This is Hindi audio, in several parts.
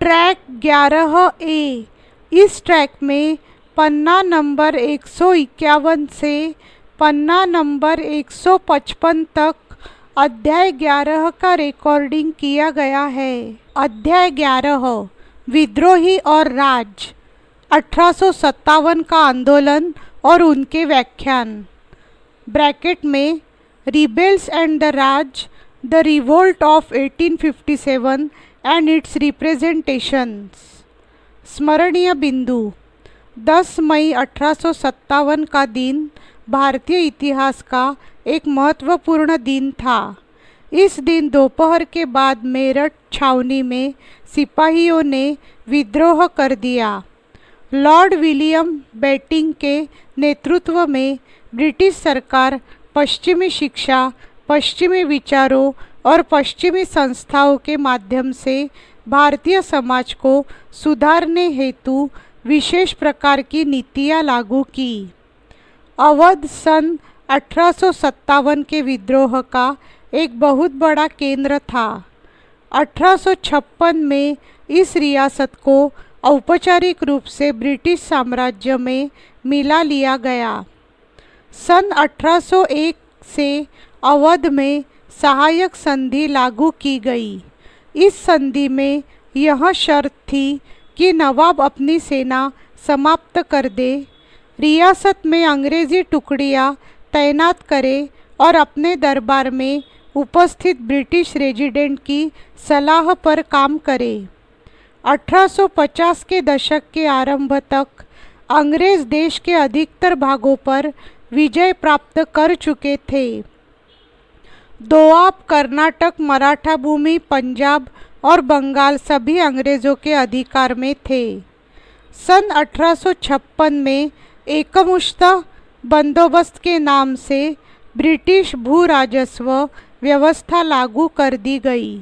Track 11A। इस ट्रैक में पन्ना नंबर 151 से पन्ना नंबर 155 तक अध्याय 11 का रिकॉर्डिंग किया गया है। अध्याय 11 विद्रोही और राज, 1857 का आंदोलन और उनके व्याख्यान। ब्रैकेट में rebels and the Raj, the revolt of 1857 and it's representations. स्मरणीय बिंदु, 10 मई 1857 का दिन भारतीय इतिहास का एक महत्वपूर्ण दिन था। इस दिन दोपहर के बाद मेरठ छावनी में सिपाहियों ने विद्रोह कर दिया। लॉर्ड विलियम बेटिंग के नेतृत्व में ब्रिटिश सरकार पश्चिमी शिक्षा, पश्चिमी विचारों और पश्चिमी संस्थाओं के माध्यम से भारतीय समाज को सुधारने हेतु विशेष प्रकार की नीतियाँ लागू की। अवध सन 1857 के विद्रोह का एक बहुत बड़ा केंद्र था। 1856 में इस रियासत को औपचारिक रूप से ब्रिटिश साम्राज्य में मिला लिया गया। सन 1801 से अवध में सहायक संधि लागू की गई। इस संधि में यह शर्त थी कि नवाब अपनी सेना समाप्त कर दे, रियासत में अंग्रेज़ी टुकड़ियाँ तैनात करे और अपने दरबार में उपस्थित ब्रिटिश रेजिडेंट की सलाह पर काम करे। 1850 के दशक के आरंभ तक अंग्रेज़ देश के अधिकतर भागों पर विजय प्राप्त कर चुके थे। दोआब, कर्नाटक, मराठा भूमि, पंजाब और बंगाल सभी अंग्रेज़ों के अधिकार में थे। सन 1856 में एकमुश्त बंदोबस्त के नाम से ब्रिटिश भू राजस्व व्यवस्था लागू कर दी गई।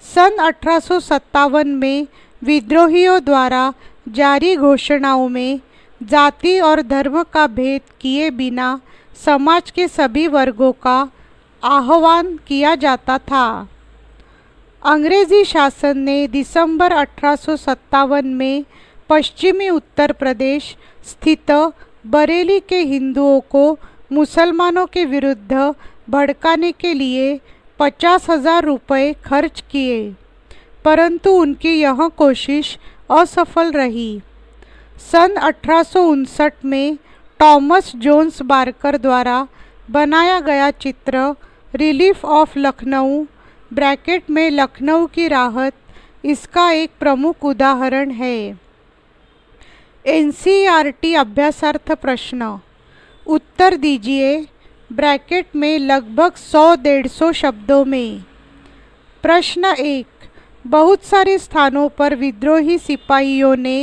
सन 1857 में विद्रोहियों द्वारा जारी घोषणाओं में जाति और धर्म का भेद किए बिना समाज के सभी वर्गों का आह्वान किया जाता था। अंग्रेजी शासन ने दिसंबर 1857 में पश्चिमी उत्तर प्रदेश स्थित बरेली के हिंदुओं को मुसलमानों के विरुद्ध भड़काने के लिए 50,000 रुपये खर्च किए, परंतु उनकी यह कोशिश असफल रही। सन 1859 में टॉमस जोन्स बार्कर द्वारा बनाया गया चित्र रिलीफ ऑफ लखनऊ ब्रैकेट में लखनऊ की राहत इसका एक प्रमुख उदाहरण है। एनसीईआरटी अभ्यासार्थ प्रश्न, उत्तर दीजिए ब्रैकेट में लगभग 100-150 शब्दों में। प्रश्न 1, बहुत सारे स्थानों पर विद्रोही सिपाहियों ने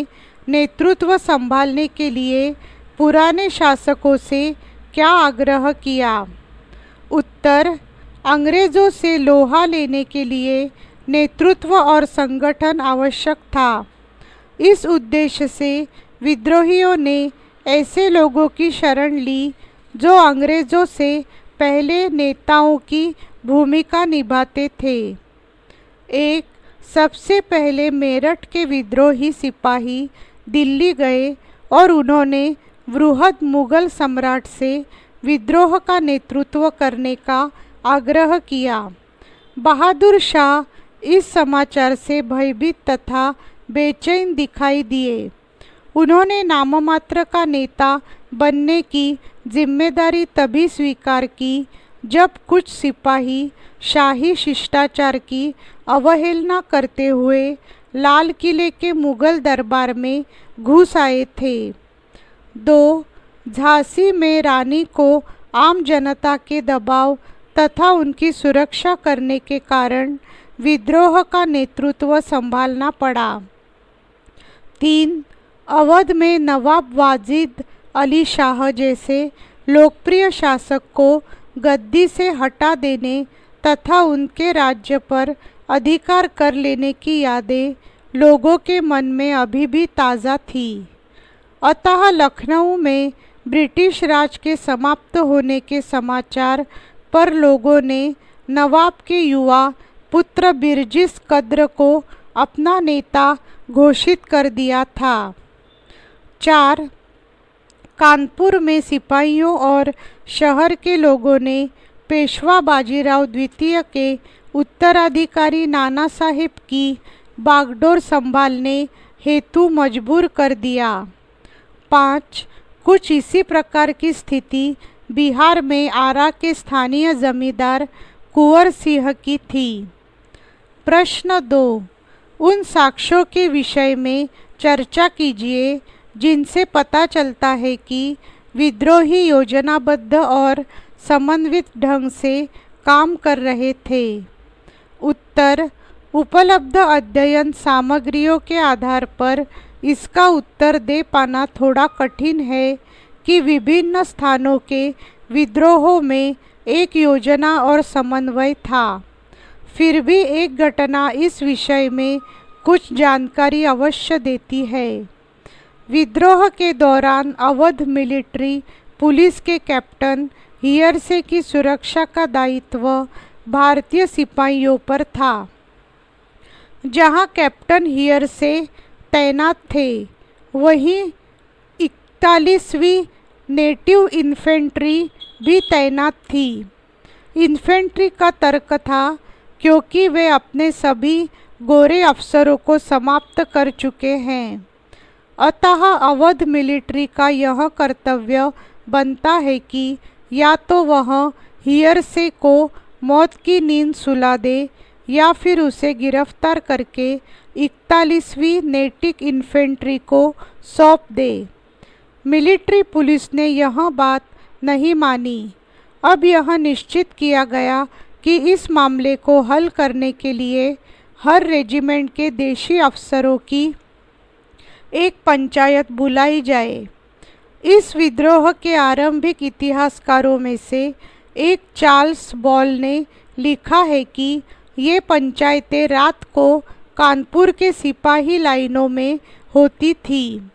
नेतृत्व संभालने के लिए पुराने शासकों से क्या आग्रह किया? उत्तर, अंग्रेज़ों से लोहा लेने के लिए नेतृत्व और संगठन आवश्यक था। इस उद्देश्य से विद्रोहियों ने ऐसे लोगों की शरण ली जो अंग्रेज़ों से पहले नेताओं की भूमिका निभाते थे। एक, सबसे पहले मेरठ के विद्रोही सिपाही दिल्ली गए और उन्होंने वृहद मुगल सम्राट से विद्रोह का नेतृत्व करने का आग्रह किया। बहादुर शाह इस समाचार से भयभीत तथा बेचैन दिखाई दिए। उन्होंने नाममात्र का नेता बनने की जिम्मेदारी तभी स्वीकार की जब कुछ सिपाही शाही शिष्टाचार की अवहेलना करते हुए लाल किले के मुगल दरबार में घुस आए थे। 2, झांसी में रानी को आम जनता के दबाव तथा उनकी सुरक्षा करने के कारण विद्रोह का नेतृत्व संभालना पड़ा। 3, अवध में नवाब वाजिद अली शाह जैसे लोकप्रिय शासक को गद्दी से हटा देने तथा उनके राज्य पर अधिकार कर लेने की यादें लोगों के मन में अभी भी ताज़ा थी। अतः लखनऊ में ब्रिटिश राज के समाप्त होने के समाचार पर लोगों ने नवाब के युवा पुत्र बिरजिस कद्र को अपना नेता घोषित कर दिया था। 4. कानपुर में सिपाहियों और शहर के लोगों ने पेशवा बाजीराव द्वितीय के उत्तराधिकारी नाना साहेब की बागडोर संभालने हेतु मजबूर कर दिया। 5. कुछ इसी प्रकार की स्थिति बिहार में आरा के स्थानीय जमींदार कुंवर सिंह की थी। प्रश्न 2. उन साक्ष्यों के विषय में चर्चा कीजिए जिनसे पता चलता है कि विद्रोही योजनाबद्ध और समन्वित ढंग से काम कर रहे थे। उत्तर: उपलब्ध अध्ययन सामग्रियों के आधार पर इसका उत्तर दे पाना थोड़ा कठिन है कि विभिन्न स्थानों के विद्रोहों में एक योजना और समन्वय था। फिर भी एक घटना इस विषय में कुछ जानकारी अवश्य देती है। विद्रोह के दौरान अवध मिलिट्री पुलिस के कैप्टन हियरसे की सुरक्षा का दायित्व भारतीय सिपाहियों पर था। जहां कैप्टन हियरसे तैनात थे, वहीं 41वीं नेटिव इन्फेंट्री भी तैनात थी। इन्फेंट्री का तर्क था क्योंकि वे अपने सभी गोरे अफसरों को समाप्त कर चुके हैं, अतः अवध मिलिट्री का यह कर्तव्य बनता है कि या तो वह हियरसे को मौत की नींद सुला दे या फिर उसे गिरफ्तार करके 41वीं नेटिव इन्फेंट्री को सौंप दे। मिलिट्री पुलिस ने यह बात नहीं मानी। अब यह निश्चित किया गया कि इस मामले को हल करने के लिए हर रेजिमेंट के देशी अफसरों की एक पंचायत बुलाई जाए। इस विद्रोह के आरंभिक इतिहासकारों में से एक चार्ल्स बॉल ने लिखा है कि ये पंचायतें रात को कानपुर के सिपाही लाइनों में होती थी।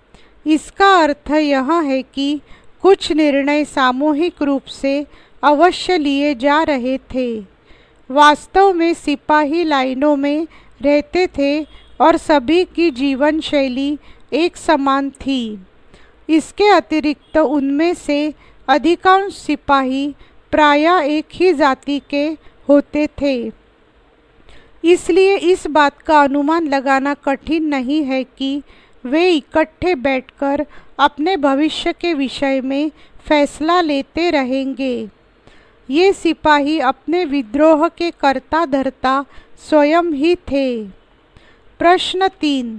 इसका अर्थ यह है कि कुछ निर्णय सामूहिक रूप से अवश्य लिए जा रहे थे। वास्तव में सिपाही लाइनों में रहते थे और सभी की जीवन शैली एक समान थी। इसके अतिरिक्त उनमें से अधिकांश सिपाही प्रायः एक ही जाति के होते थे। इसलिए इस बात का अनुमान लगाना कठिन नहीं है कि वे इकट्ठे बैठकर अपने भविष्य के विषय में फैसला लेते रहेंगे। ये सिपाही अपने विद्रोह के कर्ता धर्ता स्वयं ही थे। प्रश्न 3.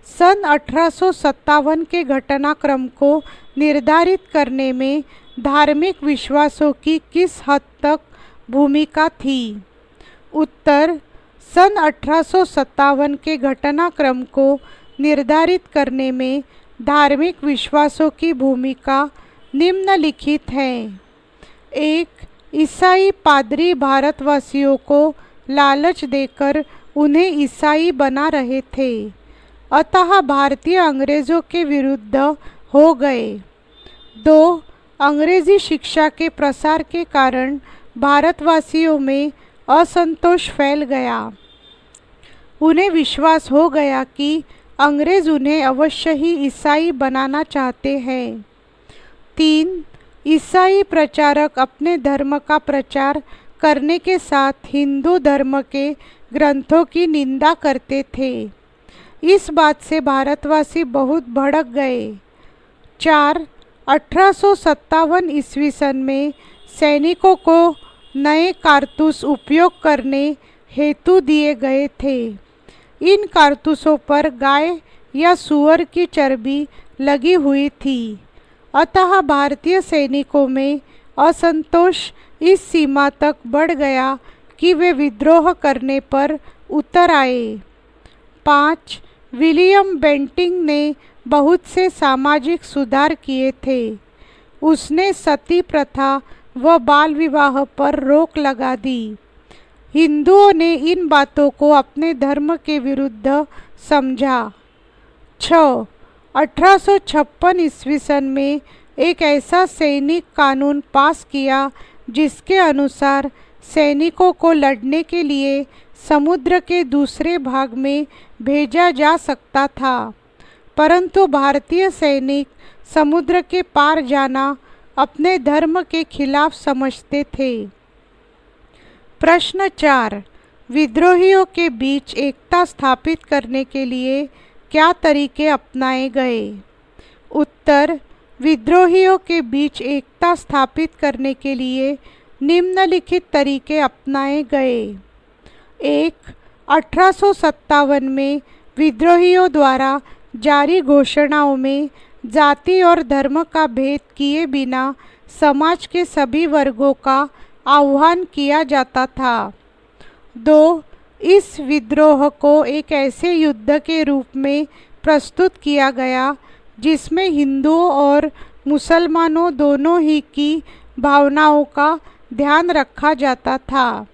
सन 1857 के घटनाक्रम को निर्धारित करने में धार्मिक विश्वासों की किस हद तक भूमिका थी? उत्तर: सन 1857 के घटनाक्रम को निर्धारित करने में धार्मिक विश्वासों की भूमिका निम्नलिखित है। 1. ईसाई पादरी भारतवासियों को लालच देकर उन्हें ईसाई बना रहे थे, अतः भारतीय अंग्रेज़ों के विरुद्ध हो गए। 2. अंग्रेज़ी शिक्षा के प्रसार के कारण भारतवासियों में असंतोष फैल गया। उन्हें विश्वास हो गया कि अंग्रेज़ उन्हें अवश्य ही ईसाई बनाना चाहते हैं। 3. ईसाई प्रचारक अपने धर्म का प्रचार करने के साथ हिंदू धर्म के ग्रंथों की निंदा करते थे। इस बात से भारतवासी बहुत भड़क गए। 4. 1857 ईस्वी सन में सैनिकों को नए कारतूस उपयोग करने हेतु दिए गए थे। इन कारतूसों पर गाय या सूअर की चर्बी लगी हुई थी, अतः भारतीय सैनिकों में असंतोष इस सीमा तक बढ़ गया कि वे विद्रोह करने पर उतर आए। 5. विलियम बेंटिंग ने बहुत से सामाजिक सुधार किए थे। उसने सती प्रथा व बाल विवाह पर रोक लगा दी। हिंदुओं ने इन बातों को अपने धर्म के विरुद्ध समझा। 6. 1856 ईस्वी सन में एक ऐसा सैनिक कानून पास किया जिसके अनुसार सैनिकों को लड़ने के लिए समुद्र के दूसरे भाग में भेजा जा सकता था, परंतु भारतीय सैनिक समुद्र के पार जाना अपने धर्म के खिलाफ समझते थे। प्रश्न 4, विद्रोहियों के बीच एकता स्थापित करने के लिए क्या तरीके अपनाए गए? उत्तर, विद्रोहियों के बीच एकता स्थापित करने के लिए निम्नलिखित तरीके अपनाए गए। 1. 1857 में विद्रोहियों द्वारा जारी घोषणाओं में जाति और धर्म का भेद किए बिना समाज के सभी वर्गों का आह्वान किया जाता था। 2. इस विद्रोह को एक ऐसे युद्ध के रूप में प्रस्तुत किया गया जिसमें हिंदुओं और मुसलमानों दोनों ही की भावनाओं का ध्यान रखा जाता था।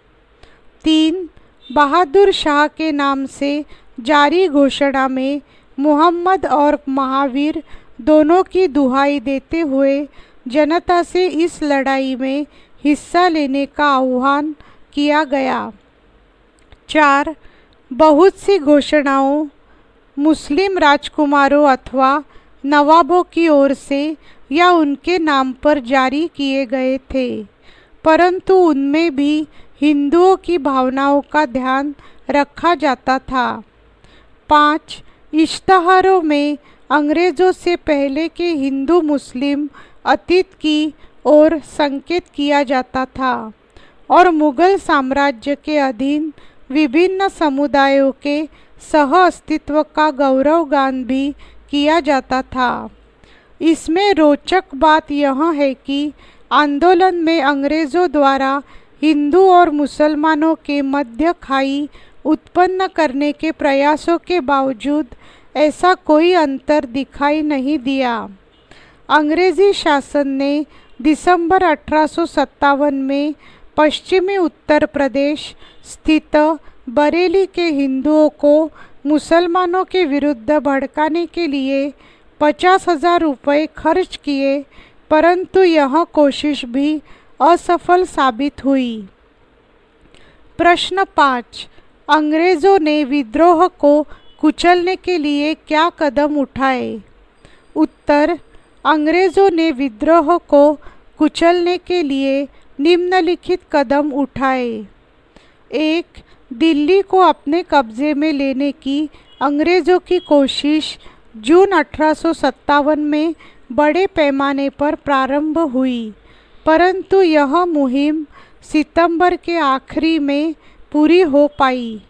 3. बहादुर शाह के नाम से जारी घोषणा में मोहम्मद और महावीर दोनों की दुहाई देते हुए जनता से इस लड़ाई में हिस्सा लेने का आह्वान किया गया। 4. बहुत सी घोषणाओं मुस्लिम राजकुमारों अथवा नवाबों की ओर से या उनके नाम पर जारी किए गए थे, परंतु उनमें भी हिंदुओं की भावनाओं का ध्यान रखा जाता था। 5. इश्तहारों में अंग्रेज़ों से पहले के हिंदू मुस्लिम अतीत की ओर संकेत किया जाता था और मुग़ल साम्राज्य के अधीन विभिन्न समुदायों के सह अस्तित्व का गौरवगान भी किया जाता था। इसमें रोचक बात यह है कि आंदोलन में अंग्रेज़ों द्वारा हिंदू और मुसलमानों के मध्य खाई उत्पन्न करने के प्रयासों के बावजूद ऐसा कोई अंतर दिखाई नहीं दिया। अंग्रेज़ी शासन ने दिसंबर 1857 में पश्चिमी उत्तर प्रदेश स्थित बरेली के हिंदुओं को मुसलमानों के विरुद्ध भड़काने के लिए 50,000 रुपये खर्च किए, परंतु यह कोशिश भी असफल साबित हुई। प्रश्न 5, अंग्रेज़ों ने विद्रोह को कुचलने के लिए क्या कदम उठाए? उत्तर, अंग्रेज़ों ने विद्रोह को कुचलने के लिए निम्नलिखित कदम उठाए। 1. दिल्ली को अपने कब्जे में लेने की अंग्रेज़ों की कोशिश जून 1857 में बड़े पैमाने पर प्रारंभ हुई, परंतु यह मुहिम सितंबर के आखिरी में पूरी हो पाई।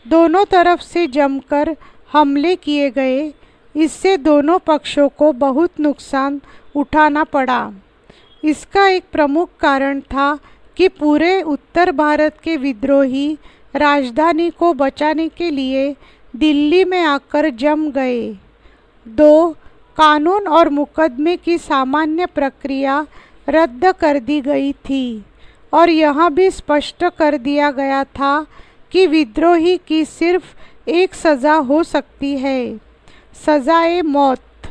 दोनों तरफ से जमकर हमले किए गए, इससे दोनों पक्षों को बहुत नुकसान उठाना पड़ा। इसका एक प्रमुख कारण था कि पूरे उत्तर भारत के विद्रोही राजधानी को बचाने के लिए दिल्ली में आकर जम गए। 2. कानून और मुकदमे की सामान्य प्रक्रिया रद्द कर दी गई थी और यह भी स्पष्ट कर दिया गया था कि विद्रोही की सिर्फ एक सज़ा हो सकती है, सज़ाए मौत।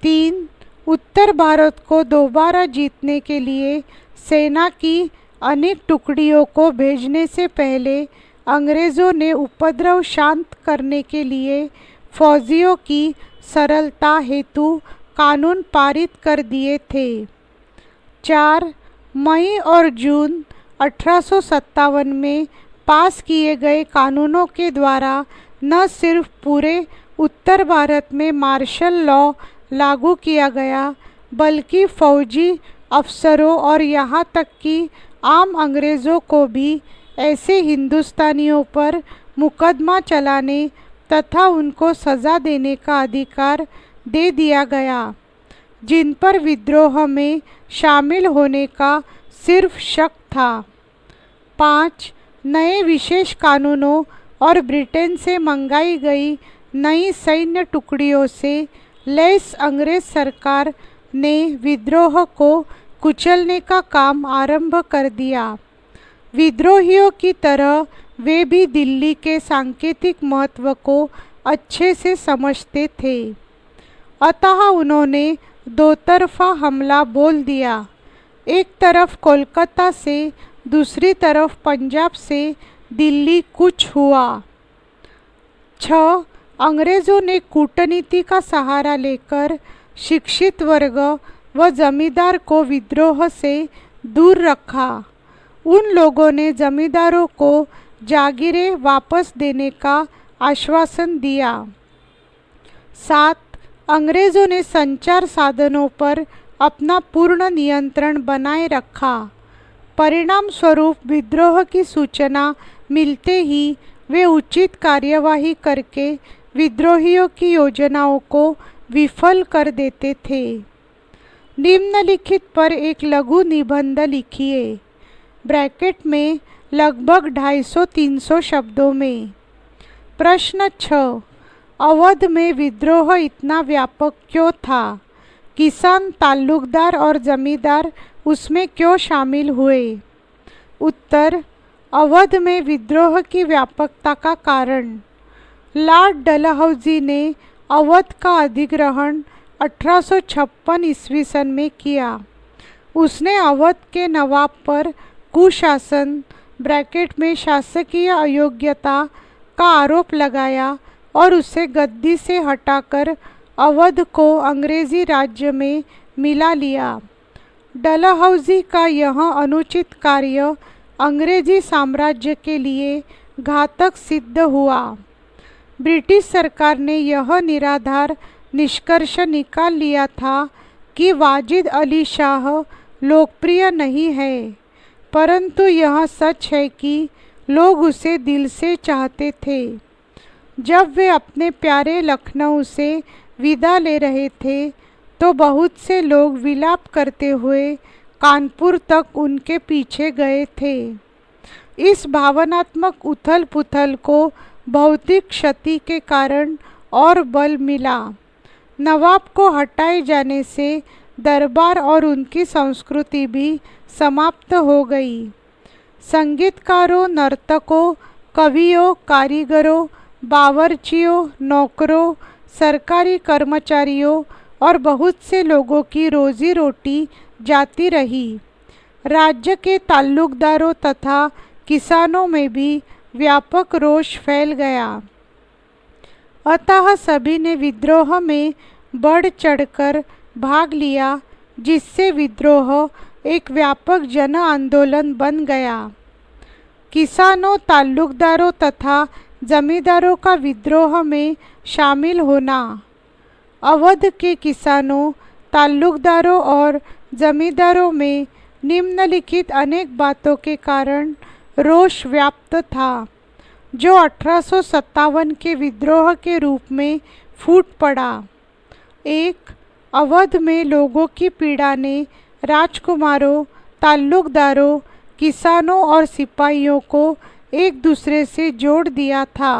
3. उत्तर भारत को दोबारा जीतने के लिए सेना की अनेक टुकड़ियों को भेजने से पहले अंग्रेज़ों ने उपद्रव शांत करने के लिए फौजियों की सरलता हेतु कानून पारित कर दिए थे। 4. मई और जून 1857 में पास किए गए कानूनों के द्वारा न सिर्फ पूरे उत्तर भारत में मार्शल लॉ लागू किया गया, बल्कि फौजी अफसरों और यहाँ तक कि आम अंग्रेज़ों को भी ऐसे हिंदुस्तानियों पर मुकदमा चलाने तथा उनको सज़ा देने का अधिकार दे दिया गया, जिन पर विद्रोह में शामिल होने का सिर्फ शक था। 5. नए विशेष कानूनों और ब्रिटेन से मंगाई गई नई सैन्य टुकड़ियों से लैस अंग्रेज सरकार ने विद्रोह को कुचलने का काम आरंभ कर दिया। विद्रोहियों की तरह वे भी दिल्ली के सांकेतिक महत्व को अच्छे से समझते थे, अतः उन्होंने दो तरफा हमला बोल दिया। एक तरफ कोलकाता से, दूसरी तरफ पंजाब से दिल्ली कूच हुआ। 6. अंग्रेज़ों ने कूटनीति का सहारा लेकर शिक्षित वर्ग व जमींदार को विद्रोह से दूर रखा। उन लोगों ने जमींदारों को जागीरें वापस देने का आश्वासन दिया। 7. अंग्रेज़ों ने संचार साधनों पर अपना पूर्ण नियंत्रण बनाए रखा। परिणाम स्वरूप विद्रोह की सूचना मिलते ही वे उचित कार्यवाही करके विद्रोहियों की योजनाओं को विफल कर देते थे। निम्नलिखित पर एक लघु निबंध लिखिए, ब्रैकेट में लगभग 250-300 शब्दों में। प्रश्न 6. अवध में विद्रोह इतना व्यापक क्यों था? किसान, ताल्लुकदार और जमींदार उसमें क्यों शामिल हुए? उत्तर: अवध में विद्रोह की व्यापकता का कारण। लॉर्ड डलहौजी ने अवध का अधिग्रहण 1856 ईस्वी सन में किया। उसने अवध के नवाब पर कुशासन ब्रैकेट में शासकीय अयोग्यता का आरोप लगाया और उसे गद्दी से हटाकर अवध को अंग्रेज़ी राज्य में मिला लिया। डलहौजी का यह अनुचित कार्य अंग्रेज़ी साम्राज्य के लिए घातक सिद्ध हुआ। ब्रिटिश सरकार ने यह निराधार निष्कर्ष निकाल लिया था कि वाजिद अली शाह लोकप्रिय नहीं है, परंतु यह सच है कि लोग उसे दिल से चाहते थे। जब वे अपने प्यारे लखनऊ से विदा ले रहे थे तो बहुत से लोग विलाप करते हुए कानपुर तक उनके पीछे गए थे। इस भावनात्मक उथल पुथल को भौतिक क्षति के कारण और बल मिला। नवाब को हटाए जाने से दरबार और उनकी संस्कृति भी समाप्त हो गई। संगीतकारों, नर्तकों, कवियों, कारीगरों, बावर्चियों, नौकरों, सरकारी कर्मचारियों और बहुत से लोगों की रोजी रोटी जाती रही। राज्य के ताल्लुकदारों तथा किसानों में भी व्यापक रोष फैल गया। अतः सभी ने विद्रोह में बढ़ चढ़कर भाग लिया, जिससे विद्रोह एक व्यापक जन आंदोलन बन गया। किसानों, ताल्लुकदारों तथा जमींदारों का विद्रोह में शामिल होना। अवध के किसानों, ताल्लुकदारों और जमींदारों में निम्नलिखित अनेक बातों के कारण रोष व्याप्त था, जो 1857 के विद्रोह के रूप में फूट पड़ा। 1. अवध में लोगों की पीड़ा ने राजकुमारों, ताल्लुकदारों, किसानों और सिपाहियों को एक दूसरे से जोड़ दिया था।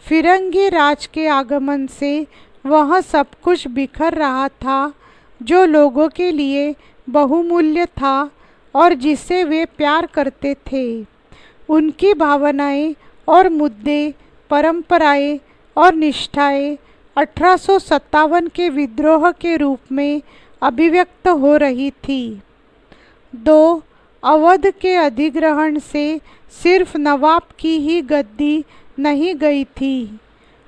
फिरंगी राज के आगमन से वह सब कुछ बिखर रहा था जो लोगों के लिए बहुमूल्य था और जिसे वे प्यार करते थे। उनकी भावनाएं और मुद्दे, परंपराएं और निष्ठाएं 1857 के विद्रोह के रूप में अभिव्यक्त हो रही थी। 2. अवध के अधिग्रहण से सिर्फ नवाब की ही गद्दी नहीं गई थी,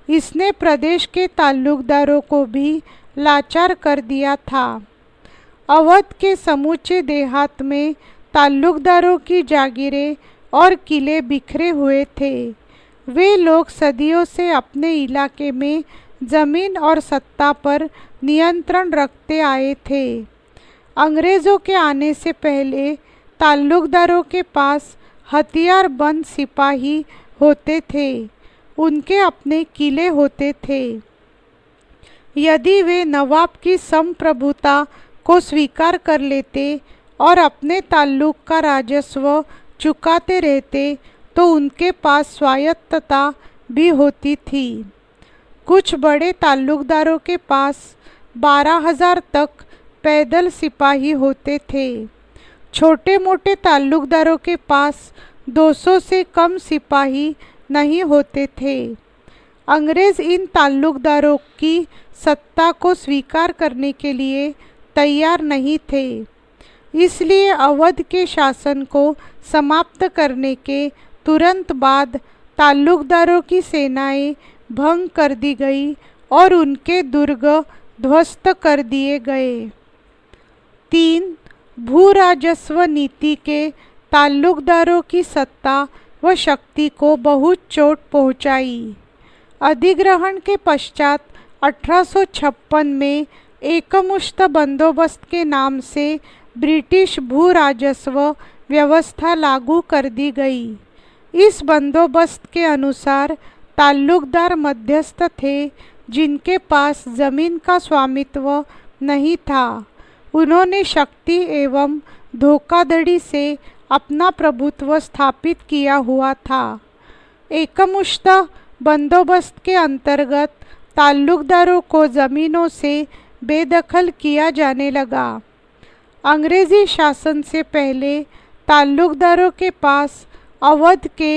इसने प्रदेश के ताल्लुकदारों को भी लाचार कर दिया था। अवध के समूचे देहात में ताल्लुकदारों की जागीरें और किले बिखरे हुए थे। वे लोग सदियों से अपने इलाके में जमीन और सत्ता पर नियंत्रण रखते आए थे। अंग्रेज़ों के आने से पहले ताल्लुकदारों के पास हथियारबंद सिपाही होते थे, उनके अपने किले होते थे। यदि वे नवाब की संप्रभुता को स्वीकार कर लेते और अपने ताल्लुक का राजस्व चुकाते रहते तो उनके पास स्वायत्तता भी होती थी। कुछ बड़े ताल्लुकदारों के पास 12,000 तक पैदल सिपाही होते थे। छोटे मोटे ताल्लुकदारों के पास 200 से कम सिपाही नहीं होते थे। अंग्रेज़ इन ताल्लुकदारों की सत्ता को स्वीकार करने के लिए तैयार नहीं थे। इसलिए अवध के शासन को समाप्त करने के तुरंत बाद ताल्लुकदारों की सेनाएं भंग कर दी गई और उनके दुर्ग ध्वस्त कर दिए गए। 3. भू राजस्व नीति के ताल्लुकदारों की सत्ता व शक्ति को बहुत चोट पहुंचाई। अधिग्रहण के पश्चात 1856 में एकमुश्त बंदोबस्त के नाम से ब्रिटिश भू राजस्व व्यवस्था लागू कर दी गई। इस बंदोबस्त के अनुसार ताल्लुकदार मध्यस्थ थे जिनके पास जमीन का स्वामित्व नहीं था। उन्होंने शक्ति एवं धोखाधड़ी से अपना प्रभुत्व स्थापित किया हुआ था। एकमुश्त बंदोबस्त के अंतर्गत ताल्लुकदारों को ज़मीनों से बेदखल किया जाने लगा। अंग्रेज़ी शासन से पहले ताल्लुकदारों के पास अवध के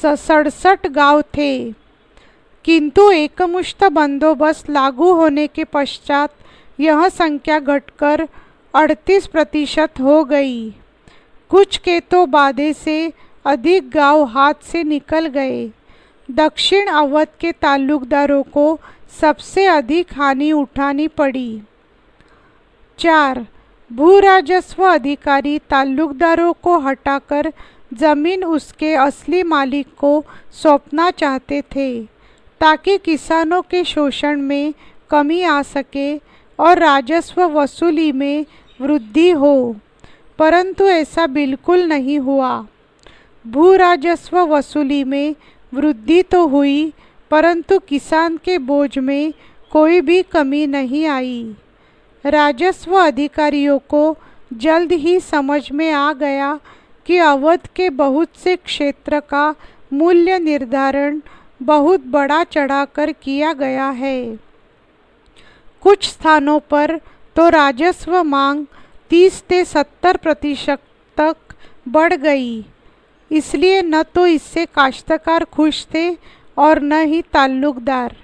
67 गांव थे, किंतु एकमुश्त बंदोबस्त लागू होने के पश्चात यह संख्या घटकर 38% हो गई। कुछ के तो बाधे से अधिक गांव हाथ से निकल गए। दक्षिण अवध के ताल्लुकदारों को सबसे अधिक हानि उठानी पड़ी। 4. भू राजस्व अधिकारी ताल्लुकदारों को हटाकर जमीन उसके असली मालिक को सौंपना चाहते थे ताकि किसानों के शोषण में कमी आ सके और राजस्व वसूली में वृद्धि हो, परंतु ऐसा बिल्कुल नहीं हुआ। भू राजस्व वसूली में वृद्धि तो हुई, परंतु किसान के बोझ में कोई भी कमी नहीं आई। राजस्व अधिकारियों को जल्द ही समझ में आ गया कि अवध के बहुत से क्षेत्र का मूल्य निर्धारण बहुत बड़ा चढ़ाकर किया गया है। कुछ स्थानों पर तो राजस्व मांग 30 से 70% तक बढ़ गई। इसलिए न तो इससे काश्तकार खुश थे और न ही ताल्लुकदार।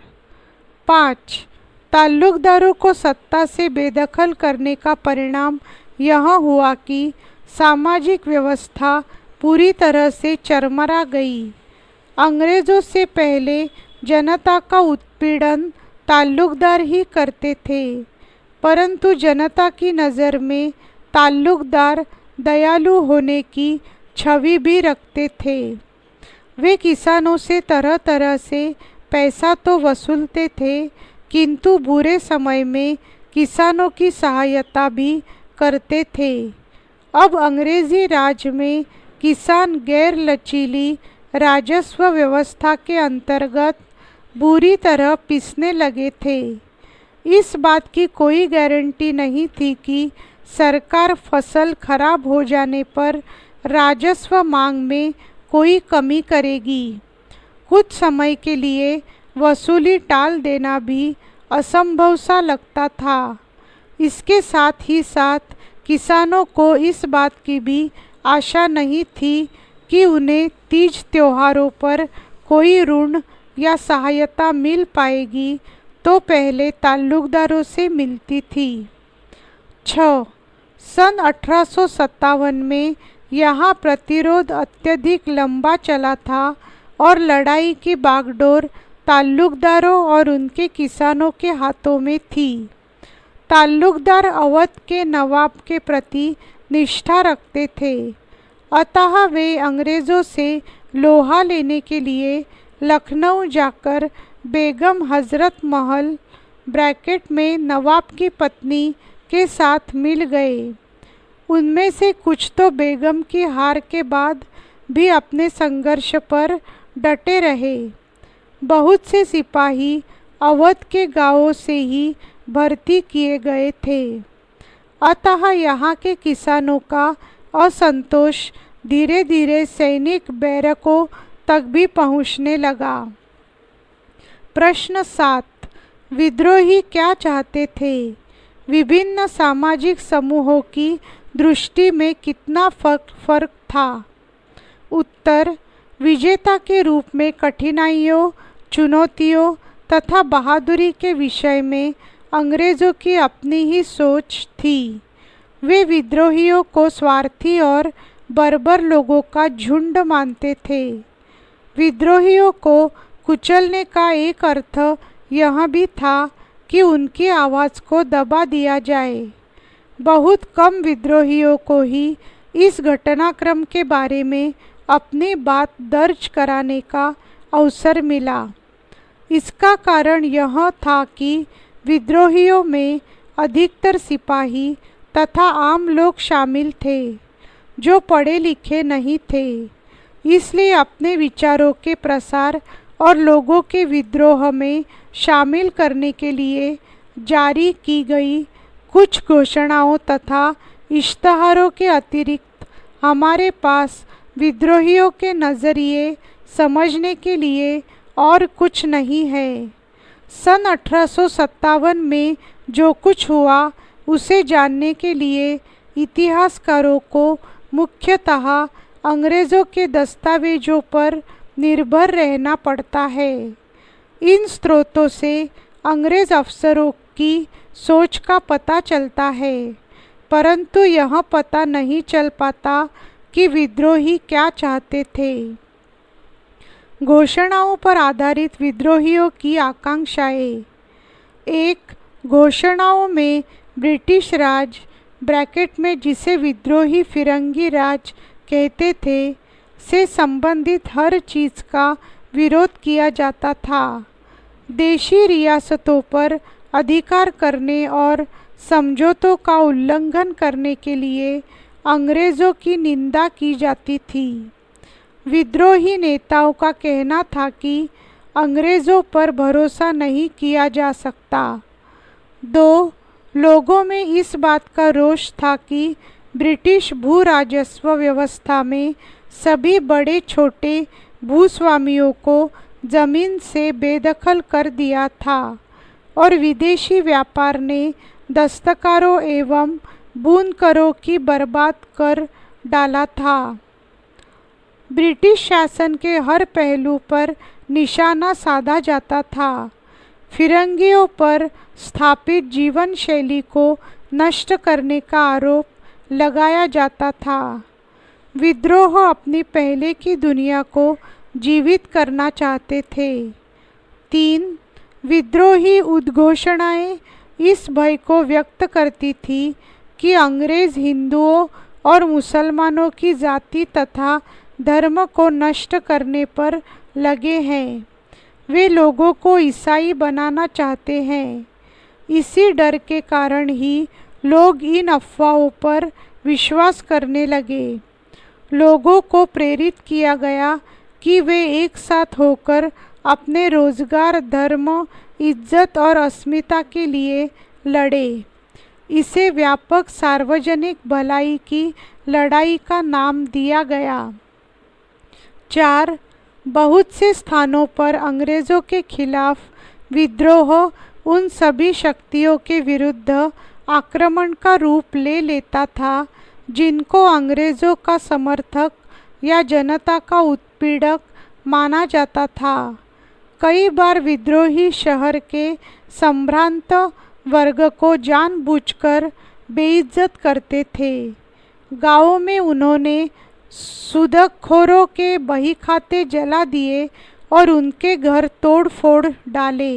5. ताल्लुकदारों को सत्ता से बेदखल करने का परिणाम यह हुआ कि सामाजिक व्यवस्था पूरी तरह से चरमरा गई। अंग्रेज़ों से पहले जनता का उत्पीड़न ताल्लुकदार ही करते थे, परंतु जनता की नज़र में ताल्लुकदार दयालु होने की छवि भी रखते थे। वे किसानों से तरह तरह से पैसा तो वसूलते थे, किंतु बुरे समय में किसानों की सहायता भी करते थे। अब अंग्रेज़ी राज में किसान गैर लचीली राजस्व व्यवस्था के अंतर्गत बुरी तरह पिसने लगे थे। इस बात की कोई गारंटी नहीं थी कि सरकार फसल खराब हो जाने पर राजस्व मांग में कोई कमी करेगी। कुछ समय के लिए वसूली टाल देना भी असंभव सा लगता था। इसके साथ ही साथ किसानों को इस बात की भी आशा नहीं थी कि उन्हें तीज त्योहारों पर कोई ऋण या सहायता मिल पाएगी, तो पहले ताल्लुकदारों से मिलती थी। 6. सन 1857 में यहाँ प्रतिरोध अत्यधिक लंबा चला था और लड़ाई की बागडोर ताल्लुकदारों और उनके किसानों के हाथों में थी। ताल्लुकदार अवध के नवाब के प्रति निष्ठा रखते थे, अतः वे अंग्रेज़ों से लोहा लेने के लिए लखनऊ जाकर बेगम हज़रत महल में नवाब की पत्नी के साथ मिल गए। उनमें से कुछ तो बेगम की हार के बाद भी अपने संघर्ष पर डटे रहे। बहुत से सिपाही अवध के गांवों से ही भर्ती किए गए थे, अतः यहाँ के किसानों का असंतोष धीरे धीरे सैनिक बैरकों तक भी पहुँचने लगा। प्रश्न 7. विद्रोही क्या चाहते थे? विभिन्न सामाजिक समूहों की दृष्टि में कितना फर्क था? उत्तर: विजेता के रूप में कठिनाइयों, चुनौतियों तथा बहादुरी के विषय में अंग्रेज़ों की अपनी ही सोच थी। वे विद्रोहियों को स्वार्थी और बर्बर लोगों का झुंड मानते थे। विद्रोहियों को कुचलने का एक अर्थ यह भी था कि उनकी आवाज़ को दबा दिया जाए। बहुत कम विद्रोहियों को ही इस घटनाक्रम के बारे में अपनी बात दर्ज कराने का अवसर मिला। इसका कारण यह था कि विद्रोहियों में अधिकतर सिपाही तथा आम लोग शामिल थे जो पढ़े लिखे नहीं थे। इसलिए अपने विचारों के प्रसार और लोगों के विद्रोह में शामिल करने के लिए जारी की गई कुछ घोषणाओं तथा इश्तहारों के अतिरिक्त हमारे पास विद्रोहियों के नज़रिए समझने के लिए और कुछ नहीं है। सन 1857 में जो कुछ हुआ उसे जानने के लिए इतिहासकारों को मुख्यतः अंग्रेज़ों के दस्तावेजों पर निर्भर रहना पड़ता है। इन स्रोतों से अंग्रेज़ अफसरों की सोच का पता चलता है, परंतु यह पता नहीं चल पाता कि विद्रोही क्या चाहते थे। घोषणाओं पर आधारित विद्रोहियों की आकांक्षाएं। एक, घोषणाओं में ब्रिटिश राज ब्रैकेट में जिसे विद्रोही फिरंगी राज कहते थे से संबंधित हर चीज़ का विरोध किया जाता था। देशी रियासतों पर अधिकार करने और समझौतों का उल्लंघन करने के लिए अंग्रेज़ों की निंदा की जाती थी। विद्रोही नेताओं का कहना था कि अंग्रेज़ों पर भरोसा नहीं किया जा सकता। 2, लोगों में इस बात का रोष था कि ब्रिटिश भू राजस्व व्यवस्था में सभी बड़े छोटे भूस्वामियों को ज़मीन से बेदखल कर दिया था और विदेशी व्यापार ने दस्तकारों एवं बुनकरों की बर्बाद कर डाला था। ब्रिटिश शासन के हर पहलू पर निशाना साधा जाता था। फिरंगियों पर स्थापित जीवन शैली को नष्ट करने का आरोप लगाया जाता था। विद्रोह अपनी पहले की दुनिया को जीवित करना चाहते थे। 3, विद्रोही उद्घोषणाएं इस भय को व्यक्त करती थी कि अंग्रेज़ हिंदुओं और मुसलमानों की जाति तथा धर्म को नष्ट करने पर लगे हैं। वे लोगों को ईसाई बनाना चाहते हैं। इसी डर के कारण ही लोग इन अफवाहों पर विश्वास करने लगे। लोगों को प्रेरित किया गया कि वे एक साथ होकर अपने रोजगार, धर्म, इज्जत और अस्मिता के लिए लड़े। इसे व्यापक सार्वजनिक भलाई की लड़ाई का नाम दिया गया। 4, बहुत से स्थानों पर अंग्रेज़ों के खिलाफ विद्रोह उन सभी शक्तियों के विरुद्ध आक्रमण का रूप ले लेता था जिनको अंग्रेज़ों का समर्थक या जनता का उत्पीड़क माना जाता था। कई बार विद्रोही शहर के संभ्रांत वर्ग को जानबूझकर बेइज्जत करते थे। गाँवों में उन्होंने सूदखोरों के बही खाते जला दिए और उनके घर तोड़ फोड़ डाले।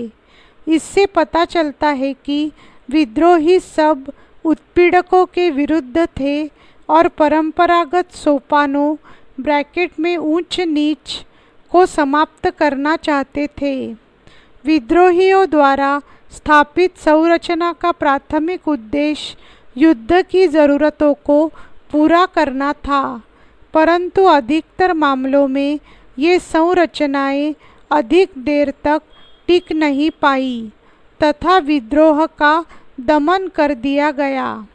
इससे पता चलता है कि विद्रोही सब उत्पीड़कों के विरुद्ध थे और परंपरागत सोपानों ब्रैकेट में ऊंच नीच को समाप्त करना चाहते थे। विद्रोहियों द्वारा स्थापित संरचना का प्राथमिक उद्देश्य युद्ध की ज़रूरतों को पूरा करना था, परंतु अधिकतर मामलों में ये संरचनाएं अधिक देर तक टिक नहीं पाई तथा विद्रोह का दमन कर दिया गया।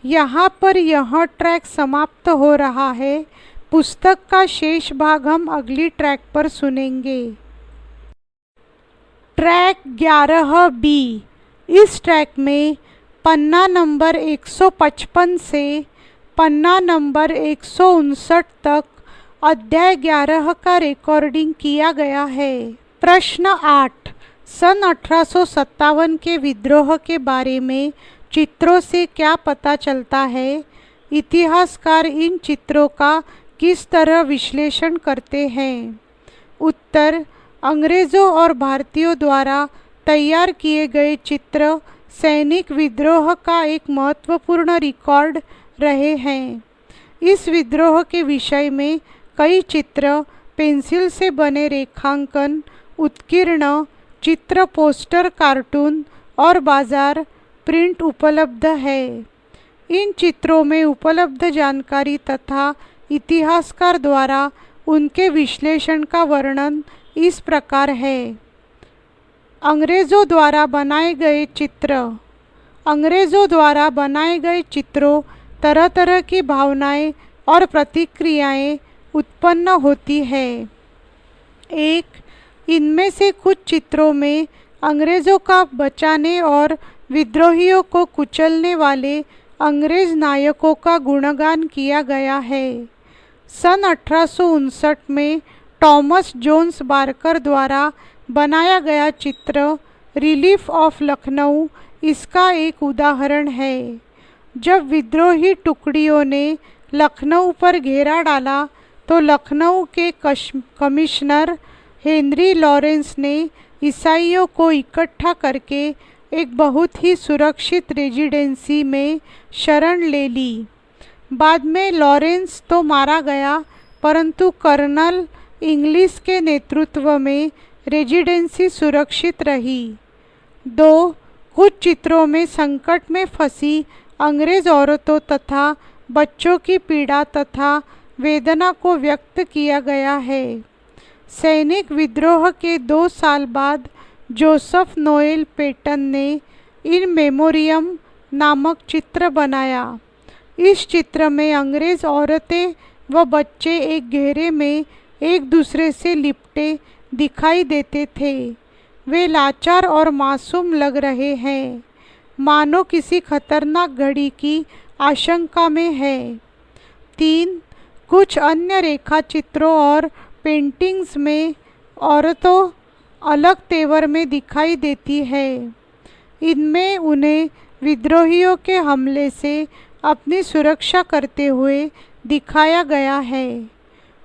यहाँ पर यह ट्रैक समाप्त हो रहा है। पुस्तक का शेष भाग हम अगली ट्रैक पर सुनेंगे। Track 11B। इस ट्रैक में पन्ना नंबर 155 से पन्ना नंबर 159 तक अध्याय 11 का रिकॉर्डिंग किया गया है। प्रश्न 8, सन 1857 के विद्रोह के बारे में चित्रों से क्या पता चलता है? इतिहासकार इन चित्रों का किस तरह विश्लेषण करते हैं? उत्तर, अंग्रेज़ों और भारतीयों द्वारा तैयार किए गए चित्र सैनिक विद्रोह का एक महत्वपूर्ण रिकॉर्ड रहे हैं। इस विद्रोह के विषय में कई चित्र, पेंसिल से बने रेखांकन, उत्कीर्ण चित्र, पोस्टर, कार्टून और बाजार प्रिंट उपलब्ध है। इन चित्रों में उपलब्ध जानकारी तथा इतिहासकार द्वारा उनके विश्लेषण का वर्णन इस प्रकार है। अंग्रेज़ों द्वारा बनाए गए चित्र। अंग्रेज़ों द्वारा बनाए गए चित्रों तरह तरह की भावनाएं और प्रतिक्रियाएं उत्पन्न होती है। एक, इनमें से कुछ चित्रों में अंग्रेज़ों का बचाने और विद्रोहियों को कुचलने वाले अंग्रेज़ नायकों का गुणगान किया गया है। सन 1859 में टॉमस जोन्स बार्कर द्वारा बनाया गया चित्र रिलीफ ऑफ लखनऊ इसका एक उदाहरण है। जब विद्रोही टुकड़ियों ने लखनऊ पर घेरा डाला तो लखनऊ के कमिश्नर हेनरी लॉरेंस ने ईसाइयों को इकट्ठा करके एक बहुत ही सुरक्षित रेजिडेंसी में शरण ले ली। बाद में लॉरेंस तो मारा गया, परंतु कर्नल इंग्लिश के नेतृत्व में रेजिडेंसी सुरक्षित रही। 2, कुछ चित्रों में संकट में फंसी अंग्रेज औरतों तथा बच्चों की पीड़ा तथा वेदना को व्यक्त किया गया है। सैनिक विद्रोह के 2 साल बाद जोसेफ नोएल पेटन ने इन मेमोरियम नामक चित्र बनाया। इस चित्र में अंग्रेज औरतें व बच्चे एक घेरे में एक दूसरे से लिपटे दिखाई देते थे। वे लाचार और मासूम लग रहे हैं, मानो किसी खतरनाक घड़ी की आशंका में है। 3, कुछ अन्य रेखा चित्रों और पेंटिंग्स में औरतों अलग तेवर में दिखाई देती है। इनमें उन्हें विद्रोहियों के हमले से अपनी सुरक्षा करते हुए दिखाया गया है।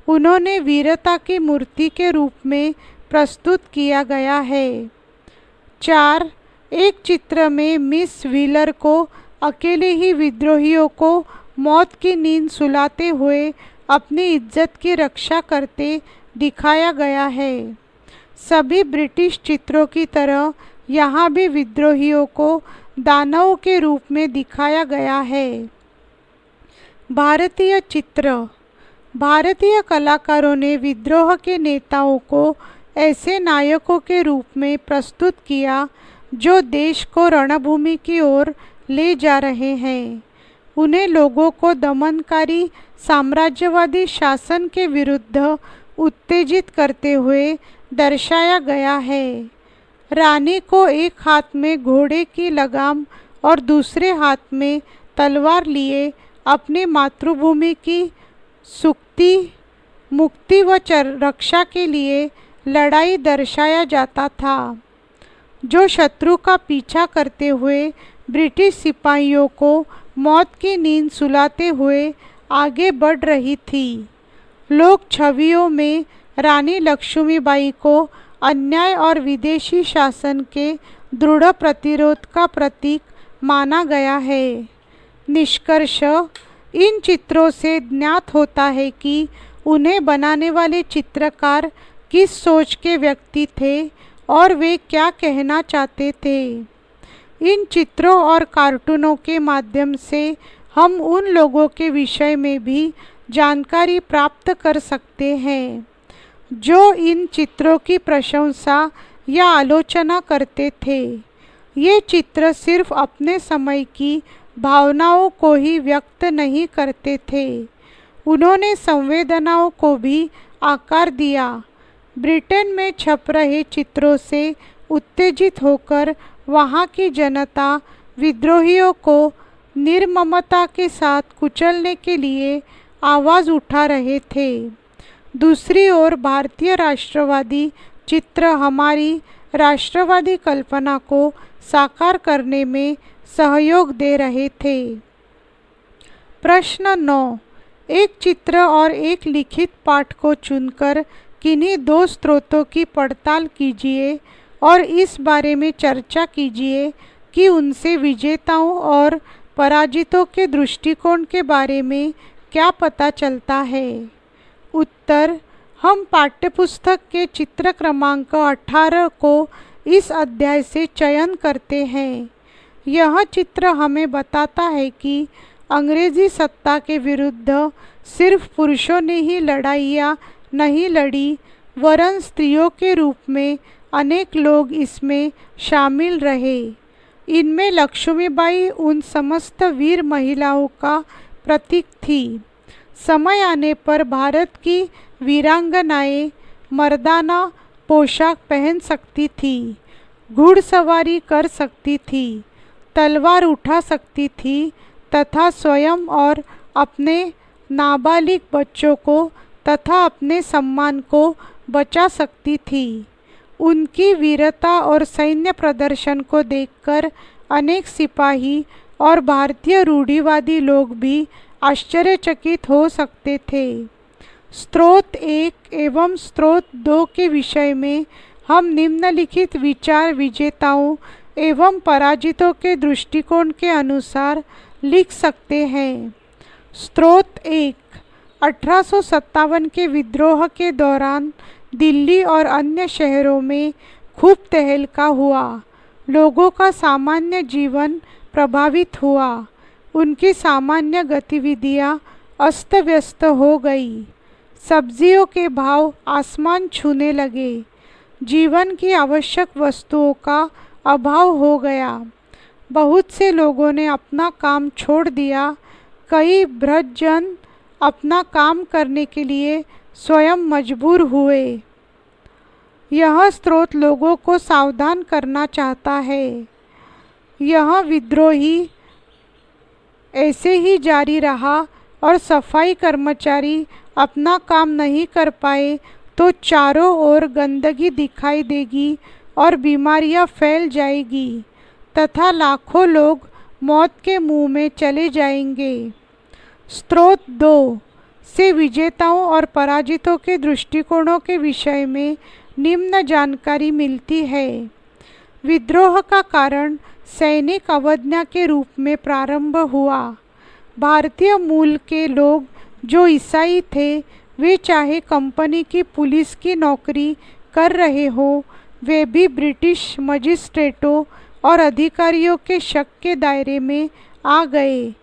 उन्होंने वीरता की मूर्ति के रूप में प्रस्तुत किया गया है। 4, एक चित्र में मिस व्हीलर को अकेले ही विद्रोहियों को मौत की नींद सुलाते हुए अपनी इज्जत की रक्षा करते दिखाया गया है। सभी ब्रिटिश चित्रों की तरह यहाँ भी विद्रोहियों को दानवों के रूप में दिखाया गया है। भारतीय चित्र। भारतीय कलाकारों ने विद्रोह के नेताओं को ऐसे नायकों के रूप में प्रस्तुत किया जो देश को रणभूमि की ओर ले जा रहे हैं। उन्हें लोगों को दमनकारी साम्राज्यवादी शासन के विरुद्ध उत्तेजित करते हुए दर्शाया गया है। रानी को एक हाथ में घोड़े की लगाम और दूसरे हाथ में तलवार लिए अपनी मातृभूमि की मुक्ति व रक्षा के लिए लड़ाई दर्शाया जाता था, जो शत्रु का पीछा करते हुए ब्रिटिश सिपाहियों को मौत की नींद सुलाते हुए आगे बढ़ रही थी। लोक छवियों में रानी लक्ष्मीबाई को अन्याय और विदेशी शासन के दृढ़ प्रतिरोध का प्रतीक माना गया है। निष्कर्ष, इन चित्रों से ज्ञात होता है कि उन्हें बनाने वाले चित्रकार किस सोच के व्यक्ति थे और वे क्या कहना चाहते थे। इन चित्रों और कार्टूनों के माध्यम से हम उन लोगों के विषय में भी जानकारी प्राप्त कर सकते हैं जो इन चित्रों की प्रशंसा या आलोचना करते थे। ये चित्र सिर्फ अपने समय की भावनाओं को ही व्यक्त नहीं करते थे, उन्होंने संवेदनाओं को भी आकार दिया। ब्रिटेन में छप रहे चित्रों से उत्तेजित होकर वहाँ की जनता विद्रोहियों को निर्ममता के साथ कुचलने के लिए आवाज़ उठा रहे थे। दूसरी ओर भारतीय राष्ट्रवादी चित्र हमारी राष्ट्रवादी कल्पना को साकार करने में सहयोग दे रहे थे। प्रश्न 9, एक चित्र और एक लिखित पाठ को चुनकर किन्हीं दो स्रोतों की पड़ताल कीजिए और इस बारे में चर्चा कीजिए कि उनसे विजेताओं और पराजितों के दृष्टिकोण के बारे में क्या पता चलता है। उत्तर, हम पाठ्यपुस्तक के चित्र क्रमांक 18 को इस अध्याय से चयन करते हैं। यह चित्र हमें बताता है कि अंग्रेजी सत्ता के विरुद्ध सिर्फ पुरुषों ने ही लड़ाइयाँ नहीं लड़ी, वरन स्त्रियों के रूप में अनेक लोग इसमें शामिल रहे। इनमें लक्ष्मीबाई उन समस्त वीर महिलाओं का प्रतीक थी। समय आने पर भारत की वीरांगनाएं मर्दाना पोशाक पहन सकती थी, घुड़सवारी कर सकती थी, तलवार उठा सकती थी तथा स्वयं और अपने नाबालिग बच्चों को तथा अपने सम्मान को बचा सकती थी। उनकी वीरता और सैन्य प्रदर्शन को देखकर अनेक सिपाही और भारतीय रूढ़िवादी लोग भी आश्चर्यचकित हो सकते थे। स्रोत 1 एवं स्रोत 2 के विषय में हम निम्नलिखित विचार विजेताओं एवं पराजितों के दृष्टिकोण के अनुसार लिख सकते हैं। स्रोत 1, 1857 के विद्रोह के दौरान दिल्ली और अन्य शहरों में खूब तहलका हुआ। लोगों का सामान्य जीवन प्रभावित हुआ। उनकी सामान्य गतिविधियां अस्त व्यस्त हो गई। सब्जियों के भाव आसमान छूने लगे। जीवन की आवश्यक वस्तुओं का अभाव हो गया। बहुत से लोगों ने अपना काम छोड़ दिया। कई वृद्धजन अपना काम करने के लिए स्वयं मजबूर हुए। यह स्रोत लोगों को सावधान करना चाहता है। यह विद्रोही ऐसे ही जारी रहा और सफाई कर्मचारी अपना काम नहीं कर पाए तो चारों ओर गंदगी दिखाई देगी और बीमारियां फैल जाएगी तथा लाखों लोग मौत के मुंह में चले जाएंगे। स्रोत 2 से विजेताओं और पराजितों के दृष्टिकोणों के विषय में निम्न जानकारी मिलती है। विद्रोह का कारण सैनिक अवज्ञा के रूप में प्रारंभ हुआ। भारतीय मूल के लोग जो ईसाई थे, वे चाहे कंपनी की पुलिस की नौकरी कर रहे हों, वे भी ब्रिटिश मजिस्ट्रेटों और अधिकारियों के शक के दायरे में आ गए।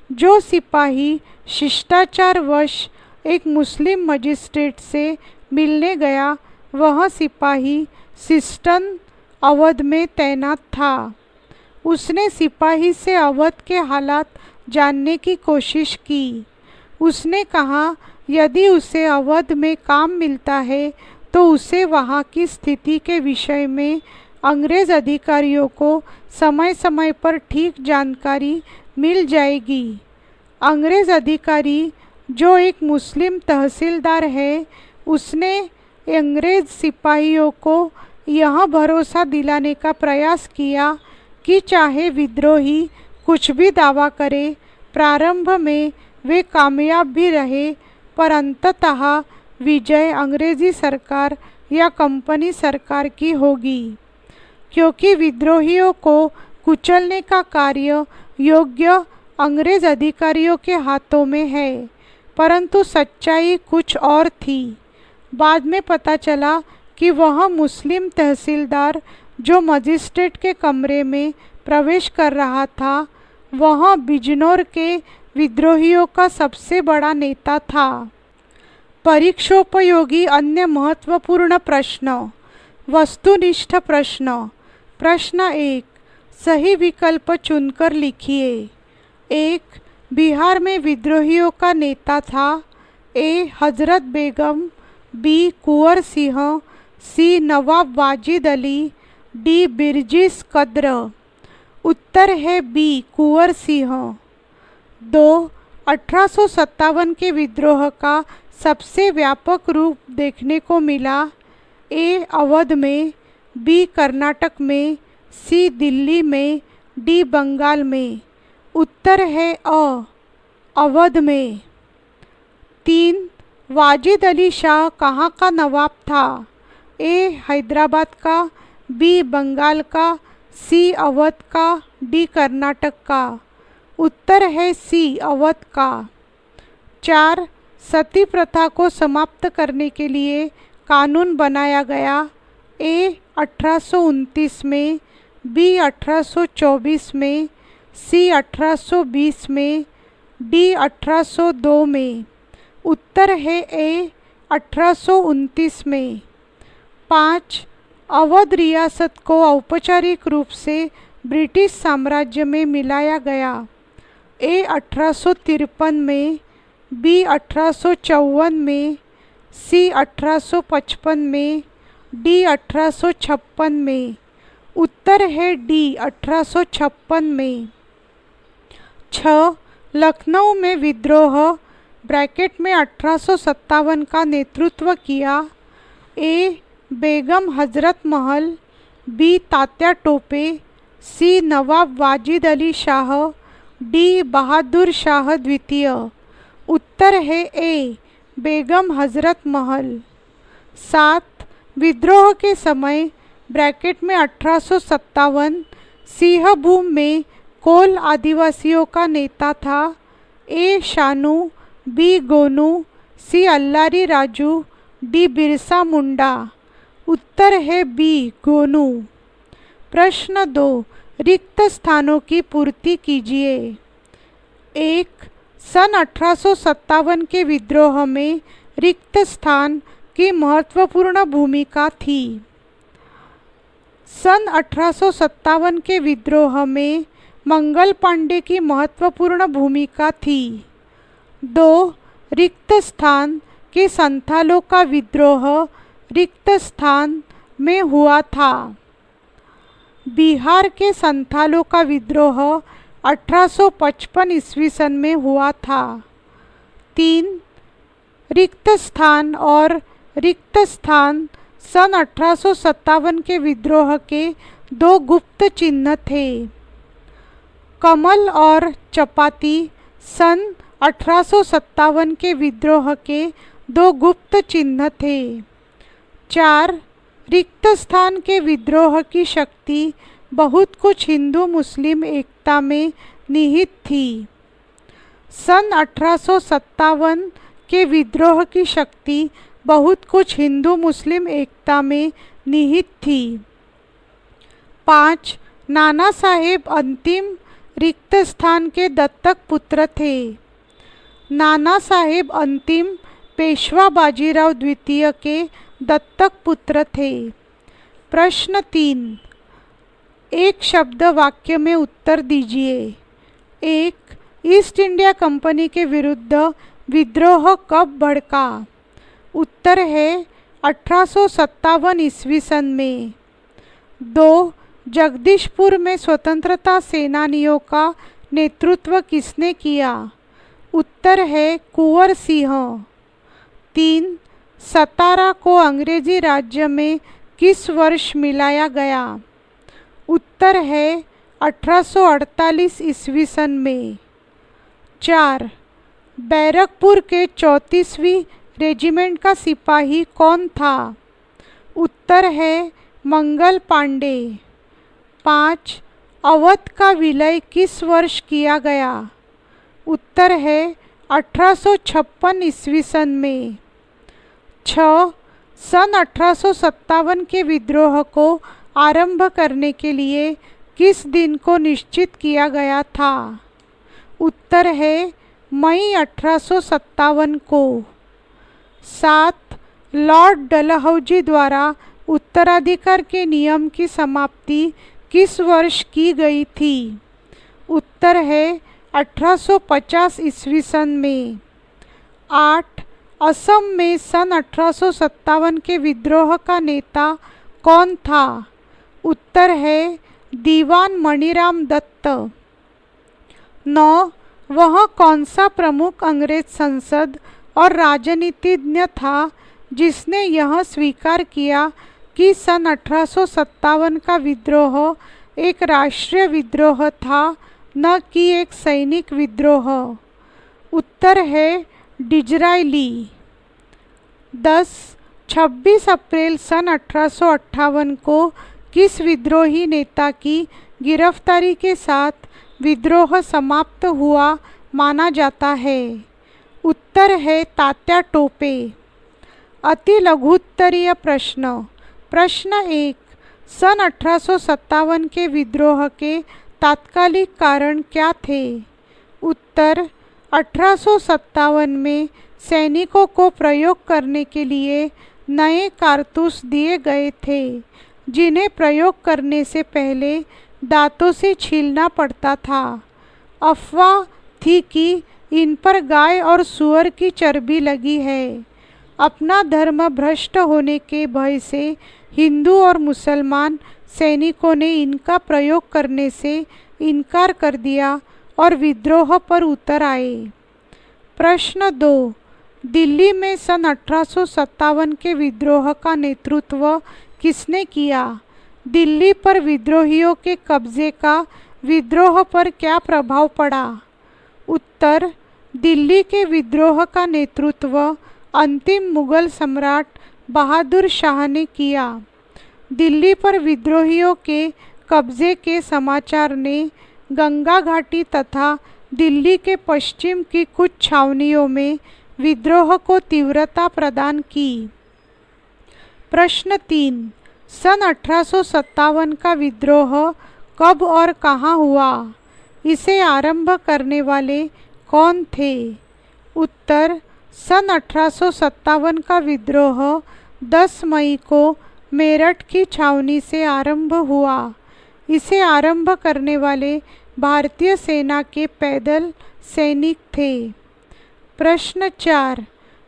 जो सिपाही शिष्टाचारवश एक मुस्लिम मजिस्ट्रेट से मिलने गया, वह सिपाही सिस्टन अवध में तैनात था। उसने सिपाही से अवध के हालात जानने की कोशिश की। उसने कहा यदि उसे अवध में काम मिलता है तो उसे वहाँ की स्थिति के विषय में अंग्रेज़ अधिकारियों को समय समय पर ठीक जानकारी मिल जाएगी। अंग्रेज़ अधिकारी जो एक मुस्लिम तहसीलदार है, उसने अंग्रेज़ सिपाहियों को यह भरोसा दिलाने का प्रयास किया कि चाहे विद्रोही कुछ भी दावा करे, प्रारंभ में वे कामयाब भी रहे, पर अंततः विजय अंग्रेज़ी सरकार या कंपनी सरकार की होगी, क्योंकि विद्रोहियों को कुचलने का कार्य योग्य अंग्रेज़ अधिकारियों के हाथों में है। परंतु सच्चाई कुछ और थी। बाद में पता चला कि वह मुस्लिम तहसीलदार जो मजिस्ट्रेट के कमरे में प्रवेश कर रहा था, वह बिजनौर के विद्रोहियों का सबसे बड़ा नेता था। परीक्षोपयोगी अन्य महत्वपूर्ण प्रश्न। वस्तुनिष्ठ प्रश्न। प्रश्न 1, सही विकल्प चुनकर लिखिए। 1, बिहार में विद्रोहियों का नेता था। ए हजरत बेगम, बी कुंवर सिंह, सी नवाब वाजिद अली, डी बिरजिस कद्र। उत्तर है बी कुंवर सिंह। 2, 1857 के विद्रोह का सबसे व्यापक रूप देखने को मिला। ए अवध में, बी कर्नाटक में, सी दिल्ली में, डी बंगाल में। उत्तर है अ, अवध में। 3. वाजिद अली शाह कहाँ का नवाब था? ए. हैदराबाद का, बी. बंगाल का, सी. अवध का, डी. कर्नाटक का। उत्तर है सी. अवध का। 4. सती प्रथा को समाप्त करने के लिए कानून बनाया गया। ए. 1829 में, बी. 1824 में, सी. 1820 में, डी. 1802 में। उत्तर है ए. 1829 में। 5. अवध रियासत को औपचारिक रूप से ब्रिटिश साम्राज्य में मिलाया गया। ए. 1853 में, बी. 1854 में, सी. 1855 में, डी. 1856 में। उत्तर है डी. 1856 में। 6. लखनऊ में विद्रोह ब्रैकेट में 1857 का नेतृत्व किया। ए. बेगम हजरत महल, बी. तात्या टोपे, सी. नवाब वाजिद अली शाह, डी. बहादुर शाह द्वितीय। उत्तर है ए. बेगम हजरत महल। 7. विद्रोह के समय ब्रैकेट में 1857 सिंहभूम में कोल आदिवासियों का नेता था। ए. शानू, बी. गोनू, सी. अल्लारी राजू, डी. बिरसा मुंडा। उत्तर है बी. गोनू। प्रश्न 2. रिक्त स्थानों की पूर्ति कीजिए। 1. सन 1857 के विद्रोह में रिक्त स्थान की महत्वपूर्ण भूमिका थी। सन 1857 के विद्रोह में मंगल पांडे की महत्वपूर्ण भूमिका थी। 2. रिक्त स्थान के संथालों का विद्रोह रिक्त स्थान में हुआ था। बिहार के संथालों का विद्रोह 1855 ईस्वी सन में हुआ था। 3. रिक्त स्थान और रिक्त स्थान सन 1857 के विद्रोह के 2 गुप्त चिन्ह थे। कमल और चपाती सन 1857 के विद्रोह के 2 गुप्त चिन्ह थे। 4. रिक्त स्थान के विद्रोह की शक्ति बहुत कुछ हिंदू मुस्लिम एकता में निहित थी। सन 1857 के विद्रोह की शक्ति बहुत कुछ हिंदू मुस्लिम एकता में निहित थी। 5. नाना साहेब अंतिम रिक्त स्थान के दत्तक पुत्र थे। नाना साहेब अंतिम पेशवा बाजीराव द्वितीय के दत्तक पुत्र थे। प्रश्न 3. एक शब्द वाक्य में उत्तर दीजिए। 1. ईस्ट इंडिया कंपनी के विरुद्ध विद्रोह कब भड़का? उत्तर है 1857 ईस्वी सन में। 2. जगदीशपुर में स्वतंत्रता सेनानियों का नेतृत्व किसने किया? उत्तर है कुंवर सिंह। 3. सतारा को अंग्रेजी राज्य में किस वर्ष मिलाया गया? उत्तर है 1848 ईस्वी सन में। 4. बैरकपुर के 34वीं रेजिमेंट का सिपाही कौन था? उत्तर है मंगल पांडे। 5. अवध का विलय किस वर्ष किया गया? उत्तर है 1856 ईस्वी सन में। 6. सन 1857 के विद्रोह को आरंभ करने के लिए किस दिन को निश्चित किया गया था? उत्तर है मई 1857 को। 7. लॉर्ड डलहौजी द्वारा उत्तराधिकार के नियम की समाप्ति किस वर्ष की गई थी? उत्तर है 1850 ईस्वी सन में। 8. असम में सन 1857 के विद्रोह का नेता कौन था? उत्तर है दीवान मणिराम दत्त। 9. वह कौन सा प्रमुख अंग्रेज संसद और राजनीतिज्ञ था जिसने यह स्वीकार किया कि सन 1857 का विद्रोह एक राष्ट्रीय विद्रोह था, न कि एक सैनिक विद्रोह? उत्तर है डिजरायली। 10. 26 अप्रैल सन 1858 को किस विद्रोही नेता की गिरफ्तारी के साथ विद्रोह समाप्त हुआ माना जाता है? उत्तर है तात्या टोपे। अति लघुत्तरीय प्रश्न। प्रश्न 1. सन 1857 के विद्रोह के तात्कालिक कारण क्या थे? उत्तर 1857 में सैनिकों को प्रयोग करने के लिए नए कारतूस दिए गए थे, जिन्हें प्रयोग करने से पहले दांतों से छीलना पड़ता था। अफवाह थी कि इन पर गाय और सूअर की चर्बी लगी है। अपना धर्म भ्रष्ट होने के भय से हिंदू और मुसलमान सैनिकों ने इनका प्रयोग करने से इनकार कर दिया और विद्रोह पर उतर आए। प्रश्न 2. दिल्ली में सन 1857 के विद्रोह का नेतृत्व किसने किया? दिल्ली पर विद्रोहियों के कब्जे का विद्रोह पर क्या प्रभाव पड़ा? उत्तर दिल्ली के विद्रोह का नेतृत्व अंतिम मुगल सम्राट बहादुर शाह ने किया। दिल्ली पर विद्रोहियों के कब्जे के समाचार ने गंगा घाटी तथा दिल्ली के पश्चिम की कुछ छावनियों में विद्रोह को तीव्रता प्रदान की। प्रश्न 3. सन 1857 का विद्रोह कब और कहाँ हुआ? इसे आरंभ करने वाले कौन थे? उत्तर सन 1857 का विद्रोह 10 मई को मेरठ की छावनी से आरंभ हुआ। इसे आरंभ करने वाले भारतीय सेना के पैदल सैनिक थे। प्रश्न 4.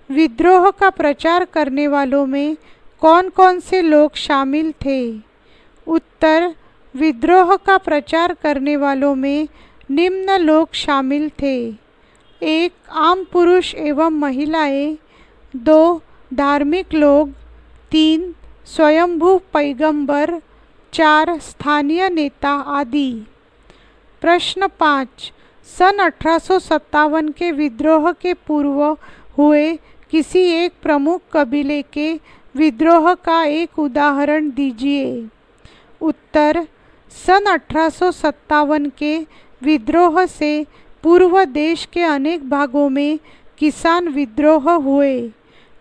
विद्रोह का प्रचार करने वालों में कौन कौन से लोग शामिल थे? उत्तर विद्रोह का प्रचार करने वालों में निम्न लोग शामिल थे। 1. आम पुरुष एवं महिलाएं। 2. धार्मिक लोग। 3. स्वयंभू पैगंबर। 4. स्थानीय नेता आदि। प्रश्न 5. सन 1857 के विद्रोह के पूर्व हुए किसी एक प्रमुख कबीले के विद्रोह का एक उदाहरण दीजिए। उत्तर सन 1857 के विद्रोह से पूर्व देश के अनेक भागों में किसान विद्रोह हुए।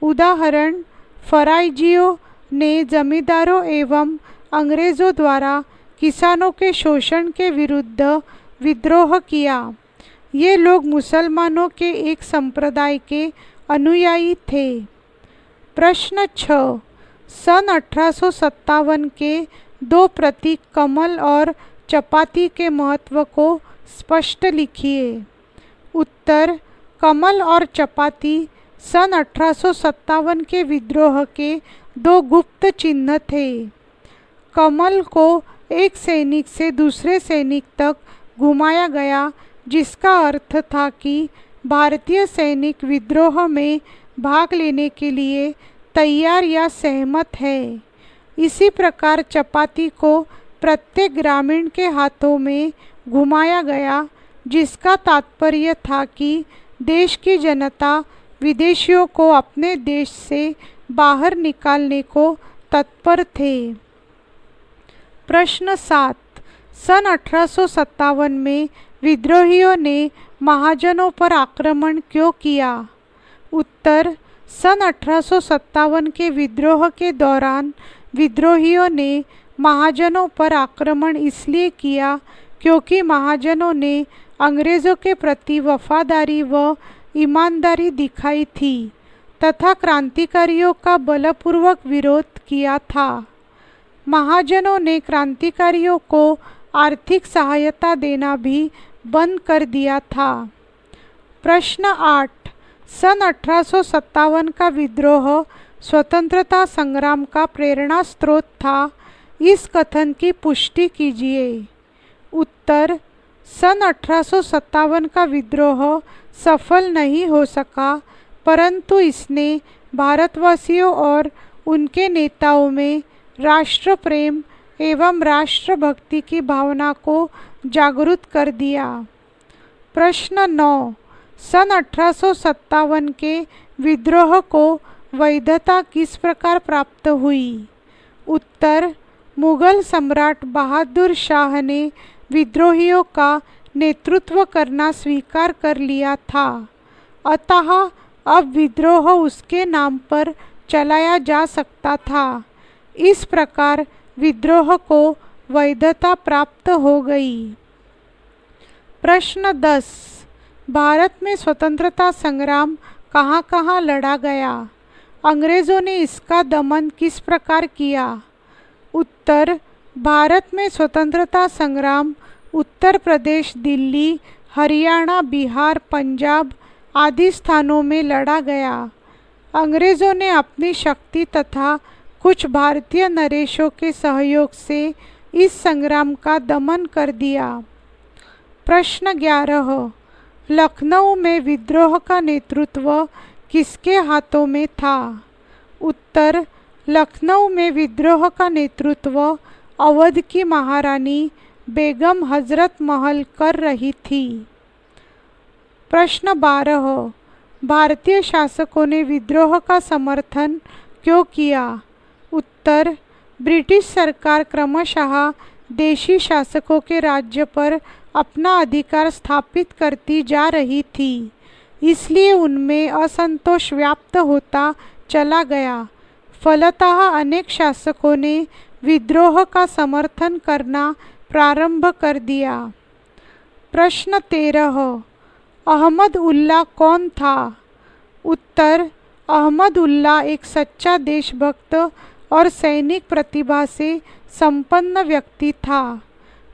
उदाहरण फराइजियों ने जमींदारों एवं अंग्रेज़ों द्वारा किसानों के शोषण के विरुद्ध विद्रोह किया। ये लोग मुसलमानों के एक संप्रदाय के अनुयायी थे। प्रश्न 6. सन 1857 के 2 प्रतीक कमल और चपाती के महत्व को स्पष्ट लिखिए। उत्तर कमल और चपाती सन 1857 के विद्रोह के 2 गुप्त चिन्ह थे। कमल को एक सैनिक से दूसरे सैनिक तक घुमाया गया, जिसका अर्थ था कि भारतीय सैनिक विद्रोह में भाग लेने के लिए तैयार या सहमत है। इसी प्रकार चपाती को प्रत्येक ग्रामीण के हाथों में घुमाया गया, जिसका तात्पर्य था कि देश की जनता विदेशियों को अपने देश से बाहर निकालने को तत्पर थे। प्रश्न 7. सन 1857 में विद्रोहियों ने महाजनों पर आक्रमण क्यों किया? उत्तर सन 1857 के विद्रोह के दौरान विद्रोहियों ने महाजनों पर आक्रमण इसलिए किया क्योंकि महाजनों ने अंग्रेज़ों के प्रति वफादारी व ईमानदारी दिखाई थी तथा क्रांतिकारियों का बलपूर्वक विरोध किया था। महाजनों ने क्रांतिकारियों को आर्थिक सहायता देना भी बंद कर दिया था। प्रश्न 8. सन 1857 का विद्रोह स्वतंत्रता संग्राम का प्रेरणा स्रोत था। इस कथन की पुष्टि कीजिए। उत्तर सन 1857 का विद्रोह सफल नहीं हो सका, परंतु इसने भारतवासियों और उनके नेताओं में राष्ट्र प्रेम एवं राष्ट्रभक्ति की भावना को जागृत कर दिया। प्रश्न 9. सन 1857 के विद्रोह को वैधता किस प्रकार प्राप्त हुई? उत्तर, मुगल सम्राट बहादुर शाह ने विद्रोहियों का नेतृत्व करना स्वीकार कर लिया था, अतः अब विद्रोह उसके नाम पर चलाया जा सकता था। इस प्रकार विद्रोह को वैधता प्राप्त हो गई। प्रश्न 10, भारत में स्वतंत्रता संग्राम कहाँ कहाँ लड़ा गया? अंग्रेज़ों ने इसका दमन किस प्रकार किया? उत्तर, भारत में स्वतंत्रता संग्राम उत्तर प्रदेश, दिल्ली, हरियाणा, बिहार, पंजाब आदि स्थानों में लड़ा गया। अंग्रेज़ों ने अपनी शक्ति तथा कुछ भारतीय नरेशों के सहयोग से इस संग्राम का दमन कर दिया। प्रश्न 11, लखनऊ में विद्रोह का नेतृत्व किसके हाथों में था? उत्तर, लखनऊ में विद्रोह का नेतृत्व अवध की महारानी बेगम हजरत महल कर रही थी। प्रश्न 12, भारतीय शासकों ने विद्रोह का समर्थन क्यों किया? उत्तर, ब्रिटिश सरकार क्रमशः देशी शासकों के राज्य पर अपना अधिकार स्थापित करती जा रही थी, इसलिए उनमें असंतोष व्याप्त होता चला गया। फलतः अनेक शासकों ने विद्रोह का समर्थन करना प्रारंभ कर दिया। प्रश्न 13, अहमद उल्ला कौन था? उत्तर, अहमद उल्ला एक सच्चा देशभक्त और सैनिक प्रतिभा से संपन्न व्यक्ति था।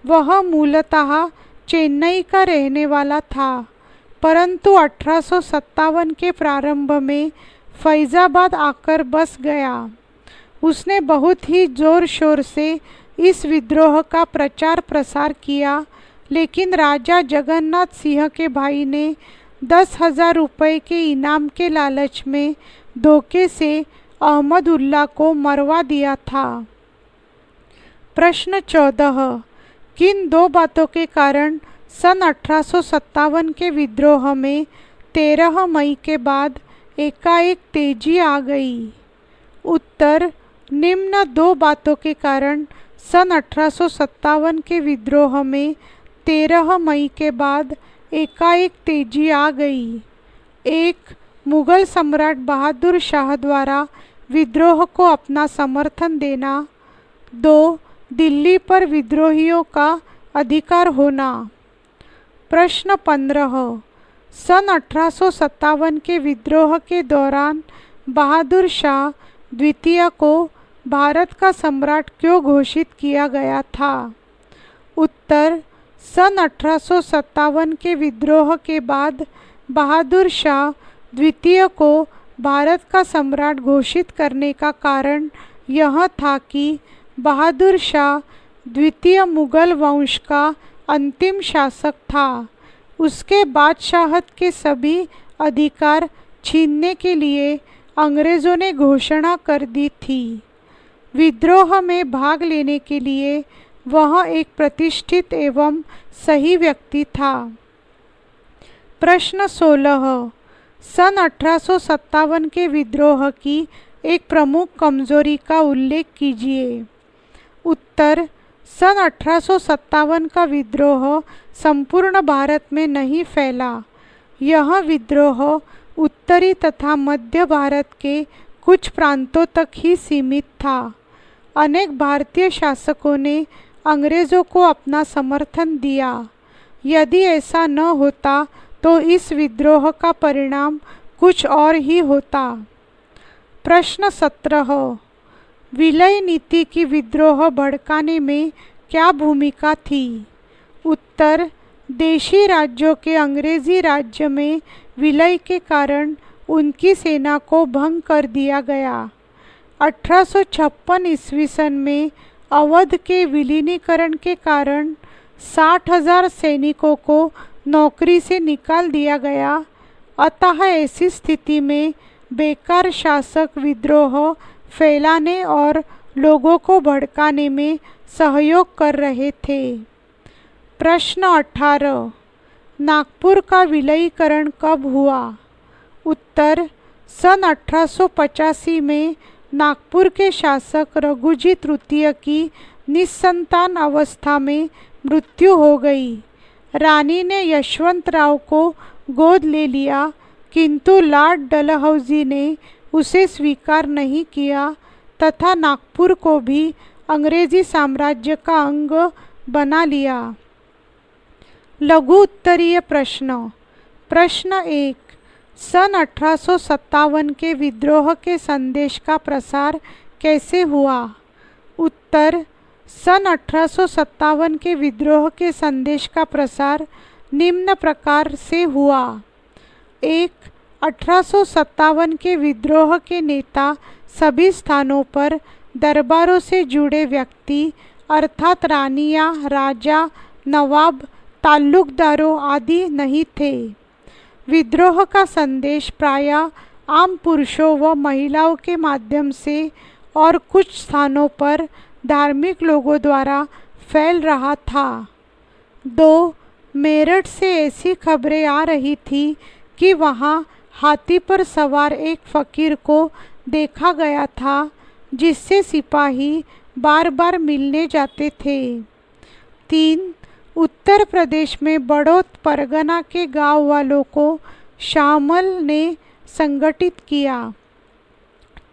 वह मूलतः चेन्नई का रहने वाला था, परंतु 1857 के प्रारंभ में फैज़ाबाद आकर बस गया। उसने बहुत ही ज़ोर शोर से इस विद्रोह का प्रचार प्रसार किया, लेकिन राजा जगन्नाथ सिंह के भाई ने 10,000 रुपये के इनाम के लालच में धोखे से अहमद उल्ला को मरवा दिया था। प्रश्न 14, किन दो बातों के कारण सन 1857 के विद्रोह में 13 मई के बाद एकाएक तेजी आ गई? उत्तर, निम्न दो बातों के कारण सन 1857 के विद्रोह में 13 मई के बाद एकाएक तेजी आ गई। 1. मुगल सम्राट बहादुर शाह द्वारा विद्रोह को अपना समर्थन देना। 2. दिल्ली पर विद्रोहियों का अधिकार होना। प्रश्न 15, सन 1857 के विद्रोह के दौरान बहादुर शाह द्वितीय को भारत का सम्राट क्यों घोषित किया गया था? उत्तर, सन 1857 के विद्रोह के बाद बहादुर शाह द्वितीय को भारत का सम्राट घोषित करने का कारण यह था कि बहादुर शाह द्वितीय मुगल वंश का अंतिम शासक था। उसके बादशाहत के सभी अधिकार छीनने के लिए अंग्रेज़ों ने घोषणा कर दी थी। विद्रोह में भाग लेने के लिए वह एक प्रतिष्ठित एवं सही व्यक्ति था। प्रश्न 16, सन 1857 के विद्रोह की एक प्रमुख कमजोरी का उल्लेख कीजिए। उत्तर, सन 1857 का विद्रोह संपूर्ण भारत में नहीं फैला। यह विद्रोह उत्तरी तथा मध्य भारत के कुछ प्रांतों तक ही सीमित था। अनेक भारतीय शासकों ने अंग्रेज़ों को अपना समर्थन दिया। यदि ऐसा न होता तो इस विद्रोह का परिणाम कुछ और ही होता। प्रश्न 17, विलय नीति की विद्रोह भड़काने में क्या भूमिका थी? उत्तर, देशी राज्यों के अंग्रेजी राज्य में विलय के कारण उनकी सेना को भंग कर दिया गया। 1856 ईस्वी सन में अवध के विलीनीकरण के कारण 60,000 सैनिकों को नौकरी से निकाल दिया गया। अतः ऐसी स्थिति में बेकार शासक विद्रोह फैलाने और लोगों को भड़काने में सहयोग कर रहे थे। प्रश्न 18, नागपुर का विलयीकरण कब हुआ? उत्तर सन 1885 में नागपुर के शासक रघुजी तृतीय की निस्संतान अवस्था में मृत्यु हो गई। रानी ने यशवंतराव को गोद ले लिया, किंतु लॉर्ड डलहौजी ने उसे स्वीकार नहीं किया तथा नागपुर को भी अंग्रेजी साम्राज्य का अंग बना लिया। लघु उत्तरीय प्रश्न। प्रश्न 1, सन 1857 के विद्रोह के संदेश का प्रसार कैसे हुआ? उत्तर सन 1857 के विद्रोह के संदेश का प्रसार निम्न प्रकार से हुआ। 1. 1857 के विद्रोह के नेता सभी स्थानों पर दरबारों से जुड़े व्यक्ति अर्थात रानियां, राजा, नवाब, ताल्लुकदारों आदि नहीं थे। विद्रोह का संदेश प्रायः आम पुरुषों व महिलाओं के माध्यम से और कुछ स्थानों पर धार्मिक लोगों द्वारा फैल रहा था। 2. मेरठ से ऐसी खबरें आ रही थी कि वहाँ हाथी पर सवार एक फकीर को देखा गया था, जिससे सिपाही बार बार मिलने जाते थे। 3. उत्तर प्रदेश में बड़ौत परगना के गांव वालों को शामल ने संगठित किया।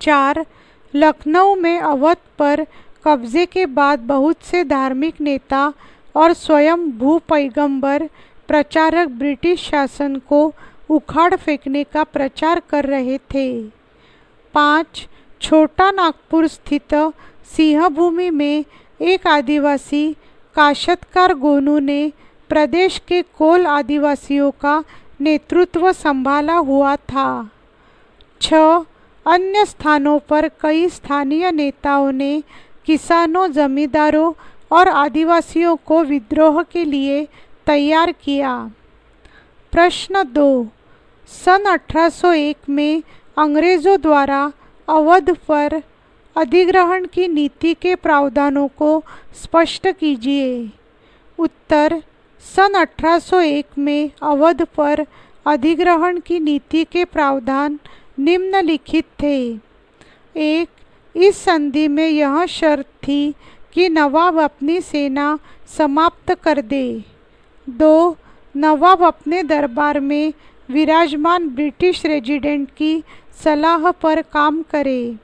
4. लखनऊ में अवध पर कब्जे के बाद बहुत से धार्मिक नेता और स्वयं भूपैगंबर प्रचारक ब्रिटिश शासन को उखाड़ फेंकने का प्रचार कर रहे थे। 5. छोटा नागपुर स्थित सिंहभूमि में एक आदिवासी काश्तकार गोनू ने प्रदेश के कोल आदिवासियों का नेतृत्व संभाला हुआ था। 6. अन्य स्थानों पर कई स्थानीय नेताओं ने किसानों, जमींदारों और आदिवासियों को विद्रोह के लिए तैयार किया। प्रश्न 2, सन 1801 में अंग्रेज़ों द्वारा अवध पर अधिग्रहण की नीति के प्रावधानों को स्पष्ट कीजिए। उत्तर सन 1801 में अवध पर अधिग्रहण की नीति के प्रावधान निम्नलिखित थे। 1. इस संधि में यह शर्त थी कि नवाब अपनी सेना समाप्त कर दे। 2. नवाब अपने दरबार में विराजमान ब्रिटिश रेजिडेंट की सलाह पर काम करे।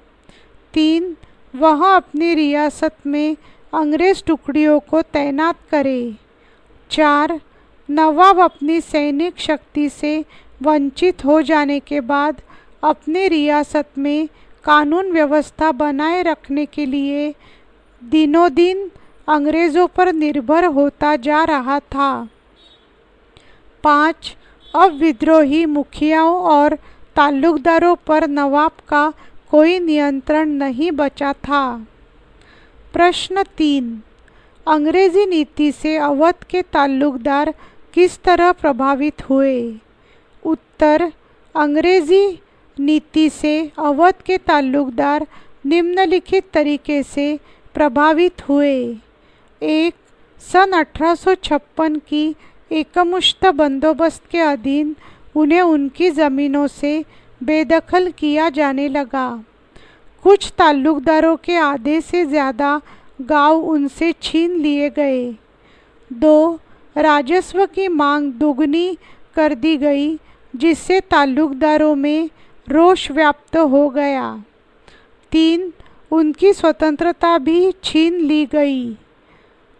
3. वह अपनी रियासत में अंग्रेज़ टुकड़ियों को तैनात करे। 4. नवाब अपनी सैनिक शक्ति से वंचित हो जाने के बाद अपनी रियासत में कानून व्यवस्था बनाए रखने के लिए दिनों दिन अंग्रेज़ों पर निर्भर होता जा रहा था। 5. अब विद्रोही मुखियाओं और ताल्लुकदारों पर नवाब का कोई नियंत्रण नहीं बचा था। प्रश्न 3, अंग्रेजी नीति से अवध के ताल्लुकदार किस तरह प्रभावित हुए? उत्तर अंग्रेजी नीति से अवध के ताल्लुकदार निम्नलिखित तरीके से प्रभावित हुए। 1. सन 1856 की एकमुश्त बंदोबस्त के अधीन उन्हें उनकी ज़मीनों से बेदखल किया जाने लगा। कुछ ताल्लुकदारों के आधे से ज़्यादा गांव उनसे छीन लिए गए। 2. राजस्व की मांग दोगुनी कर दी गई, जिससे ताल्लुकदारों में रोष व्याप्त हो गया। 3. उनकी स्वतंत्रता भी छीन ली गई।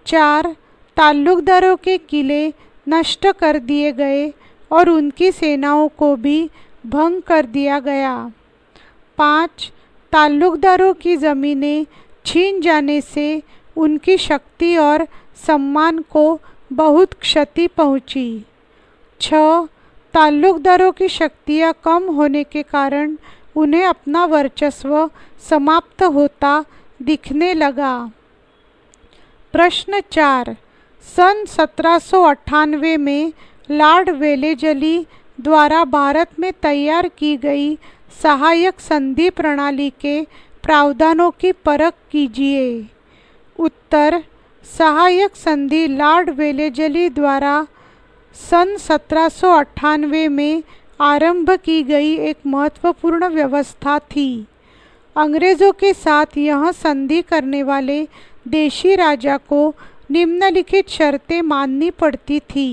4. ताल्लुकदारों के किले नष्ट कर दिए गए और उनकी सेनाओं को भी भंग कर दिया गया। 5. ताल्लुकदारों की ज़मीनें छीन जाने से उनकी शक्ति और सम्मान को बहुत क्षति पहुंची। 6. ताल्लुकदारों की शक्तियां कम होने के कारण उन्हें अपना वर्चस्व समाप्त होता दिखने लगा। प्रश्न 4, सन 1798 में लॉर्ड वेलेजली द्वारा भारत में तैयार की गई सहायक संधि प्रणाली के प्रावधानों की परख कीजिए। उत्तर सहायक संधि लॉर्ड वेलेजली द्वारा सन 1798 में आरंभ की गई एक महत्वपूर्ण व्यवस्था थी। अंग्रेज़ों के साथ यह संधि करने वाले देशी राजा को निम्नलिखित शर्तें माननी पड़ती थी।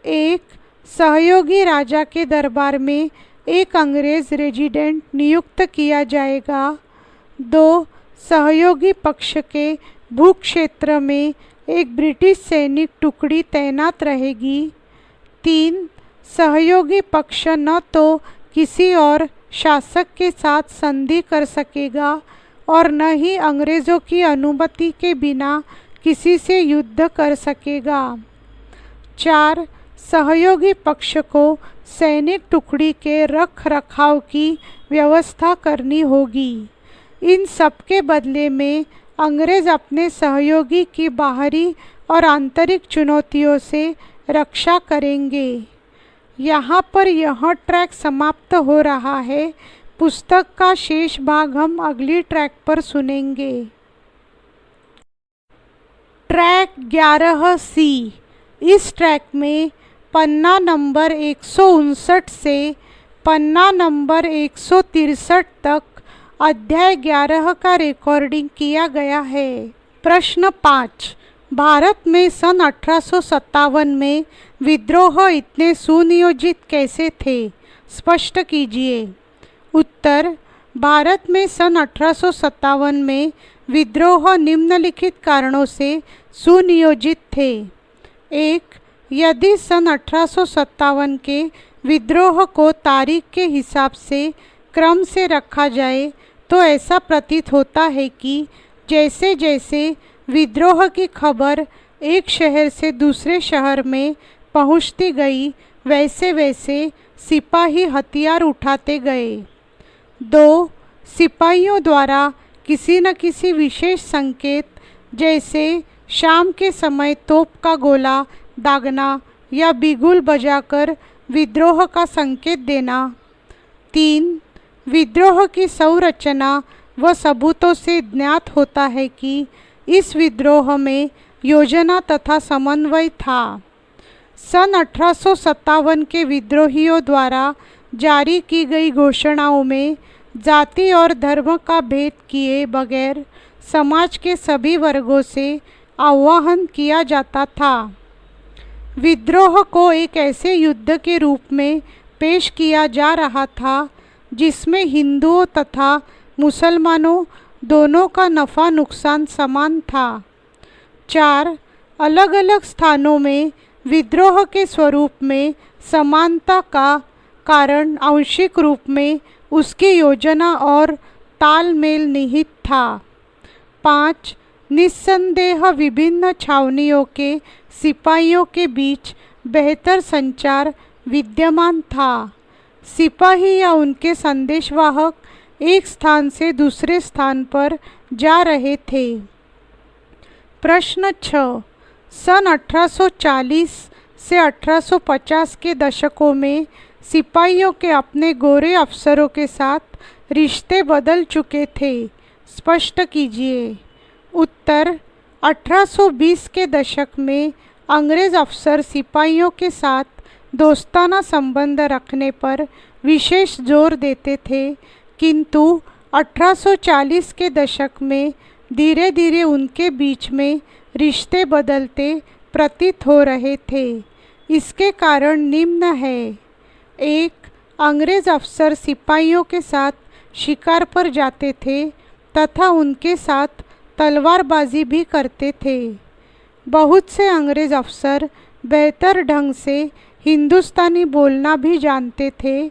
1. सहयोगी राजा के दरबार में एक अंग्रेज़ रेजिडेंट नियुक्त किया जाएगा। 2. सहयोगी पक्ष के भूक्षेत्र में एक ब्रिटिश सैनिक टुकड़ी तैनात रहेगी। 3. सहयोगी पक्ष न तो किसी और शासक के साथ संधि कर सकेगा और न ही अंग्रेज़ों की अनुमति के बिना किसी से युद्ध कर सकेगा। 4. सहयोगी पक्ष को सैनिक टुकड़ी के रख रखाव की व्यवस्था करनी होगी। इन सब के बदले में अंग्रेज़ अपने सहयोगी की बाहरी और आंतरिक चुनौतियों से रक्षा करेंगे। यहाँ पर यह ट्रैक समाप्त हो रहा है। पुस्तक का शेष भाग हम अगली ट्रैक पर सुनेंगे। Track 11C। इस ट्रैक में पन्ना नंबर 159 से पन्ना नंबर 163 तक अध्याय 11 का रिकॉर्डिंग किया गया है। प्रश्न 5। भारत में सन 1857 में विद्रोह इतने सुनियोजित कैसे थे? स्पष्ट कीजिए। उत्तर। भारत में सन 1857 में विद्रोह निम्नलिखित कारणों से सुनियोजित थे। 1. यदि सन 1857 के विद्रोह को तारीख के हिसाब से क्रम से रखा जाए तो ऐसा प्रतीत होता है कि जैसे जैसे विद्रोह की खबर एक शहर से दूसरे शहर में पहुंचती गई वैसे वैसे सिपाही हथियार उठाते गए। 2. सिपाहियों द्वारा किसी न किसी विशेष संकेत जैसे शाम के समय तोप का गोला दागना या बिगुल बजाकर विद्रोह का संकेत देना। 3. विद्रोह की संरचना व सबूतों से ज्ञात होता है कि इस विद्रोह में योजना तथा समन्वय था। सन 1857 के विद्रोहियों द्वारा जारी की गई घोषणाओं में जाति और धर्म का भेद किए बगैर समाज के सभी वर्गों से आह्वान किया जाता था। विद्रोह को एक ऐसे युद्ध के रूप में पेश किया जा रहा था जिसमें हिंदुओं तथा मुसलमानों दोनों का नफ़ा नुकसान समान था। 4. अलग अलग स्थानों में विद्रोह के स्वरूप में समानता का कारण आंशिक रूप में उसकी योजना और तालमेल निहित था। 5. निस्संदेह विभिन्न छावनियों के सिपाहियों के बीच बेहतर संचार विद्यमान था। सिपाही या उनके संदेशवाहक एक स्थान से दूसरे स्थान पर जा रहे थे। प्रश्न 6। सन 1840 से 1850 के दशकों में सिपाहियों के अपने गोरे अफसरों के साथ रिश्ते बदल चुके थे। स्पष्ट कीजिए। उत्तर। 1820 के दशक में अंग्रेज़ अफसर सिपाहियों के साथ दोस्ताना संबंध रखने पर विशेष जोर देते थे, किंतु 1840 के दशक में धीरे धीरे उनके बीच में रिश्ते बदलते प्रतीत हो रहे थे। इसके कारण निम्न है। 1. अंग्रेज़ अफसर सिपाहियों के साथ शिकार पर जाते थे तथा उनके साथ तलवारबाजी भी करते थे। बहुत से अंग्रेज़ अफसर बेहतर ढंग से हिंदुस्तानी बोलना भी जानते थे।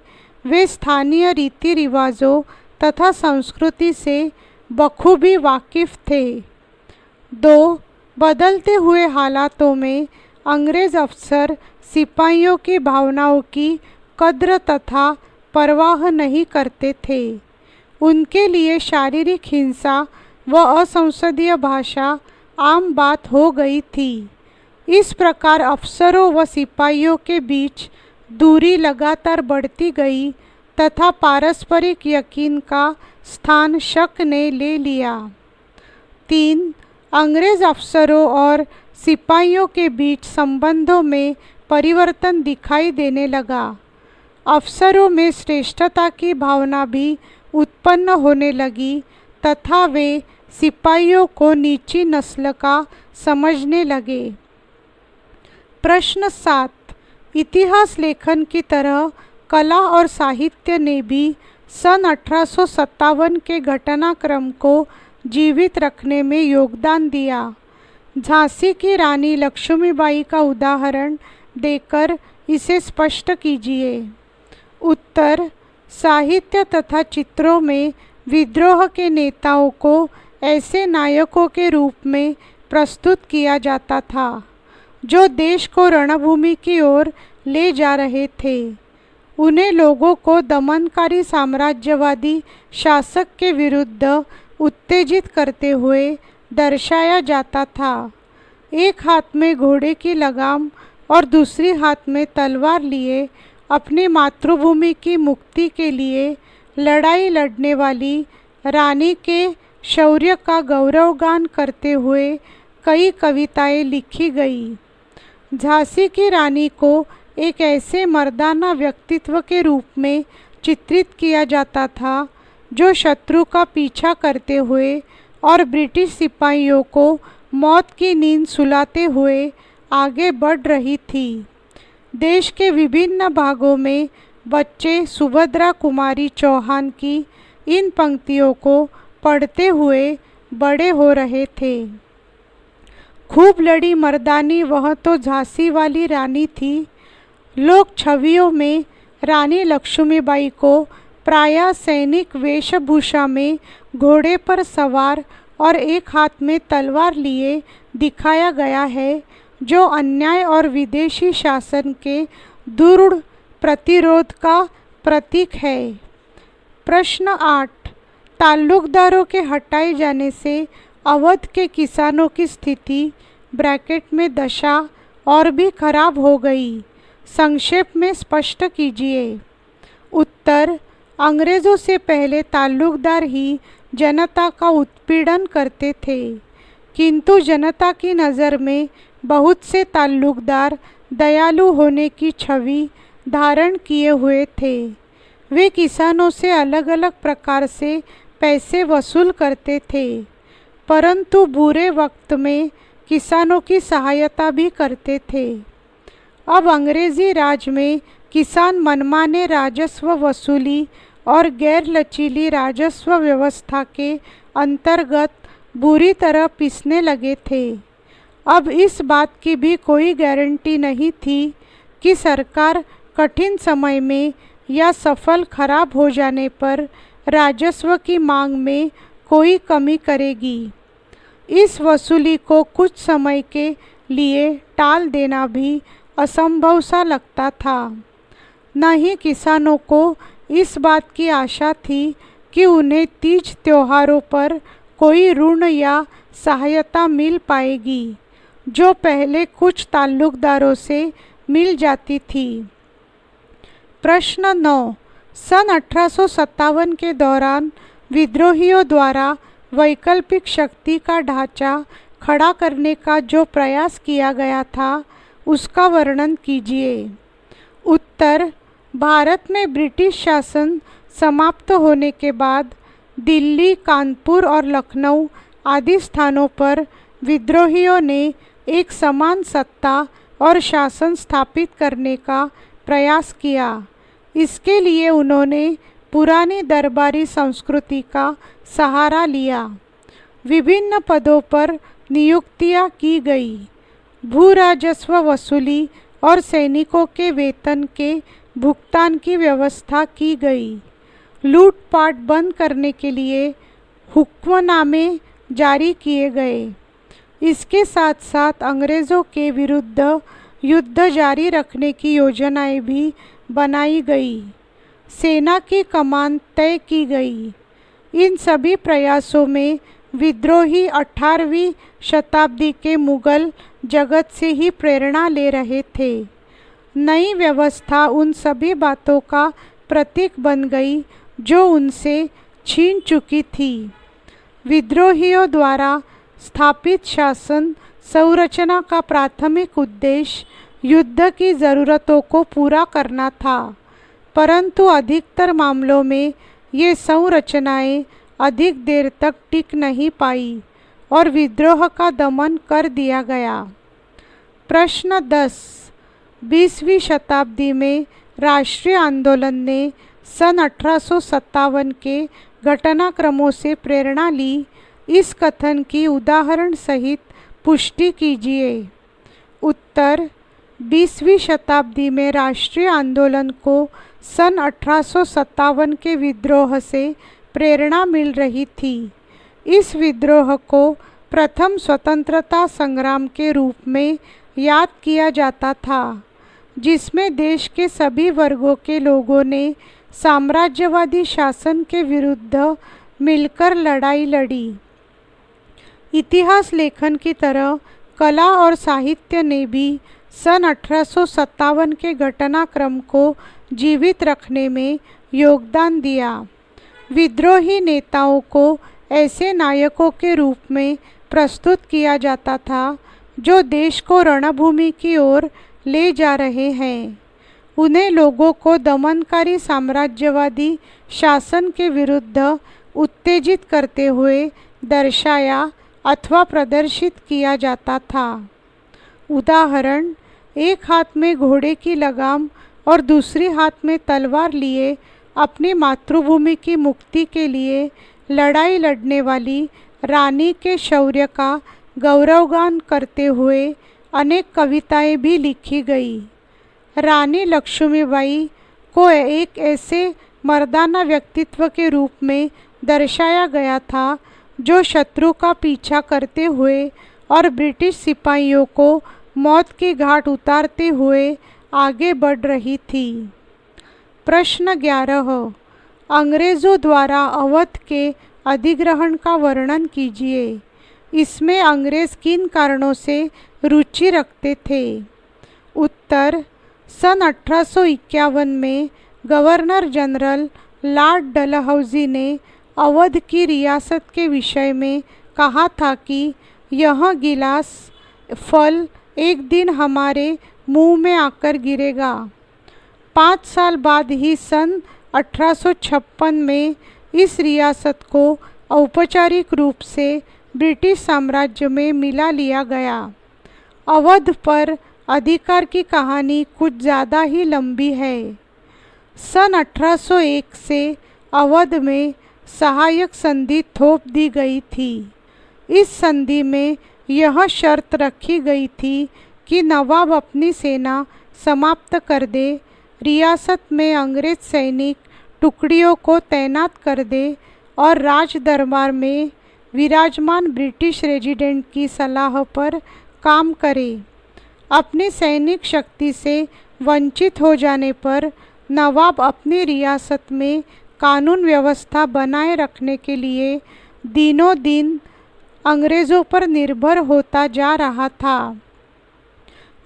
वे स्थानीय रीति रिवाजों तथा संस्कृति से बखूबी वाकिफ़ थे। 2. बदलते हुए हालातों में अंग्रेज़ अफसर सिपाहियों की भावनाओं की कद्र तथा परवाह नहीं करते थे। उनके लिए शारीरिक हिंसा व असंसदीय भाषा आम बात हो गई थी। इस प्रकार अफसरों व सिपाहियों के बीच दूरी लगातार बढ़ती गई तथा पारस्परिक यकीन का स्थान शक ने ले लिया। 3. अंग्रेज़ अफसरों और सिपाहियों के बीच संबंधों में परिवर्तन दिखाई देने लगा। अफसरों में श्रेष्ठता की भावना भी उत्पन्न होने लगी तथा वे सिपाहियों को नीची नस्ल का समझने लगे। प्रश्न 7। इतिहास लेखन की तरह कला और साहित्य ने भी सन 1857 के घटनाक्रम को जीवित रखने में योगदान दिया। झांसी की रानी लक्ष्मीबाई का उदाहरण देकर इसे स्पष्ट कीजिए। उत्तर। साहित्य तथा चित्रों में विद्रोह के नेताओं को ऐसे नायकों के रूप में प्रस्तुत किया जाता था जो देश को रणभूमि की ओर ले जा रहे थे। उन्हें लोगों को दमनकारी साम्राज्यवादी शासक के विरुद्ध उत्तेजित करते हुए दर्शाया जाता था। एक हाथ में घोड़े की लगाम और दूसरी हाथ में तलवार लिए अपनी मातृभूमि की मुक्ति के लिए लड़ाई लड़ने वाली रानी के शौर्य का गौरवगान करते हुए कई कविताएं लिखी गई। झांसी की रानी को एक ऐसे मर्दाना व्यक्तित्व के रूप में चित्रित किया जाता था जो शत्रु का पीछा करते हुए और ब्रिटिश सिपाहियों को मौत की नींद सुलाते हुए आगे बढ़ रही थी। देश के विभिन्न भागों में बच्चे सुभद्रा कुमारी चौहान की इन पंक्तियों को पढ़ते हुए बड़े हो रहे थे। खूब लड़ी मर्दानी वह तो झांसी वाली रानी थी। लोक छवियों में रानी लक्ष्मीबाई को प्रायः सैनिक वेशभूषा में घोड़े पर सवार और एक हाथ में तलवार लिए दिखाया गया है, जो अन्याय और विदेशी शासन के दृढ़ प्रतिरोध का प्रतीक है। प्रश्न 8। ताल्लुकदारों के हटाए जाने से अवध के किसानों की स्थिति ब्रैकेट में दशा और भी खराब हो गई। संक्षेप में स्पष्ट कीजिए। उत्तर। अंग्रेज़ों से पहले ताल्लुकदार ही जनता का उत्पीड़न करते थे, किंतु जनता की नज़र में बहुत से ताल्लुकदार दयालु होने की छवि धारण किए हुए थे। वे किसानों से अलग अलग प्रकार से पैसे वसूल करते थे, परंतु बुरे वक्त में किसानों की सहायता भी करते थे। अब अंग्रेजी राज में किसान मनमाने राजस्व वसूली और गैर लचीली राजस्व व्यवस्था के अंतर्गत बुरी तरह पिसने लगे थे। अब इस बात की भी कोई गारंटी नहीं थी कि सरकार कठिन समय में या सफल खराब हो जाने पर राजस्व की मांग में कोई कमी करेगी। इस वसूली को कुछ समय के लिए टाल देना भी असंभव सा लगता था। न ही किसानों को इस बात की आशा थी कि उन्हें तीज त्योहारों पर कोई ऋण या सहायता मिल पाएगी, जो पहले कुछ ताल्लुकदारों से मिल जाती थी। प्रश्न 9। सन 1857 के दौरान विद्रोहियों द्वारा वैकल्पिक शक्ति का ढांचा खड़ा करने का जो प्रयास किया गया था, उसका वर्णन कीजिए। उत्तर। भारत में ब्रिटिश शासन समाप्त होने के बाद दिल्ली, कानपुर और लखनऊ आदि स्थानों पर विद्रोहियों ने एक समान सत्ता और शासन स्थापित करने का प्रयास किया। इसके लिए उन्होंने पुरानी दरबारी संस्कृति का सहारा लिया। विभिन्न पदों पर नियुक्तियां की गई। भू राजस्व वसूली और सैनिकों के वेतन के भुगतान की व्यवस्था की गई। लूटपाट बंद करने के लिए हुक्मनामे जारी किए गए। इसके साथ साथ अंग्रेज़ों के विरुद्ध युद्ध जारी रखने की योजनाएं भी बनाई गई। सेना की कमान तय की गई। इन सभी प्रयासों में विद्रोही 18वीं शताब्दी के मुगल जगत से ही प्रेरणा ले रहे थे। नई व्यवस्था उन सभी बातों का प्रतीक बन गई जो उनसे छीन चुकी थी। विद्रोहियों द्वारा स्थापित शासन संरचना का प्राथमिक उद्देश्य युद्ध की ज़रूरतों को पूरा करना था, परंतु अधिकतर मामलों में ये संरचनाएं अधिक देर तक टिक नहीं पाई और विद्रोह का दमन कर दिया गया। प्रश्न 10। 20वीं शताब्दी में राष्ट्रीय आंदोलन ने सन 1857 के घटनाक्रमों से प्रेरणा ली। इस कथन की उदाहरण सहित पुष्टि कीजिए। उत्तर: 20वीं शताब्दी में राष्ट्रीय आंदोलन को सन 1857 के विद्रोह से प्रेरणा मिल रही थी। इस विद्रोह को प्रथम स्वतंत्रता संग्राम के रूप में याद किया जाता था, जिसमें देश के सभी वर्गों के लोगों ने साम्राज्यवादी शासन के विरुद्ध मिलकर लड़ाई लड़ी। इतिहास लेखन की तरह कला और साहित्य ने भी सन 1857 के घटनाक्रम को जीवित रखने में योगदान दिया। विद्रोही नेताओं को ऐसे नायकों के रूप में प्रस्तुत किया जाता था जो देश को रणभूमि की ओर ले जा रहे हैं। उन्हें लोगों को दमनकारी साम्राज्यवादी शासन के विरुद्ध उत्तेजित करते हुए दर्शाया अथवा प्रदर्शित किया जाता था। उदाहरण: एक हाथ में घोड़े की लगाम और दूसरी हाथ में तलवार लिए अपनी मातृभूमि की मुक्ति के लिए लड़ाई लड़ने वाली रानी के शौर्य का गौरवगान करते हुए अनेक कविताएं भी लिखी गई। रानी लक्ष्मीबाई को एक ऐसे मर्दाना व्यक्तित्व के रूप में दर्शाया गया था जो शत्रु का पीछा करते हुए और ब्रिटिश सिपाहियों को मौत की घाट उतारते हुए आगे बढ़ रही थी। प्रश्न 11। अंग्रेज़ों द्वारा अवध के अधिग्रहण का वर्णन कीजिए। इसमें अंग्रेज़ किन कारणों से रुचि रखते थे? उत्तर: सन 1851 में गवर्नर जनरल लॉर्ड डलहौजी ने अवध की रियासत के विषय में कहा था कि यह गिलास फल एक दिन हमारे मुंह में आकर गिरेगा। 5 साल बाद ही सन 1856 में इस रियासत को औपचारिक रूप से ब्रिटिश साम्राज्य में मिला लिया गया। अवध पर अधिकार की कहानी कुछ ज़्यादा ही लंबी है। सन 1801 से अवध में सहायक संधि थोप दी गई थी। इस संधि में यह शर्त रखी गई थी कि नवाब अपनी सेना समाप्त कर दे, रियासत में अंग्रेज सैनिक टुकड़ियों को तैनात कर दे और राज दरबार में विराजमान ब्रिटिश रेजिडेंट की सलाह पर काम करे। अपनी सैनिक शक्ति से वंचित हो जाने पर नवाब अपनी रियासत में कानून व्यवस्था बनाए रखने के लिए दिनों दिन अंग्रेज़ों पर निर्भर होता जा रहा था।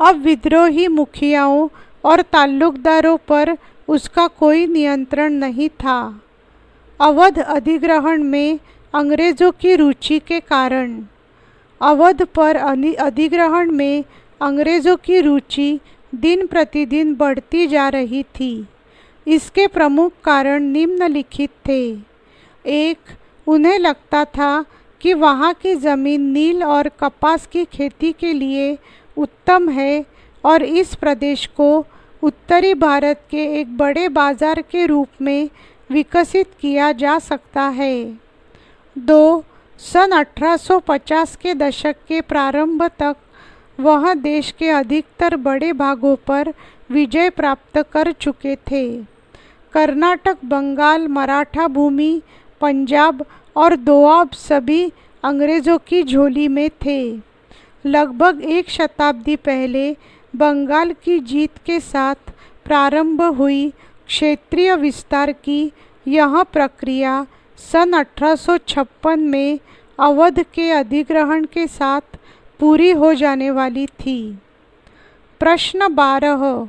अब विद्रोही मुखियाओं और ताल्लुकदारों पर उसका कोई नियंत्रण नहीं था। अवध अधिग्रहण में अंग्रेज़ों की रुचि के कारण। अवध पर अधिग्रहण में अंग्रेज़ों की रुचि दिन प्रतिदिन बढ़ती जा रही थी। इसके प्रमुख कारण निम्नलिखित थे। 1. उन्हें लगता था कि वहाँ की ज़मीन नील और कपास की खेती के लिए उत्तम है और इस प्रदेश को उत्तरी भारत के एक बड़े बाजार के रूप में विकसित किया जा सकता है। 2. सन 1850 के दशक के प्रारंभ तक वह देश के अधिकतर बड़े भागों पर विजय प्राप्त कर चुके थे। कर्नाटक, बंगाल, मराठा भूमि, पंजाब और दोआब सभी अंग्रेज़ों की झोली में थे। लगभग 1 शताब्दी पहले बंगाल की जीत के साथ प्रारंभ हुई क्षेत्रीय विस्तार की यह प्रक्रिया सन 1856 में अवध के अधिग्रहण के साथ पूरी हो जाने वाली थी। प्रश्न 12।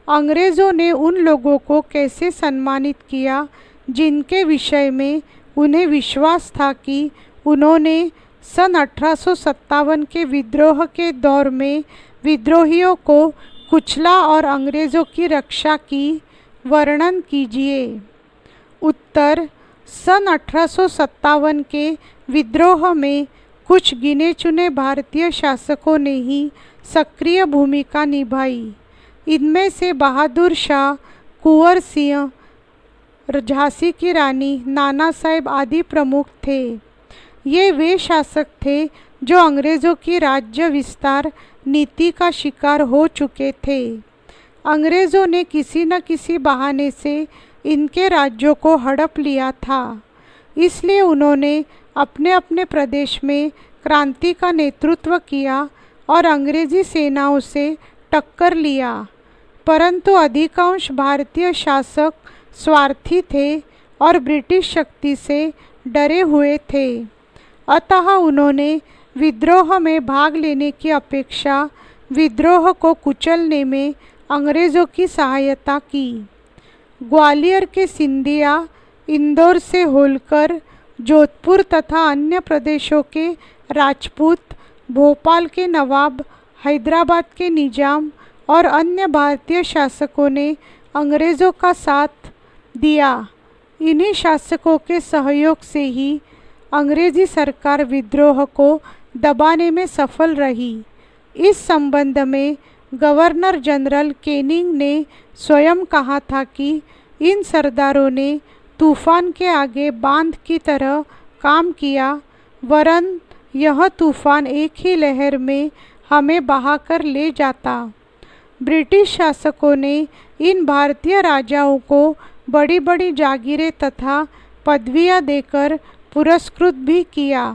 अंग्रेज़ों ने उन लोगों को कैसे सम्मानित किया जिनके विषय में उन्हें विश्वास था कि उन्होंने सन 1857 के विद्रोह के दौर में विद्रोहियों को कुचला और अंग्रेज़ों की रक्षा की? वर्णन कीजिए। उत्तर, सन 1857 के विद्रोह में कुछ गिने चुने भारतीय शासकों ने ही सक्रिय भूमिका निभाई। इनमें से बहादुर शाह, कुंवर सिंह, झांसी की रानी, नाना साहेब आदि प्रमुख थे। ये वे शासक थे जो अंग्रेज़ों की राज्य विस्तार नीति का शिकार हो चुके थे। अंग्रेज़ों ने किसी न किसी बहाने से इनके राज्यों को हड़प लिया था, इसलिए उन्होंने अपने अपने प्रदेश में क्रांति का नेतृत्व किया और अंग्रेज़ी सेनाओं से टक्कर लिया। परंतु अधिकांश भारतीय शासक स्वार्थी थे और ब्रिटिश शक्ति से डरे हुए थे। अतः उन्होंने विद्रोह में भाग लेने की अपेक्षा विद्रोह को कुचलने में अंग्रेज़ों की सहायता की। ग्वालियर के सिंधिया, इंदौर से होलकर, जोधपुर तथा अन्य प्रदेशों के राजपूत, भोपाल के नवाब, हैदराबाद के निजाम और अन्य भारतीय शासकों ने अंग्रेज़ों का साथ दिया। इन्हीं शासकों के सहयोग से ही अंग्रेज़ी सरकार विद्रोह को दबाने में सफल रही। इस संबंध में गवर्नर जनरल कैनिंग ने स्वयं कहा था कि इन सरदारों ने तूफ़ान के आगे बांध की तरह काम किया, वरन यह तूफ़ान एक ही लहर में हमें बहाकर ले जाता। ब्रिटिश शासकों ने इन भारतीय राजाओं को बड़ी बड़ी जागीरें तथा पदवियां देकर पुरस्कृत भी किया।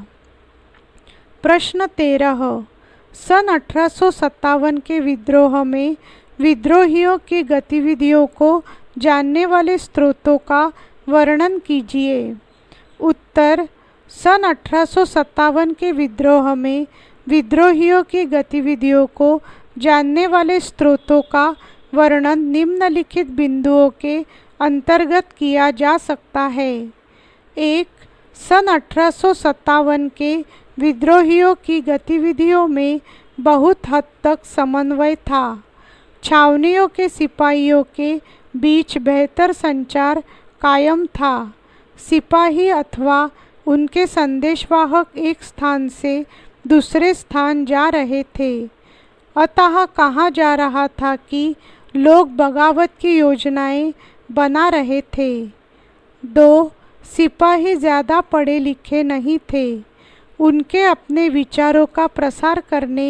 प्रश्न 13, सन 1857 के विद्रोह में विद्रोहियों की गतिविधियों को जानने वाले स्रोतों का वर्णन कीजिए। उत्तर, सन 1857 के विद्रोह में विद्रोहियों की गतिविधियों को जानने वाले स्रोतों का वर्णन निम्नलिखित बिंदुओं के अंतर्गत किया जा सकता है। 1. सन 1857 के विद्रोहियों की गतिविधियों में बहुत हद तक समन्वय था। छावनियों के सिपाहियों के बीच बेहतर संचार कायम था। सिपाही अथवा उनके संदेशवाहक एक स्थान से दूसरे स्थान जा रहे थे, अतः कहा जा रहा था कि लोग बगावत की योजनाएं बना रहे थे। 2. सिपाही ज़्यादा पढ़े लिखे नहीं थे। उनके अपने विचारों का प्रसार करने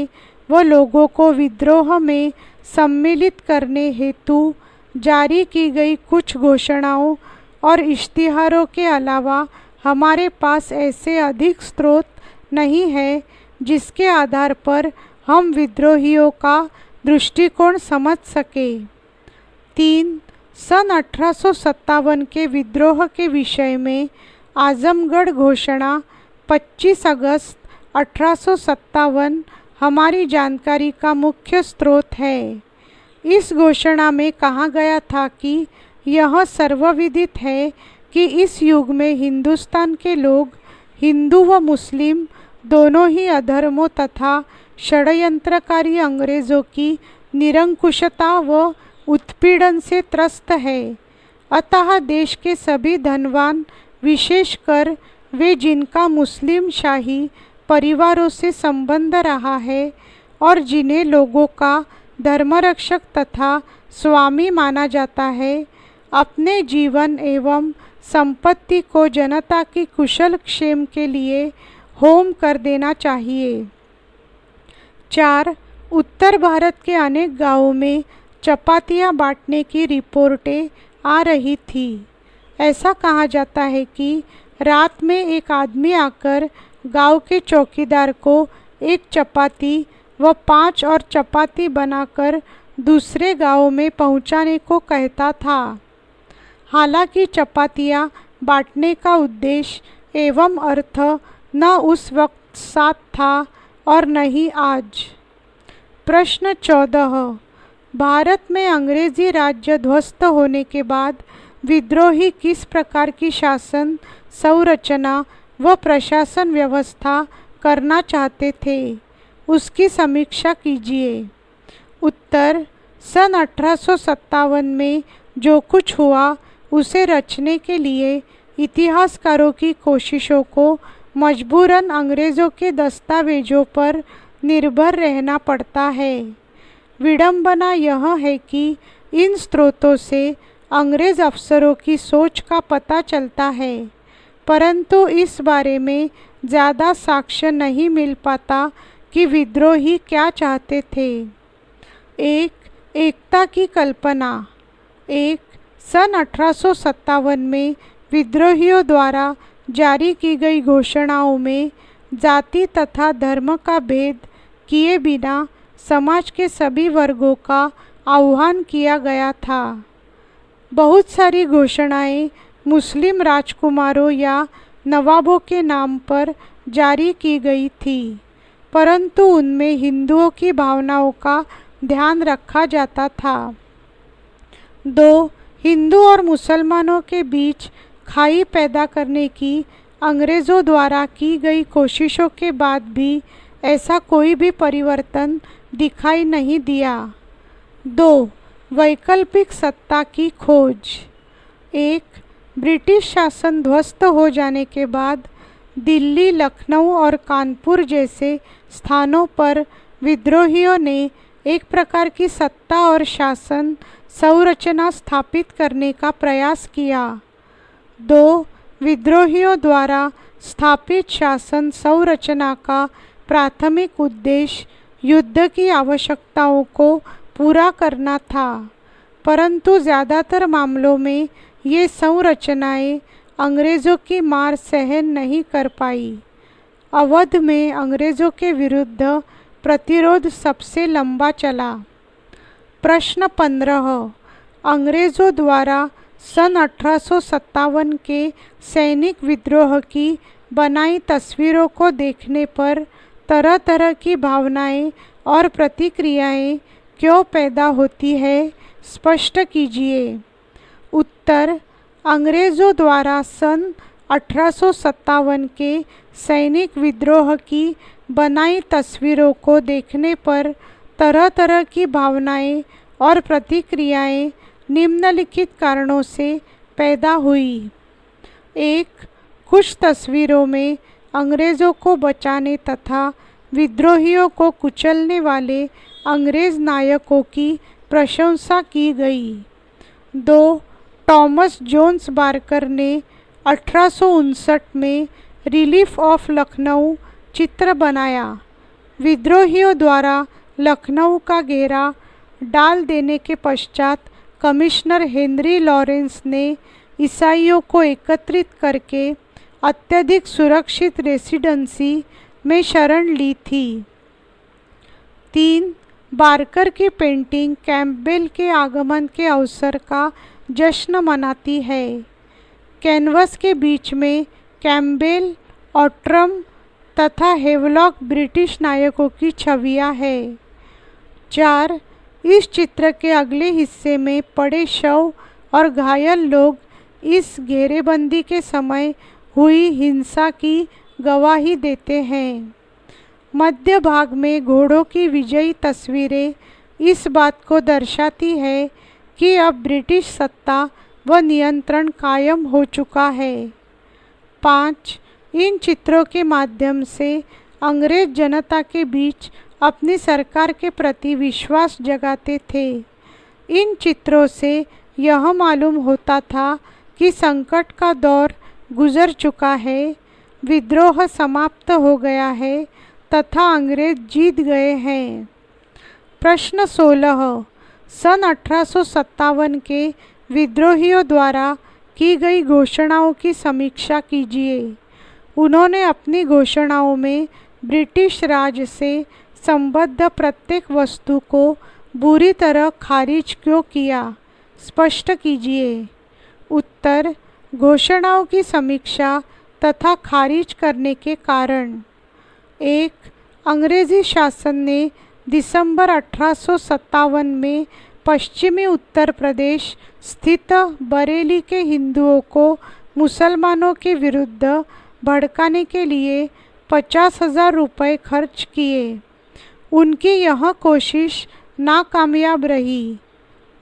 व लोगों को विद्रोह में सम्मिलित करने हेतु जारी की गई कुछ घोषणाओं और इश्तिहारों के अलावा हमारे पास ऐसे अधिक स्रोत नहीं है जिसके आधार पर हम विद्रोहियों का दृष्टिकोण समझ सके। 3. सन 1857 के विद्रोह के विषय में आजमगढ़ घोषणा 25 अगस्त 1857 हमारी जानकारी का मुख्य स्रोत है। इस घोषणा में कहा गया था कि यह सर्वविदित है कि इस युग में हिंदुस्तान के लोग हिंदू व मुस्लिम दोनों ही अधर्मों तथा षड्यंत्रकारी अंग्रेज़ों की निरंकुशता व उत्पीड़न से त्रस्त है। अतः देश के सभी धनवान, विशेषकर वे जिनका मुस्लिम शाही परिवारों से संबंध रहा है और जिन्हें लोगों का धर्मरक्षक तथा स्वामी माना जाता है, अपने जीवन एवं संपत्ति को जनता की कुशल क्षेम के लिए होम कर देना चाहिए। 4. उत्तर भारत के अनेक गांवों में चपातियां बांटने की रिपोर्टें आ रही थी। ऐसा कहा जाता है कि रात में एक आदमी आकर गांव के चौकीदार को एक चपाती व 5 और चपाती बनाकर दूसरे गांव में पहुंचाने को कहता था। हालांकि चपातियां बांटने का उद्देश्य एवं अर्थ न उस वक्त साथ था और न ही आज। प्रश्न 14, भारत में अंग्रेजी राज्य ध्वस्त होने के बाद विद्रोही किस प्रकार की शासन संरचना व प्रशासन व्यवस्था करना चाहते थे, उसकी समीक्षा कीजिए। उत्तर, सन 1857 में जो कुछ हुआ उसे रचने के लिए इतिहासकारों की कोशिशों को मजबूरन अंग्रेज़ों के दस्तावेजों पर निर्भर रहना पड़ता है। विडंबना यह है कि इन स्रोतों से अंग्रेज़ अफसरों की सोच का पता चलता है, परंतु इस बारे में ज़्यादा साक्ष्य नहीं मिल पाता कि विद्रोही क्या चाहते थे। एकता की कल्पना। सन 1857 में विद्रोहियों द्वारा जारी की गई घोषणाओं में जाति तथा धर्म का भेद किए बिना समाज के सभी वर्गों का आह्वान किया गया था। बहुत सारी घोषणाएं मुस्लिम राजकुमारों या नवाबों के नाम पर जारी की गई थी, परंतु उनमें हिंदुओं की भावनाओं का ध्यान रखा जाता था। 2. हिंदू और मुसलमानों के बीच खाई पैदा करने की अंग्रेज़ों द्वारा की गई कोशिशों के बाद भी ऐसा कोई भी परिवर्तन दिखाई नहीं दिया। 2. वैकल्पिक सत्ता की खोज। ब्रिटिश शासन ध्वस्त हो जाने के बाद दिल्ली, लखनऊ और कानपुर जैसे स्थानों पर विद्रोहियों ने एक प्रकार की सत्ता और शासन संरचना स्थापित करने का प्रयास किया। 2. विद्रोहियों द्वारा स्थापित शासन संरचना का प्राथमिक उद्देश्य युद्ध की आवश्यकताओं को पूरा करना था, परंतु ज़्यादातर मामलों में ये संरचनाएं अंग्रेज़ों की मार सहन नहीं कर पाई। अवध में अंग्रेज़ों के विरुद्ध प्रतिरोध सबसे लंबा चला। प्रश्न 15। अंग्रेज़ों द्वारा सन 1857 के सैनिक विद्रोह की बनाई तस्वीरों को देखने पर तरह तरह की भावनाएं और प्रतिक्रियाएं क्यों पैदा होती है, स्पष्ट कीजिए। उत्तर। अंग्रेज़ों द्वारा सन 1857 के सैनिक विद्रोह की बनाई तस्वीरों को देखने पर तरह तरह की भावनाएं और प्रतिक्रियाएं निम्नलिखित कारणों से पैदा हुई। 1. कुछ तस्वीरों में अंग्रेज़ों को बचाने तथा विद्रोहियों को कुचलने वाले अंग्रेज़ नायकों की प्रशंसा की गई। 2. टॉमस जोन्स बार्कर ने 1859 में रिलीफ ऑफ लखनऊ चित्र बनाया। विद्रोहियों द्वारा लखनऊ का घेरा डाल देने के पश्चात कमिश्नर हेनरी लॉरेंस ने ईसाइयों को एकत्रित करके अत्यधिक सुरक्षित रेसिडेंसी में शरण ली थी। 3. बार्कर की पेंटिंग कैम्पबेल के आगमन के अवसर का जश्न मनाती है। कैनवस के बीच में कैम्पबेल, ऑट्रम तथा हेवलॉक ब्रिटिश नायकों की छवियां हैं। 4. इस चित्र के अगले हिस्से में पड़े शव और घायल लोग इस घेरेबंदी के समय हुई हिंसा की गवाही देते हैं। मध्य भाग में घोड़ों की विजयी तस्वीरें इस बात को दर्शाती है कि अब ब्रिटिश सत्ता व नियंत्रण कायम हो चुका है। 5. इन चित्रों के माध्यम से अंग्रेज जनता के बीच अपनी सरकार के प्रति विश्वास जगाते थे। इन चित्रों से यह मालूम होता था कि संकट का दौर गुजर चुका है, विद्रोह समाप्त हो गया है तथा अंग्रेज जीत गए हैं। प्रश्न 16। सन 1857 के विद्रोहियों द्वारा की गई घोषणाओं की समीक्षा कीजिए। उन्होंने अपनी घोषणाओं में ब्रिटिश राज से संबद्ध प्रत्येक वस्तु को बुरी तरह खारिज क्यों किया, स्पष्ट कीजिए। उत्तर। घोषणाओं की समीक्षा तथा खारिज करने के कारण। 1. अंग्रेजी शासन ने दिसंबर 1857 में पश्चिमी उत्तर प्रदेश स्थित बरेली के हिंदुओं को मुसलमानों के विरुद्ध भड़काने के लिए 50,000 रुपये खर्च किए। उनकी यह कोशिश नाकामयाब रही।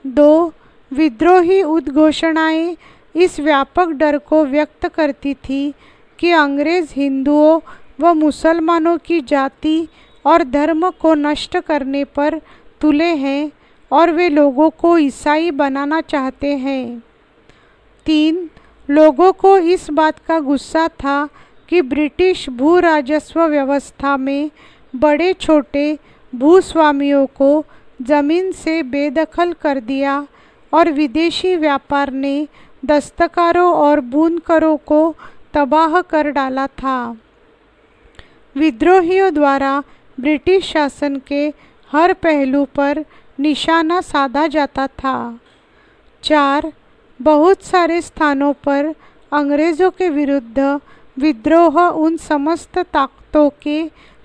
2. विद्रोही उद्घोषणाएं इस व्यापक डर को व्यक्त करती थी कि अंग्रेज़ हिंदुओं व मुसलमानों की जाति और धर्म को नष्ट करने पर तुले हैं और वे लोगों को ईसाई बनाना चाहते हैं। 3. लोगों को इस बात का गुस्सा था कि ब्रिटिश भू राजस्व व्यवस्था में बड़े छोटे भूस्वामियों को ज़मीन से बेदखल कर दिया और विदेशी व्यापार ने दस्तकारों और बुनकरों को तबाह कर डाला था। विद्रोहियों द्वारा ब्रिटिश शासन के हर पहलू पर निशाना साधा जाता था। 4. बहुत सारे स्थानों पर अंग्रेज़ों के विरुद्ध विद्रोह उन समस्त ताकतों के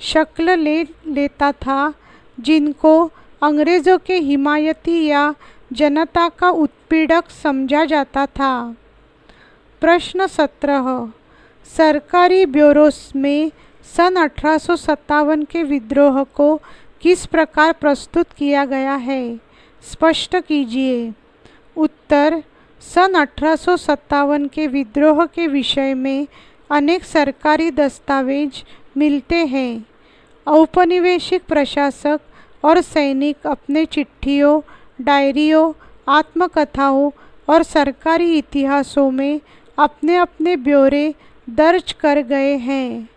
शक्ल ले लेता था जिनको अंग्रेज़ों के हिमायती या जनता का उत्पीड़क समझा जाता था। प्रश्न 17. सरकारी ब्यूरोस में सन 1857 के विद्रोह को किस प्रकार प्रस्तुत किया गया है? स्पष्ट कीजिए। उत्तर: सन 1857 के विद्रोह के विषय में अनेक सरकारी दस्तावेज मिलते हैं। औपनिवेशिक प्रशासक और सैनिक अपने चिट्ठियों, डायरियों, आत्मकथाओं और सरकारी इतिहासों में अपने अपने ब्यौरे दर्ज कर गए हैं।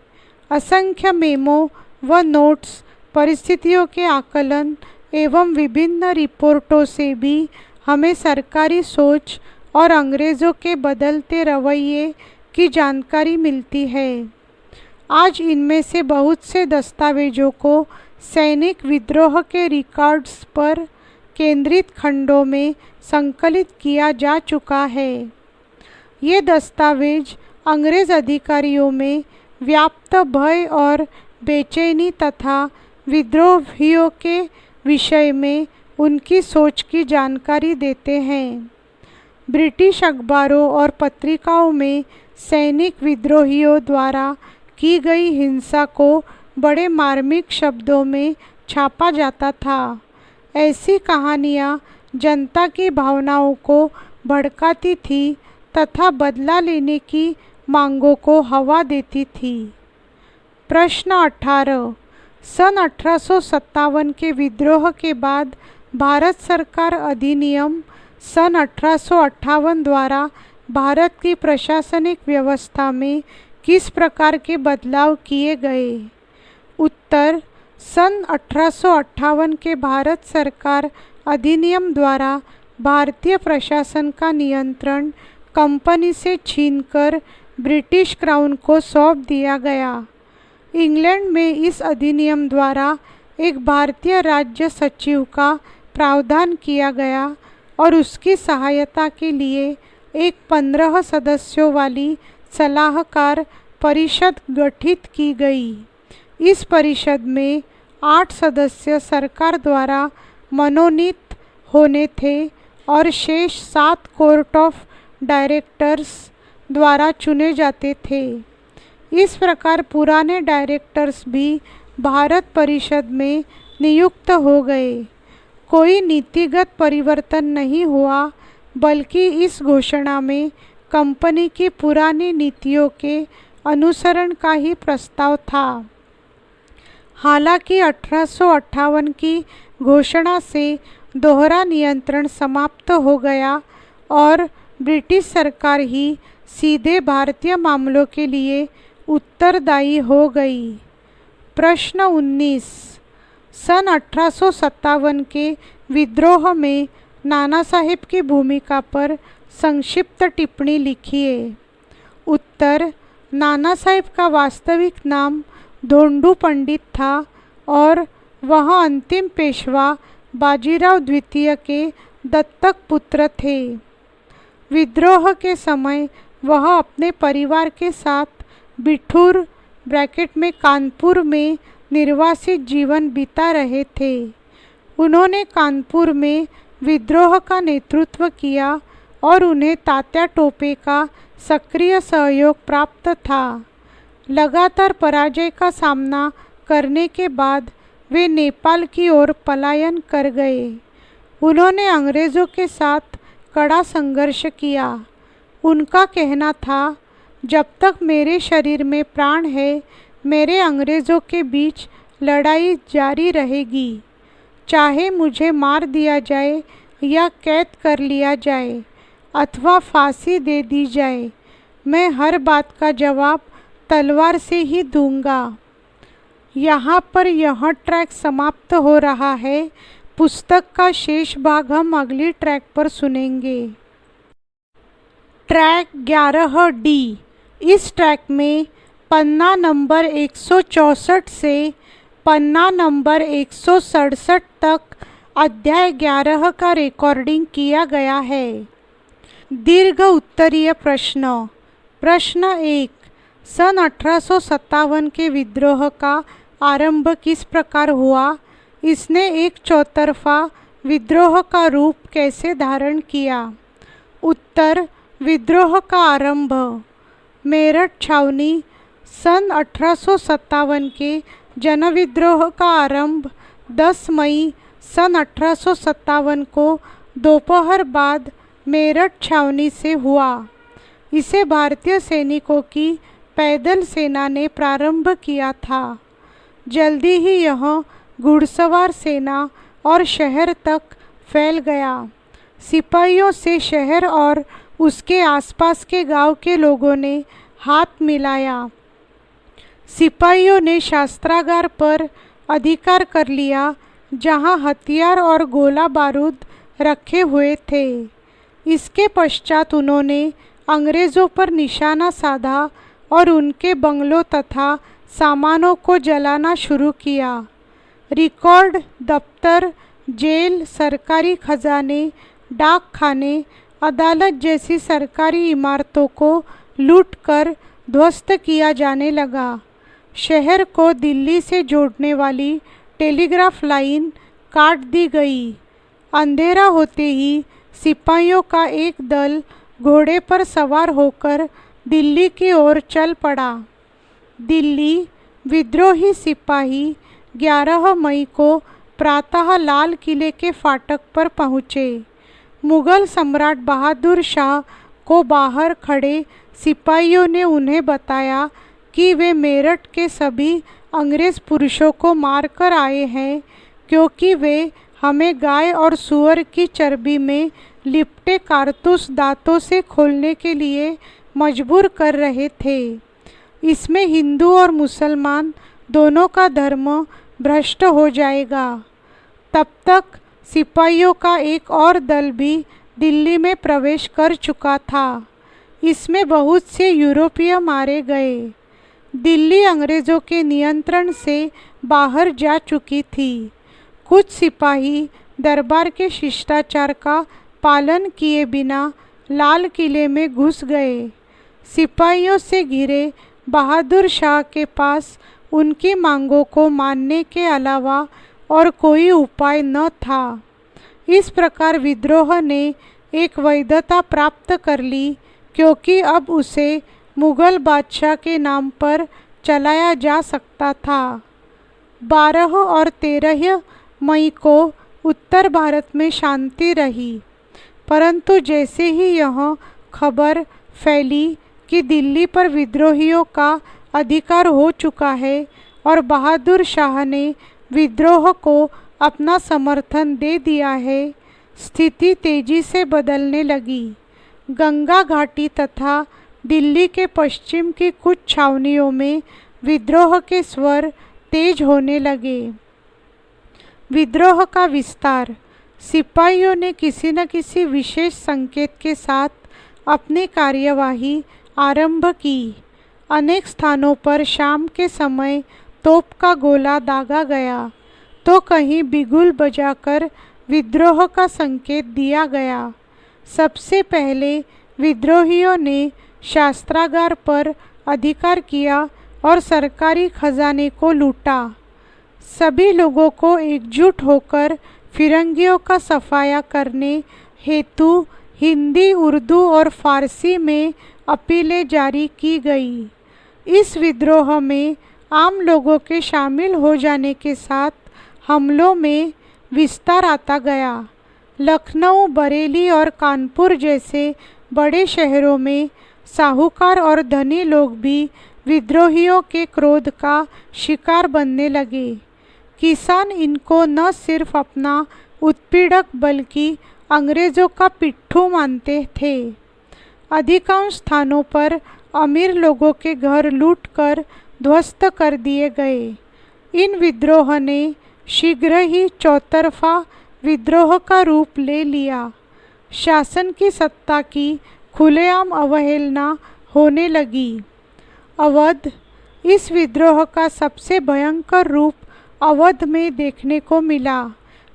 असंख्य मेमो व नोट्स, परिस्थितियों के आकलन एवं विभिन्न रिपोर्टों से भी हमें सरकारी सोच और अंग्रेज़ों के बदलते रवैये की जानकारी मिलती है। आज इनमें से बहुत से दस्तावेजों को सैनिक विद्रोह के रिकॉर्ड्स पर केंद्रित खंडों में संकलित किया जा चुका है। ये दस्तावेज अंग्रेज़ अधिकारियों में व्याप्त भय और बेचैनी तथा विद्रोहियों के विषय में उनकी सोच की जानकारी देते हैं। ब्रिटिश अखबारों और पत्रिकाओं में सैनिक विद्रोहियों द्वारा की गई हिंसा को बड़े मार्मिक शब्दों में छापा जाता था। ऐसी कहानियाँ जनता की भावनाओं को भड़काती थी तथा बदला लेने की मांगों को हवा देती थी। प्रश्न 18. सन 1857 के विद्रोह के बाद भारत सरकार अधिनियम सन 1858 द्वारा भारत की प्रशासनिक व्यवस्था में किस प्रकार के बदलाव किए गए? उत्तर: सन 1858 के भारत सरकार अधिनियम द्वारा भारतीय प्रशासन का नियंत्रण कंपनी से छीनकर ब्रिटिश क्राउन को सौंप दिया गया। इंग्लैंड में इस अधिनियम द्वारा एक भारतीय राज्य सचिव का प्रावधान किया गया और उसकी सहायता के लिए एक 15 सदस्यों वाली सलाहकार परिषद गठित की गई। इस परिषद में 8 सदस्य सरकार द्वारा मनोनीत होने थे और शेष 7 कोर्ट ऑफ डायरेक्टर्स द्वारा चुने जाते थे। इस प्रकार पुराने डायरेक्टर्स भी भारत परिषद में नियुक्त हो गए। कोई नीतिगत परिवर्तन नहीं हुआ, बल्कि इस घोषणा में कंपनी की पुरानी नीतियों के अनुसरण का ही प्रस्ताव था। हालांकि 1858 की घोषणा से दोहरा नियंत्रण समाप्त हो गया और ब्रिटिश सरकार ही सीधे भारतीय मामलों के लिए उत्तरदायी हो गई। प्रश्न 19. सन 1857 के विद्रोह में नाना साहेब की भूमिका पर संक्षिप्त टिप्पणी लिखिए। उत्तर: नाना साहेब का वास्तविक नाम धोंडू पंडित था और वह अंतिम पेशवा बाजीराव द्वितीय के दत्तक पुत्र थे। विद्रोह के समय वह अपने परिवार के साथ बिठूर कानपुर में निर्वासित जीवन बिता रहे थे। उन्होंने कानपुर में विद्रोह का नेतृत्व किया और उन्हें तात्या टोपे का सक्रिय सहयोग प्राप्त था। लगातार पराजय का सामना करने के बाद वे नेपाल की ओर पलायन कर गए। उन्होंने अंग्रेज़ों के साथ कड़ा संघर्ष किया। उनका कहना था, जब तक मेरे शरीर में प्राण है, मेरे अंग्रेज़ों के बीच लड़ाई जारी रहेगी। चाहे मुझे मार दिया जाए या कैद कर लिया जाए अथवा फांसी दे दी जाए, मैं हर बात का जवाब तलवार से ही दूंगा। यहाँ पर यह ट्रैक समाप्त हो रहा है। पुस्तक का शेष भाग हम अगली ट्रैक पर सुनेंगे। Track 11D। इस ट्रैक में पन्ना नंबर 164 से पन्ना नंबर 167 तक अध्याय 11 का रिकॉर्डिंग किया गया है। दीर्घ उत्तरीय प्रश्न। प्रश्न 1, सन 1857 के विद्रोह का आरंभ किस प्रकार हुआ? इसने एक चौतरफा विद्रोह का रूप कैसे धारण किया? उत्तर, विद्रोह का आरंभ मेरठ छावनी। सन 1857 के जनविद्रोह का आरंभ 10 मई सन 1857 को दोपहर बाद मेरठ छावनी से हुआ। इसे भारतीय सैनिकों की पैदल सेना ने प्रारंभ किया था। जल्दी ही यह घुड़सवार सेना और शहर तक फैल गया। सिपाहियों से शहर और उसके आसपास के गांव के लोगों ने हाथ मिलाया। सिपाहियों ने शस्त्रागार पर अधिकार कर लिया, जहां हथियार और गोला बारूद रखे हुए थे। इसके पश्चात उन्होंने अंग्रेज़ों पर निशाना साधा और उनके बंगलों तथा सामानों को जलाना शुरू किया। रिकॉर्ड दफ्तर, जेल, सरकारी खजाने, डाक खाने, अदालत जैसी सरकारी इमारतों को लूटकर ध्वस्त किया जाने लगा। शहर को दिल्ली से जोड़ने वाली टेलीग्राफ लाइन काट दी गई। अंधेरा होते ही सिपाहियों का एक दल घोड़े पर सवार होकर दिल्ली की ओर चल पड़ा। दिल्ली विद्रोही सिपाही 11 मई को प्रातः लाल किले के फाटक पर पहुँचे। मुगल सम्राट बहादुर शाह को बाहर खड़े सिपाहियों ने उन्हें बताया कि वे मेरठ के सभी अंग्रेज़ पुरुषों को मारकर आए हैं, क्योंकि वे हमें गाय और सूअर की चर्बी में लिपटे कारतूस दांतों से खोलने के लिए मजबूर कर रहे थे। इसमें हिंदू और मुसलमान दोनों का धर्म भ्रष्ट हो जाएगा। तब तक सिपाहियों का एक और दल भी दिल्ली में प्रवेश कर चुका था। इसमें बहुत से यूरोपीय मारे गए। दिल्ली अंग्रेज़ों के नियंत्रण से बाहर जा चुकी थी। कुछ सिपाही दरबार के शिष्टाचार का पालन किए बिना लाल किले में घुस गए। सिपाहियों से घिरे बहादुर शाह के पास उनकी मांगों को मानने के अलावा और कोई उपाय न था। इस प्रकार विद्रोह ने एक वैधता प्राप्त कर ली, क्योंकि अब उसे मुगल बादशाह के नाम पर चलाया जा सकता था। 12 और 13 मई को उत्तर भारत में शांति रही, परंतु जैसे ही यह खबर फैली कि दिल्ली पर विद्रोहियों का अधिकार हो चुका है और बहादुर शाह ने विद्रोह को अपना समर्थन दे दिया है, स्थिति तेजी से बदलने लगी। गंगा घाटी तथा दिल्ली के पश्चिम की कुछ छावनियों में विद्रोह के स्वर तेज होने लगे। विद्रोह का विस्तार। सिपाहियों ने किसी न किसी विशेष संकेत के साथ अपनी कार्यवाही आरंभ की। अनेक स्थानों पर शाम के समय तोप का गोला दागा गया, तो कहीं बिगुल बजाकर विद्रोह का संकेत दिया गया। सबसे पहले विद्रोहियों ने शस्त्रागार पर अधिकार किया और सरकारी खजाने को लूटा। सभी लोगों को एकजुट होकर फिरंगियों का सफाया करने हेतु हिंदी, उर्दू और फारसी में अपीलें जारी की गई। इस विद्रोह में आम लोगों के शामिल हो जाने के साथ हमलों में विस्तार आता गया। लखनऊ, बरेली और कानपुर जैसे बड़े शहरों में साहूकार और धनी लोग भी विद्रोहियों के क्रोध का शिकार बनने लगे। किसान इनको न सिर्फ अपना उत्पीड़क बल्कि अंग्रेज़ों का पिट्ठू मानते थे। अधिकांश स्थानों पर अमीर लोगों के घर लूटकर ध्वस्त कर दिए गए। इन विद्रोह ने शीघ्र ही चौतरफा विद्रोह का रूप ले लिया। शासन की सत्ता की खुलेआम अवहेलना होने लगी। अवध, इस विद्रोह का सबसे भयंकर रूप अवध में देखने को मिला,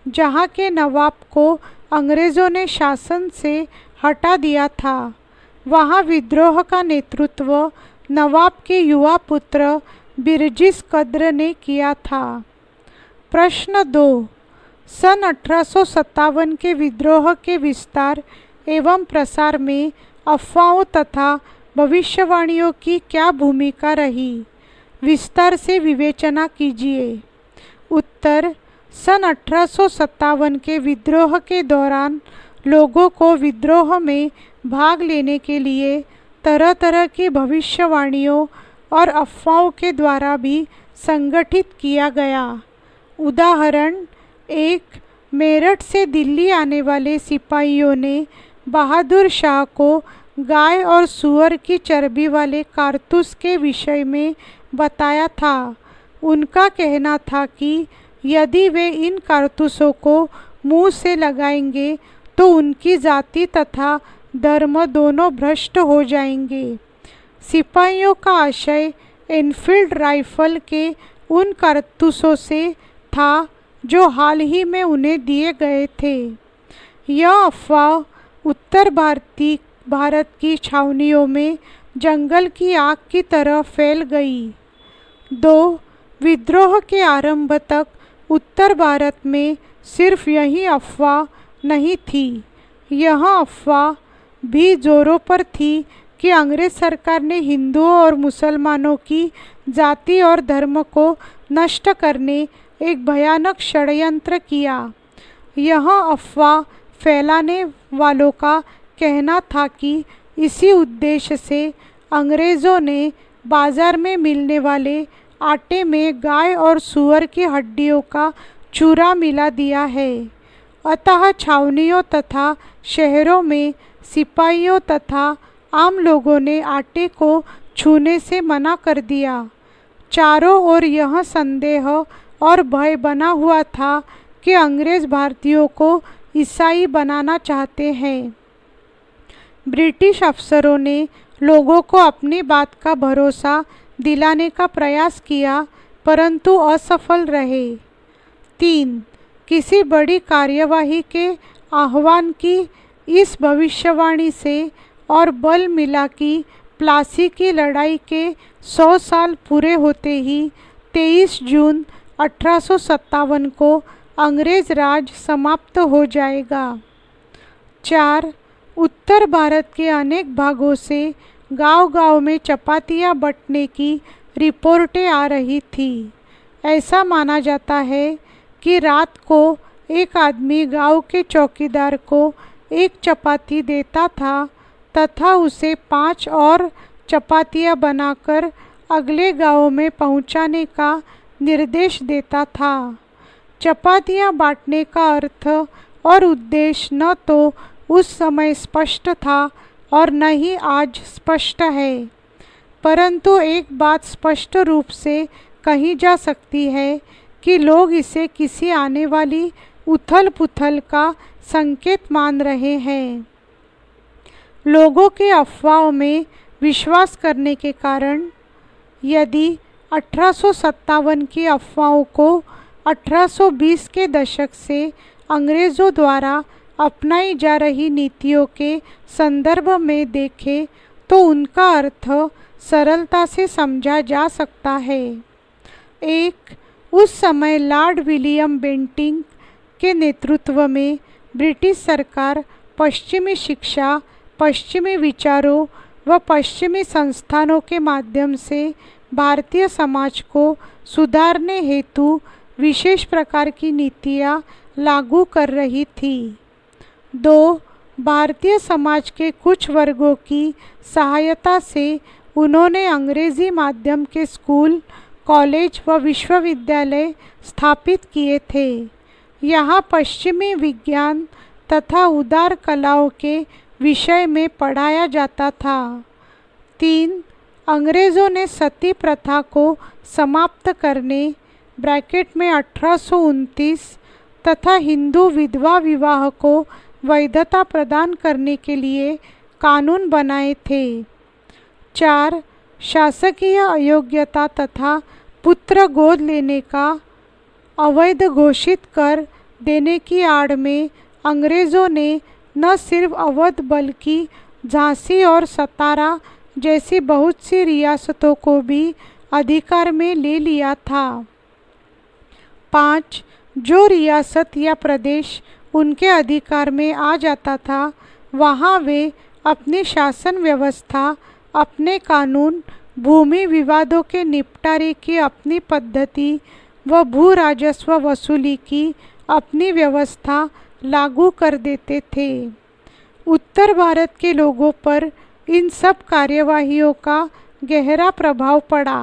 जहाँ के नवाब को अंग्रेज़ों ने शासन से हटा दिया था। वहाँ विद्रोह का नेतृत्व नवाब के युवा पुत्र बिरजिस कद्र ने किया था। प्रश्न 2, सन 1857 के विद्रोह के विस्तार एवं प्रसार में अफवाहों तथा भविष्यवाणियों की क्या भूमिका रही? विस्तार से विवेचना कीजिए। उत्तर, सन 1857 के विद्रोह के दौरान लोगों को विद्रोह में भाग लेने के लिए तरह तरह की भविष्यवाणियों और अफवाहों के द्वारा भी संगठित किया गया। उदाहरण 1, मेरठ से दिल्ली आने वाले सिपाहियों ने बहादुर शाह को गाय और सूअर की चर्बी वाले कारतूस के विषय में बताया था। उनका कहना था कि यदि वे इन कारतूसों को मुंह से लगाएंगे तो उनकी जाति तथा धर्म दोनों भ्रष्ट हो जाएंगे। सिपाहियों का आशय एनफील्ड राइफल के उन कारतूसों से था जो हाल ही में उन्हें दिए गए थे। यह अफवाह उत्तर भारत की छावनियों में जंगल की आग की तरह फैल गई। 2, विद्रोह के आरंभ तक उत्तर भारत में सिर्फ यही अफवाह नहीं थी। यह अफवाह भी जोरों पर थी कि अंग्रेज सरकार ने हिंदुओं और मुसलमानों की जाति और धर्म को नष्ट करने एक भयानक षड्यंत्र किया। यह अफवाह फैलाने वालों का कहना था कि इसी उद्देश्य से अंग्रेज़ों ने बाज़ार में मिलने वाले आटे में गाय और सूअर की हड्डियों का चूरा मिला दिया है। अतः छावनियों तथा शहरों में सिपाहियों तथा आम लोगों ने आटे को छूने से मना कर दिया। चारों ओर यह संदेह और भय बना हुआ था कि अंग्रेज़ भारतीयों को ईसाई बनाना चाहते हैं। ब्रिटिश अफसरों ने लोगों को अपनी बात का भरोसा दिलाने का प्रयास किया, परंतु असफल रहे। 3, किसी बड़ी कार्यवाही के आह्वान की इस भविष्यवाणी से और बल मिला कि प्लासी की लड़ाई के 100 साल पूरे होते ही 23 जून 1857 को अंग्रेज राज समाप्त हो जाएगा। 4, उत्तर भारत के अनेक भागों से गांव-गांव में चपातियां बंटने की रिपोर्टें आ रही थी। ऐसा माना जाता है कि रात को एक आदमी गांव के चौकीदार को एक चपाती देता था तथा उसे 5 और चपातियां बनाकर अगले गांव में पहुंचाने का निर्देश देता था। चपातियां बांटने का अर्थ और उद्देश्य न तो उस समय स्पष्ट था और न ही आज स्पष्ट है, परंतु एक बात स्पष्ट रूप से कही जा सकती है कि लोग इसे किसी आने वाली उथल पुथल का संकेत मान रहे हैं। लोगों के अफवाहों में विश्वास करने के कारण यदि 1857 की अफवाहों को 1820 के दशक से अंग्रेज़ों द्वारा अपनाई जा रही नीतियों के संदर्भ में देखें तो उनका अर्थ सरलता से समझा जा सकता है। 1, उस समय लॉर्ड विलियम बेंटिंक के नेतृत्व में ब्रिटिश सरकार पश्चिमी शिक्षा, पश्चिमी विचारों व पश्चिमी संस्थानों के माध्यम से भारतीय समाज को सुधारने हेतु विशेष प्रकार की नीतियाँ लागू कर रही थी। 2. भारतीय समाज के कुछ वर्गों की सहायता से उन्होंने अंग्रेजी माध्यम के स्कूल, कॉलेज व विश्वविद्यालय स्थापित किए थे। यहाँ पश्चिमी विज्ञान तथा उदार कलाओं के विषय में पढ़ाया जाता था। 3. अंग्रेज़ों ने सती प्रथा को समाप्त करने ब्रैकेट में 1829 तथा हिंदू विधवा विवाह को वैधता प्रदान करने के लिए कानून बनाए थे। 4. शासकीय अयोग्यता तथा पुत्र गोद लेने का अवैध घोषित कर देने की आड़ में अंग्रेज़ों ने न सिर्फ अवध बल्कि झांसी और सतारा जैसी बहुत सी रियासतों को भी अधिकार में ले लिया था। 5. जो रियासत या प्रदेश उनके अधिकार में आ जाता था वहाँ वे अपनी शासन व्यवस्था, अपने कानून, भूमि विवादों के निपटारे की अपनी पद्धति व भू राजस्व वसूली की अपनी व्यवस्था लागू कर देते थे। उत्तर भारत के लोगों पर इन सब कार्यवाहियों का गहरा प्रभाव पड़ा।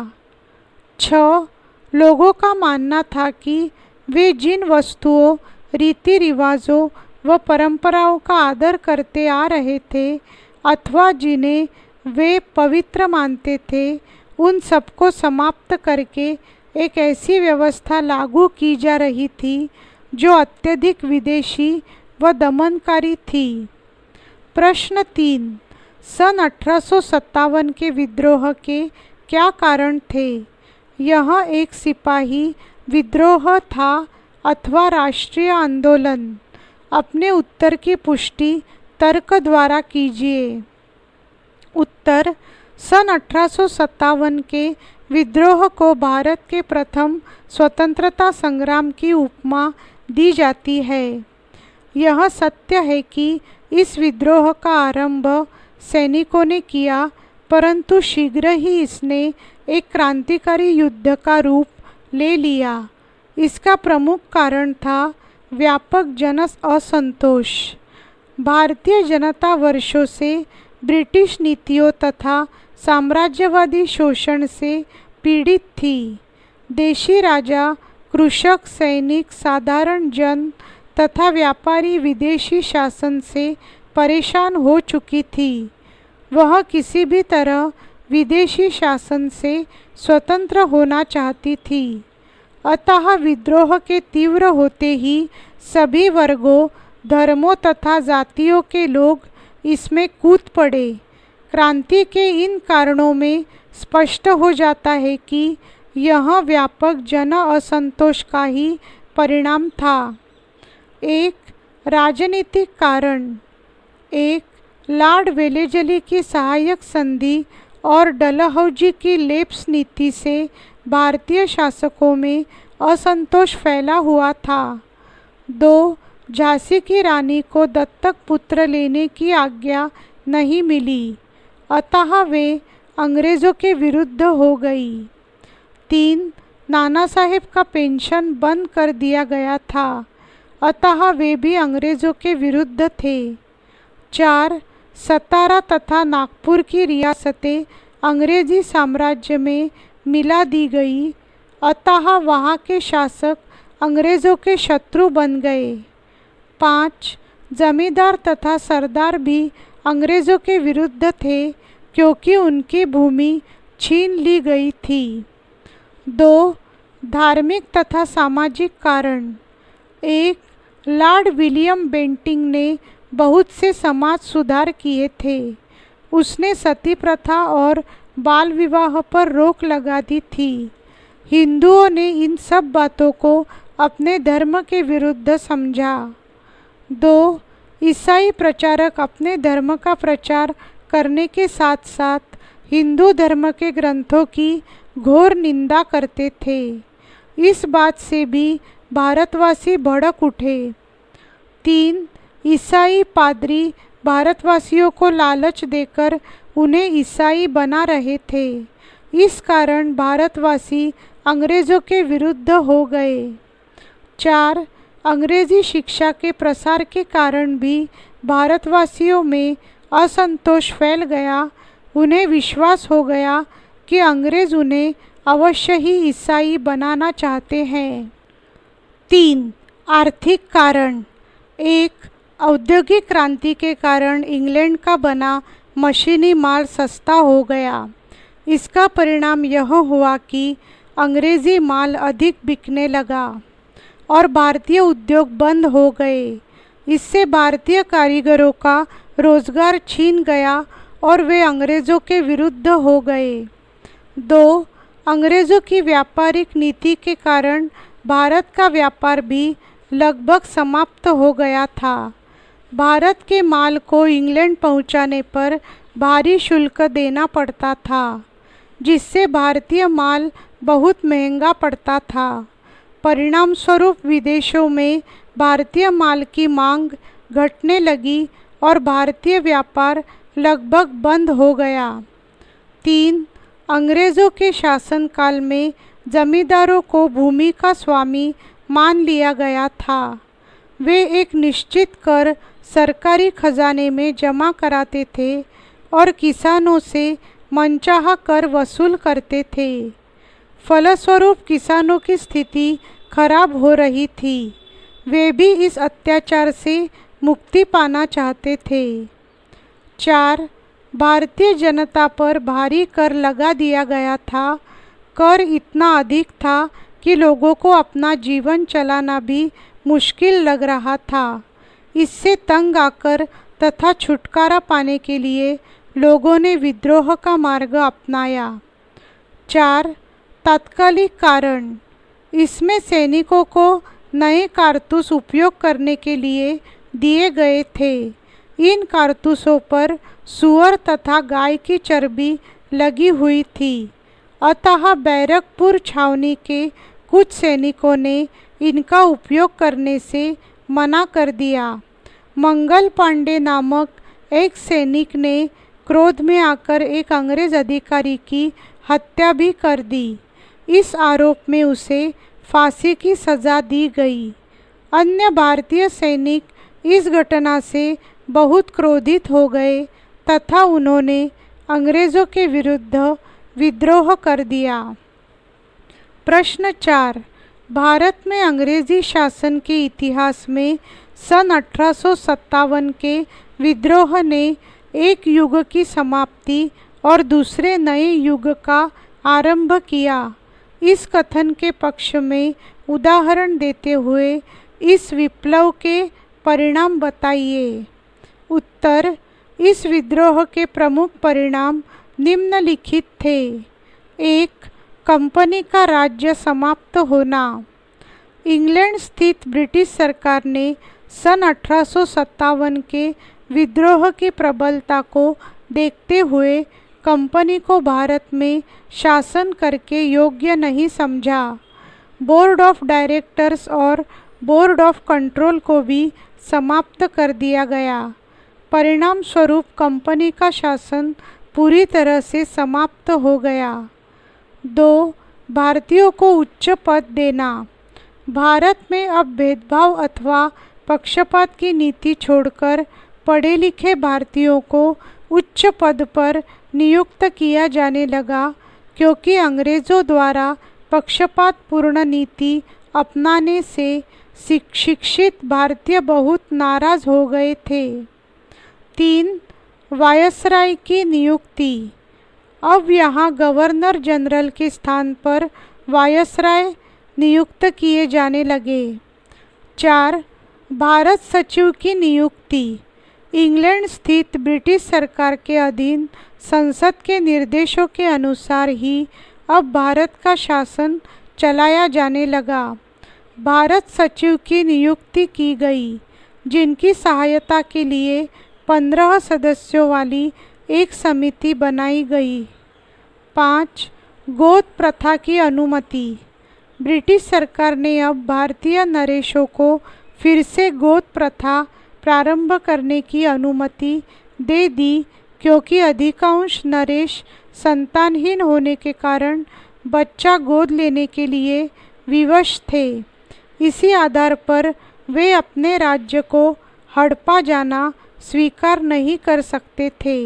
6. लोगों का मानना था कि वे जिन वस्तुओं, रीति रिवाजों व परंपराओं का आदर करते आ रहे थे अथवा जिन्हें वे पवित्र मानते थे, उन सबको समाप्त करके एक ऐसी व्यवस्था लागू की जा रही थी जो अत्यधिक विदेशी व दमनकारी थी। प्रश्न 3. सन 1857 के विद्रोह के क्या कारण थे? यह एक सिपाही विद्रोह था अथवा राष्ट्रीय आंदोलन? अपने उत्तर की पुष्टि तर्क द्वारा कीजिए। उत्तर: सन 1857 के विद्रोह को भारत के प्रथम स्वतंत्रता संग्राम की उपमा दी जाती है। यह सत्य है कि इस विद्रोह का आरंभ सैनिकों ने किया, परंतु शीघ्र ही इसने एक क्रांतिकारी युद्ध का रूप ले लिया। इसका प्रमुख कारण था व्यापक जन असंतोष। भारतीय जनता वर्षों से ब्रिटिश नीतियों तथा साम्राज्यवादी शोषण से पीड़ित थी। देशी राजा, कृषक, सैनिक, साधारण जन तथा व्यापारी विदेशी शासन से परेशान हो चुकी थी। वह किसी भी तरह विदेशी शासन से स्वतंत्र होना चाहती थी। अतः विद्रोह के तीव्र होते ही सभी वर्गों, धर्मों तथा जातियों के लोग इसमें कूद पड़े। क्रांति के इन कारणों में स्पष्ट हो जाता है कि यह व्यापक जन असंतोष का ही परिणाम था। 1. राजनीतिक कारण। 1. लॉर्ड वेलेस्ली की सहायक संधि और डलहौजी की लेप्स नीति से भारतीय शासकों में असंतोष फैला हुआ था। 2. झांसी की रानी को दत्तक पुत्र लेने की आज्ञा नहीं मिली, अतः वे अंग्रेज़ों के विरुद्ध हो गई। 3. नाना साहेब का पेंशन बंद कर दिया गया था, अतः वे भी अंग्रेज़ों के विरुद्ध थे। 4. सतारा तथा नागपुर की रियासतें अंग्रेजी साम्राज्य में मिला दी गई, अतः वहाँ के शासक अंग्रेज़ों के शत्रु बन गए। 5. जमींदार तथा सरदार भी अंग्रेज़ों के विरुद्ध थे क्योंकि उनकी भूमि छीन ली गई थी। 2. धार्मिक तथा सामाजिक कारण। 1. लॉर्ड विलियम बेंटिंक ने बहुत से समाज सुधार किए थे। उसने सती प्रथा और बाल विवाह पर रोक लगा दी थी। हिंदुओं ने इन सब बातों को अपने धर्म के विरुद्ध समझा। 2. ईसाई प्रचारक अपने धर्म का प्रचार करने के साथ साथ हिंदू धर्म के ग्रंथों की घोर निंदा करते थे। इस बात से भी भारतवासी भड़क उठे। 3. ईसाई पादरी भारतवासियों को लालच देकर उन्हें ईसाई बना रहे थे। इस कारण भारतवासी अंग्रेज़ों के विरुद्ध हो गए। 4. अंग्रेजी शिक्षा के प्रसार के कारण भी भारतवासियों में असंतोष फैल गया। उन्हें विश्वास हो गया कि अंग्रेज उन्हें अवश्य ही ईसाई बनाना चाहते हैं। 3. आर्थिक कारण। 1. औद्योगिक क्रांति के कारण इंग्लैंड का बना मशीनी माल सस्ता हो गया। इसका परिणाम यह हुआ कि अंग्रेज़ी माल अधिक बिकने लगा और भारतीय उद्योग बंद हो गए। इससे भारतीय कारीगरों का रोजगार छीन गया और वे अंग्रेज़ों के विरुद्ध हो गए। 2. अंग्रेज़ों की व्यापारिक नीति के कारण भारत का व्यापार भी लगभग समाप्त हो गया था। भारत के माल को इंग्लैंड पहुंचाने पर भारी शुल्क देना पड़ता था, जिससे भारतीय माल बहुत महंगा पड़ता था। परिणाम स्वरूप विदेशों में भारतीय माल की मांग घटने लगी और भारतीय व्यापार लगभग बंद हो गया। 3. अंग्रेज़ों के शासनकाल में जमींदारों को भूमि का स्वामी मान लिया गया था। वे एक निश्चित कर सरकारी खजाने में जमा कराते थे और किसानों से मनचाहा कर वसूल करते थे। फलस्वरूप किसानों की स्थिति खराब हो रही थी। वे भी इस अत्याचार से मुक्ति पाना चाहते थे। 4. भारतीय जनता पर भारी कर लगा दिया गया था। कर इतना अधिक था कि लोगों को अपना जीवन चलाना भी मुश्किल लग रहा था। इससे तंग आकर तथा छुटकारा पाने के लिए लोगों ने विद्रोह का मार्ग अपनाया। 4. तात्कालिक कारण। इसमें सैनिकों को नए कारतूस उपयोग करने के लिए दिए गए थे। इन कारतूसों पर सूअर तथा गाय की चर्बी लगी हुई थी। अतः बैरकपुर छावनी के कुछ सैनिकों ने इनका उपयोग करने से मना कर दिया। मंगल पांडे नामक एक सैनिक ने क्रोध में आकर एक अंग्रेज अधिकारी की हत्या भी कर दी। इस आरोप में उसे फांसी की सज़ा दी गई। अन्य भारतीय सैनिक इस घटना से बहुत क्रोधित हो गए तथा उन्होंने अंग्रेज़ों के विरुद्ध विद्रोह कर दिया। प्रश्न 4. भारत में अंग्रेज़ी शासन के इतिहास में सन 1857 के विद्रोह ने एक युग की समाप्ति और दूसरे नए युग का आरंभ किया। इस कथन के पक्ष में उदाहरण देते हुए इस विप्लव के परिणाम बताइए। उत्तर: इस विद्रोह के प्रमुख परिणाम निम्नलिखित थे। 1. कंपनी का राज्य समाप्त होना। इंग्लैंड स्थित ब्रिटिश सरकार ने सन 1857 के विद्रोह की प्रबलता को देखते हुए कंपनी को भारत में शासन करके योग्य नहीं समझा। बोर्ड ऑफ डायरेक्टर्स और बोर्ड ऑफ कंट्रोल को भी समाप्त कर दिया गया। परिणाम स्वरूप कंपनी का शासन पूरी तरह से समाप्त हो गया। 2. भारतीयों को उच्च पद देना। भारत में अब भेदभाव अथवा पक्षपात की नीति छोड़कर पढ़े लिखे भारतीयों को उच्च पद पर नियुक्त किया जाने लगा, क्योंकि अंग्रेज़ों द्वारा पक्षपातपूर्ण नीति अपनाने से शिक्षित भारतीय बहुत नाराज़ हो गए थे। 3. वायसराय की नियुक्ति। अब यहाँ गवर्नर जनरल के स्थान पर वायसराय नियुक्त किए जाने लगे। 4. भारत सचिव की नियुक्ति। इंग्लैंड स्थित ब्रिटिश सरकार के अधीन संसद के निर्देशों के अनुसार ही अब भारत का शासन चलाया जाने लगा। भारत सचिव की नियुक्ति की गई, जिनकी सहायता के लिए 15 सदस्यों वाली एक समिति बनाई गई। 5. गोद प्रथा की अनुमति। ब्रिटिश सरकार ने अब भारतीय नरेशों को फिर से गोद प्रथा प्रारंभ करने की अनुमति दे दी, क्योंकि अधिकांश नरेश संतानहीन होने के कारण बच्चा गोद लेने के लिए विवश थे। इसी आधार पर वे अपने राज्य को हड़पा जाना स्वीकार नहीं कर सकते थे।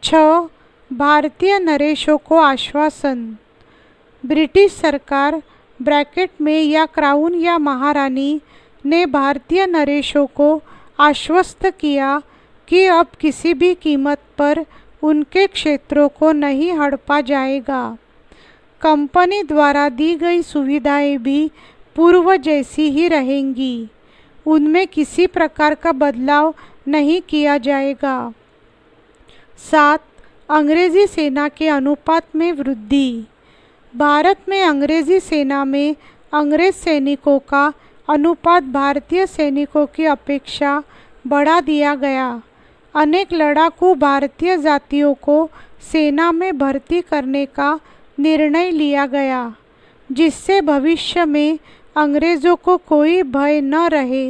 6. भारतीय नरेशों को आश्वासन। ब्रिटिश सरकार ब्रैकेट में या क्राउन या महारानी ने भारतीय नरेशों को आश्वस्त किया कि अब किसी भी कीमत पर उनके क्षेत्रों को नहीं हड़पा जाएगा। कंपनी द्वारा दी गई सुविधाएं भी पूर्व जैसी ही रहेंगी, उनमें किसी प्रकार का बदलाव नहीं किया जाएगा। 7. अंग्रेजी सेना के अनुपात में वृद्धि। भारत में अंग्रेजी सेना में अंग्रेज सैनिकों का अनुपात भारतीय सैनिकों की अपेक्षा बढ़ा दिया गया। अनेक लड़ाकू भारतीय जातियों को सेना में भर्ती करने का निर्णय लिया गया, जिससे भविष्य में अंग्रेज़ों को कोई भय न रहे।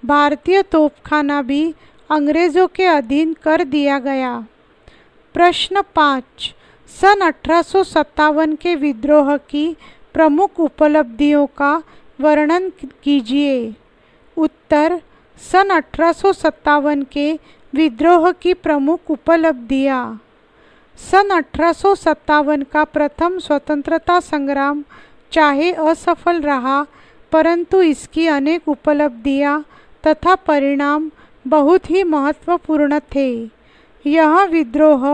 भारतीय तोपखाना भी अंग्रेज़ों के अधीन कर दिया गया। प्रश्न 5. सन 1857 के विद्रोह की प्रमुख उपलब्धियों का वर्णन कीजिए। उत्तर: सन 1857 के विद्रोह की प्रमुख उपलब्धियाँ। सन 1857 का प्रथम स्वतंत्रता संग्राम चाहे असफल रहा, परंतु इसकी अनेक उपलब्धियाँ तथा परिणाम बहुत ही महत्वपूर्ण थे। यह विद्रोह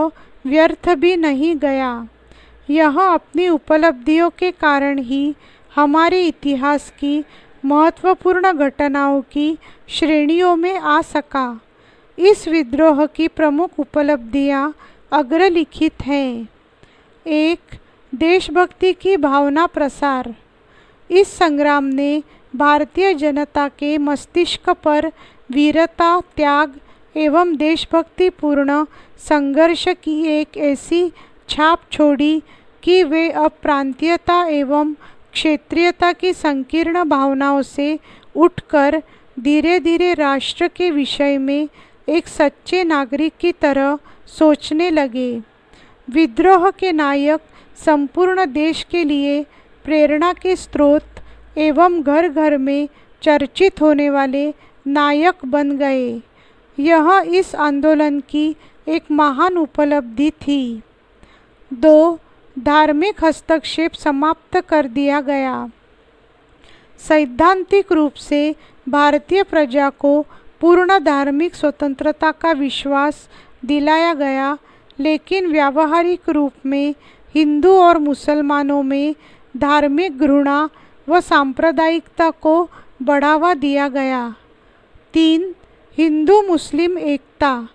व्यर्थ भी नहीं गया। यह अपनी उपलब्धियों के कारण ही हमारे इतिहास की महत्वपूर्ण घटनाओं की श्रेणियों में आ सका। इस विद्रोह की प्रमुख उपलब्धियाँ अग्रलिखित हैं। 1. देशभक्ति की भावना प्रसार। इस संग्राम ने भारतीय जनता के मस्तिष्क पर वीरता, त्याग एवं देशभक्तिपूर्ण संघर्ष की एक ऐसी छाप छोड़ी कि वे अब प्रांतीयता एवं क्षेत्रीयता की संकीर्ण भावनाओं से उठकर धीरे धीरे राष्ट्र के विषय में एक सच्चे नागरिक की तरह सोचने लगे। विद्रोह के नायक संपूर्ण देश के लिए प्रेरणा के स्रोत एवं घर घर में चर्चित होने वाले नायक बन गए। यह इस आंदोलन की एक महान उपलब्धि थी। 2. धार्मिक हस्तक्षेप समाप्त कर दिया गया। सैद्धांतिक रूप से भारतीय प्रजा को पूर्ण धार्मिक स्वतंत्रता का विश्वास दिलाया गया, लेकिन व्यावहारिक रूप में हिंदू और मुसलमानों में धार्मिक घृणा व सांप्रदायिकता को बढ़ावा दिया गया। 3. हिंदू मुस्लिम एकता।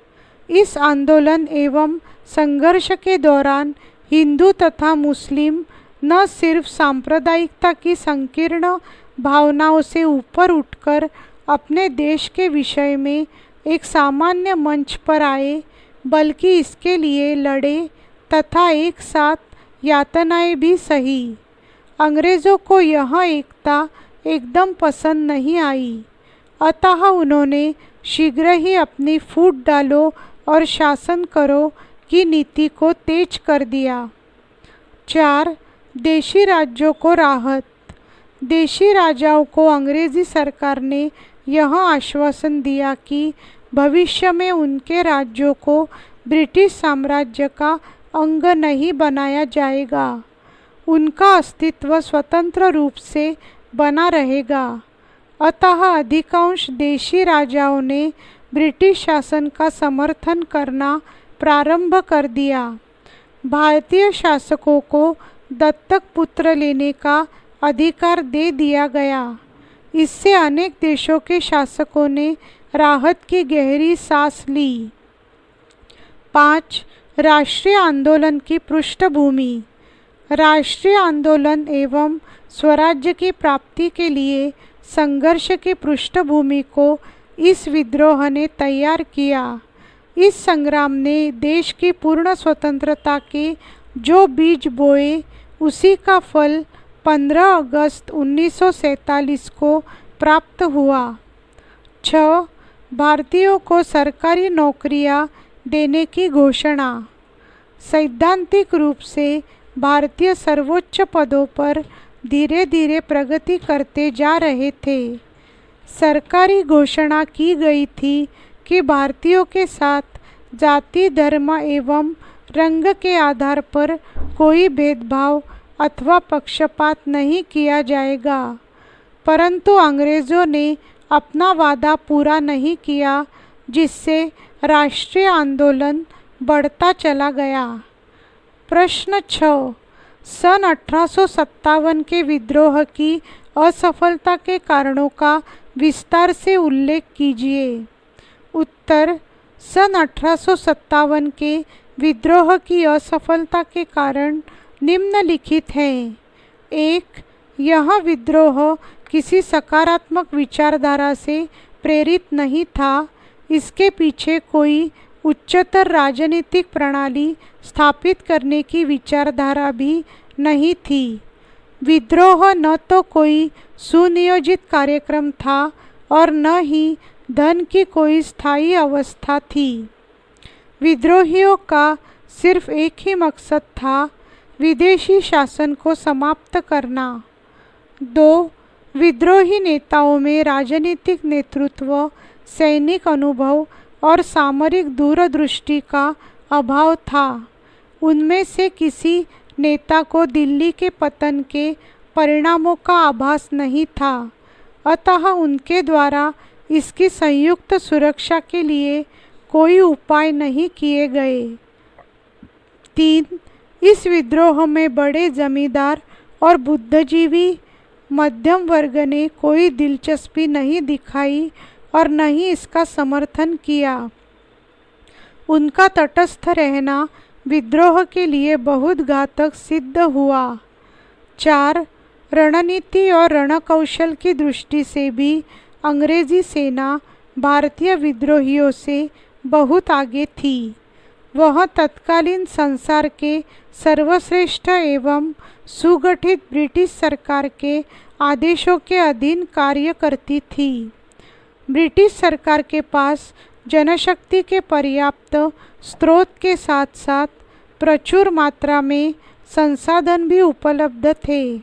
इस आंदोलन एवं संघर्ष के दौरान हिंदू तथा मुस्लिम न सिर्फ सांप्रदायिकता की संकीर्ण भावनाओं से ऊपर उठकर अपने देश के विषय में एक सामान्य मंच पर आए, बल्कि इसके लिए लड़े तथा एक साथ यातनाएं भी सही। अंग्रेज़ों को यह एकता एकदम पसंद नहीं आई, अतः उन्होंने शीघ्र ही अपनी फूट डालो और शासन करो की नीति को तेज कर दिया। 4. देशी राज्यों को राहत। देशी राजाओं को अंग्रेजी सरकार ने यह आश्वासन दिया कि भविष्य में उनके राज्यों को ब्रिटिश साम्राज्य का अंग नहीं बनाया जाएगा। उनका अस्तित्व स्वतंत्र रूप से बना रहेगा। अतः अधिकांश देशी राजाओं ने ब्रिटिश शासन का समर्थन करना प्रारंभ कर दिया। भारतीय शासकों को दत्तक पुत्र लेने का अधिकार दे दिया गया। इससे अनेक देशों के शासकों ने राहत की गहरी सांस ली। 5. राष्ट्रीय आंदोलन की पृष्ठभूमि। राष्ट्रीय आंदोलन एवं स्वराज्य की प्राप्ति के लिए संघर्ष की पृष्ठभूमि को इस विद्रोह ने तैयार किया। इस संग्राम ने देश की पूर्ण स्वतंत्रता के जो बीज बोए, उसी का फल 15 अगस्त 1947 को प्राप्त हुआ। 6. भारतीयों को सरकारी नौकरियां देने की घोषणा। सैद्धांतिक रूप से भारतीय सर्वोच्च पदों पर धीरे धीरे प्रगति करते जा रहे थे। सरकारी घोषणा की गई थी कि भारतीयों के साथ जाति, धर्म एवं रंग के आधार पर कोई भेदभाव अथवा पक्षपात नहीं किया जाएगा। परंतु अंग्रेज़ों ने अपना वादा पूरा नहीं किया, जिससे राष्ट्रीय आंदोलन बढ़ता चला गया। प्रश्न 6, सन 1857 के विद्रोह की असफलता के कारणों का विस्तार से उल्लेख कीजिए। उत्तर, सन 1857 के विद्रोह की असफलता के कारण निम्नलिखित हैं। 1. यह विद्रोह किसी सकारात्मक विचारधारा से प्रेरित नहीं था। इसके पीछे कोई उच्चतर राजनीतिक प्रणाली स्थापित करने की विचारधारा भी नहीं थी। विद्रोह न तो कोई सुनियोजित कार्यक्रम था और न ही धन की कोई स्थायी अवस्था थी। विद्रोहियों का सिर्फ एक ही मकसद था, विदेशी शासन को समाप्त करना। 2. विद्रोही नेताओं में राजनीतिक नेतृत्व, सैनिक अनुभव और सामरिक दूरदृष्टि का अभाव था। उनमें से किसी नेता को दिल्ली के पतन के परिणामों का आभास नहीं था, अतः उनके द्वारा इसकी संयुक्त सुरक्षा के लिए कोई उपाय नहीं किए गए। 3. इस विद्रोह में बड़े जमींदार और बुद्धिजीवी मध्यम वर्ग ने कोई दिलचस्पी नहीं दिखाई और न ही इसका समर्थन किया। उनका तटस्थ रहना विद्रोह के लिए बहुत घातक सिद्ध हुआ। 4. रणनीति और रणकौशल की दृष्टि से भी अंग्रेजी सेना भारतीय विद्रोहियों से बहुत आगे थी। वह तत्कालीन संसार के सर्वश्रेष्ठ एवं सुगठित ब्रिटिश सरकार के आदेशों के अधीन कार्य करती थी। ब्रिटिश सरकार के पास जनशक्ति के पर्याप्त स्रोत के साथ साथ प्रचुर मात्रा में संसाधन भी उपलब्ध थे।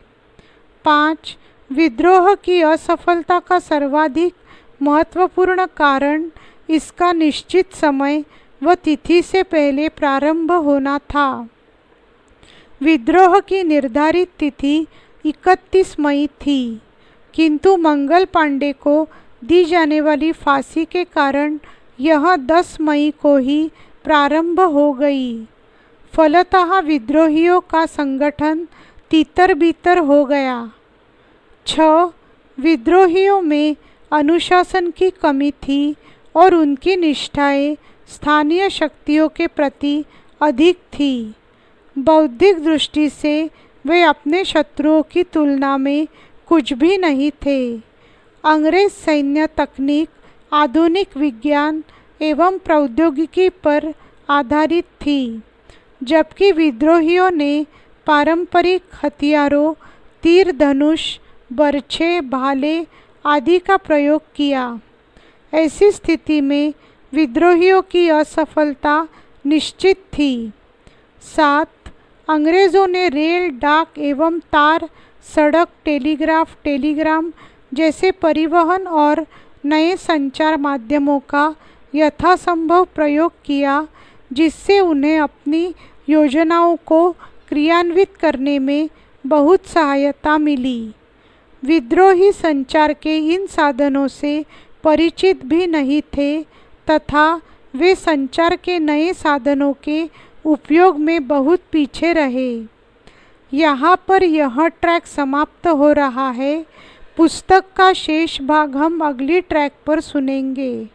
5. विद्रोह की असफलता का सर्वाधिक महत्वपूर्ण कारण इसका निश्चित समय व तिथि से पहले प्रारंभ होना था। विद्रोह की निर्धारित तिथि 31 मई थी, किंतु मंगल पांडे को दी जाने वाली फांसी के कारण यह 10 मई को ही प्रारंभ हो गई। फलतः विद्रोहियों का संगठन तितर-बितर हो गया। 6. विद्रोहियों में अनुशासन की कमी थी और उनकी निष्ठाएं स्थानीय शक्तियों के प्रति अधिक थी। बौद्धिक दृष्टि से वे अपने शत्रुओं की तुलना में कुछ भी नहीं थे। अंग्रेज सैन्य तकनीक आधुनिक विज्ञान एवं प्रौद्योगिकी पर आधारित थी, जबकि विद्रोहियों ने पारंपरिक हथियारों, तीर धनुष, बर्छे, भाले आदि का प्रयोग किया। ऐसी स्थिति में विद्रोहियों की असफलता निश्चित थी। 7. अंग्रेज़ों ने रेल, डाक एवं तार, सड़क, टेलीग्राम जैसे परिवहन और नए संचार माध्यमों का यथासंभव प्रयोग किया, जिससे उन्हें अपनी योजनाओं को क्रियान्वित करने में बहुत सहायता मिली। विद्रोही संचार के इन साधनों से परिचित भी नहीं थे तथा वे संचार के नए साधनों के उपयोग में बहुत पीछे रहे। यहाँ पर यह ट्रैक समाप्त हो रहा है। पुस्तक का शेष भाग हम अगली ट्रैक पर सुनेंगे।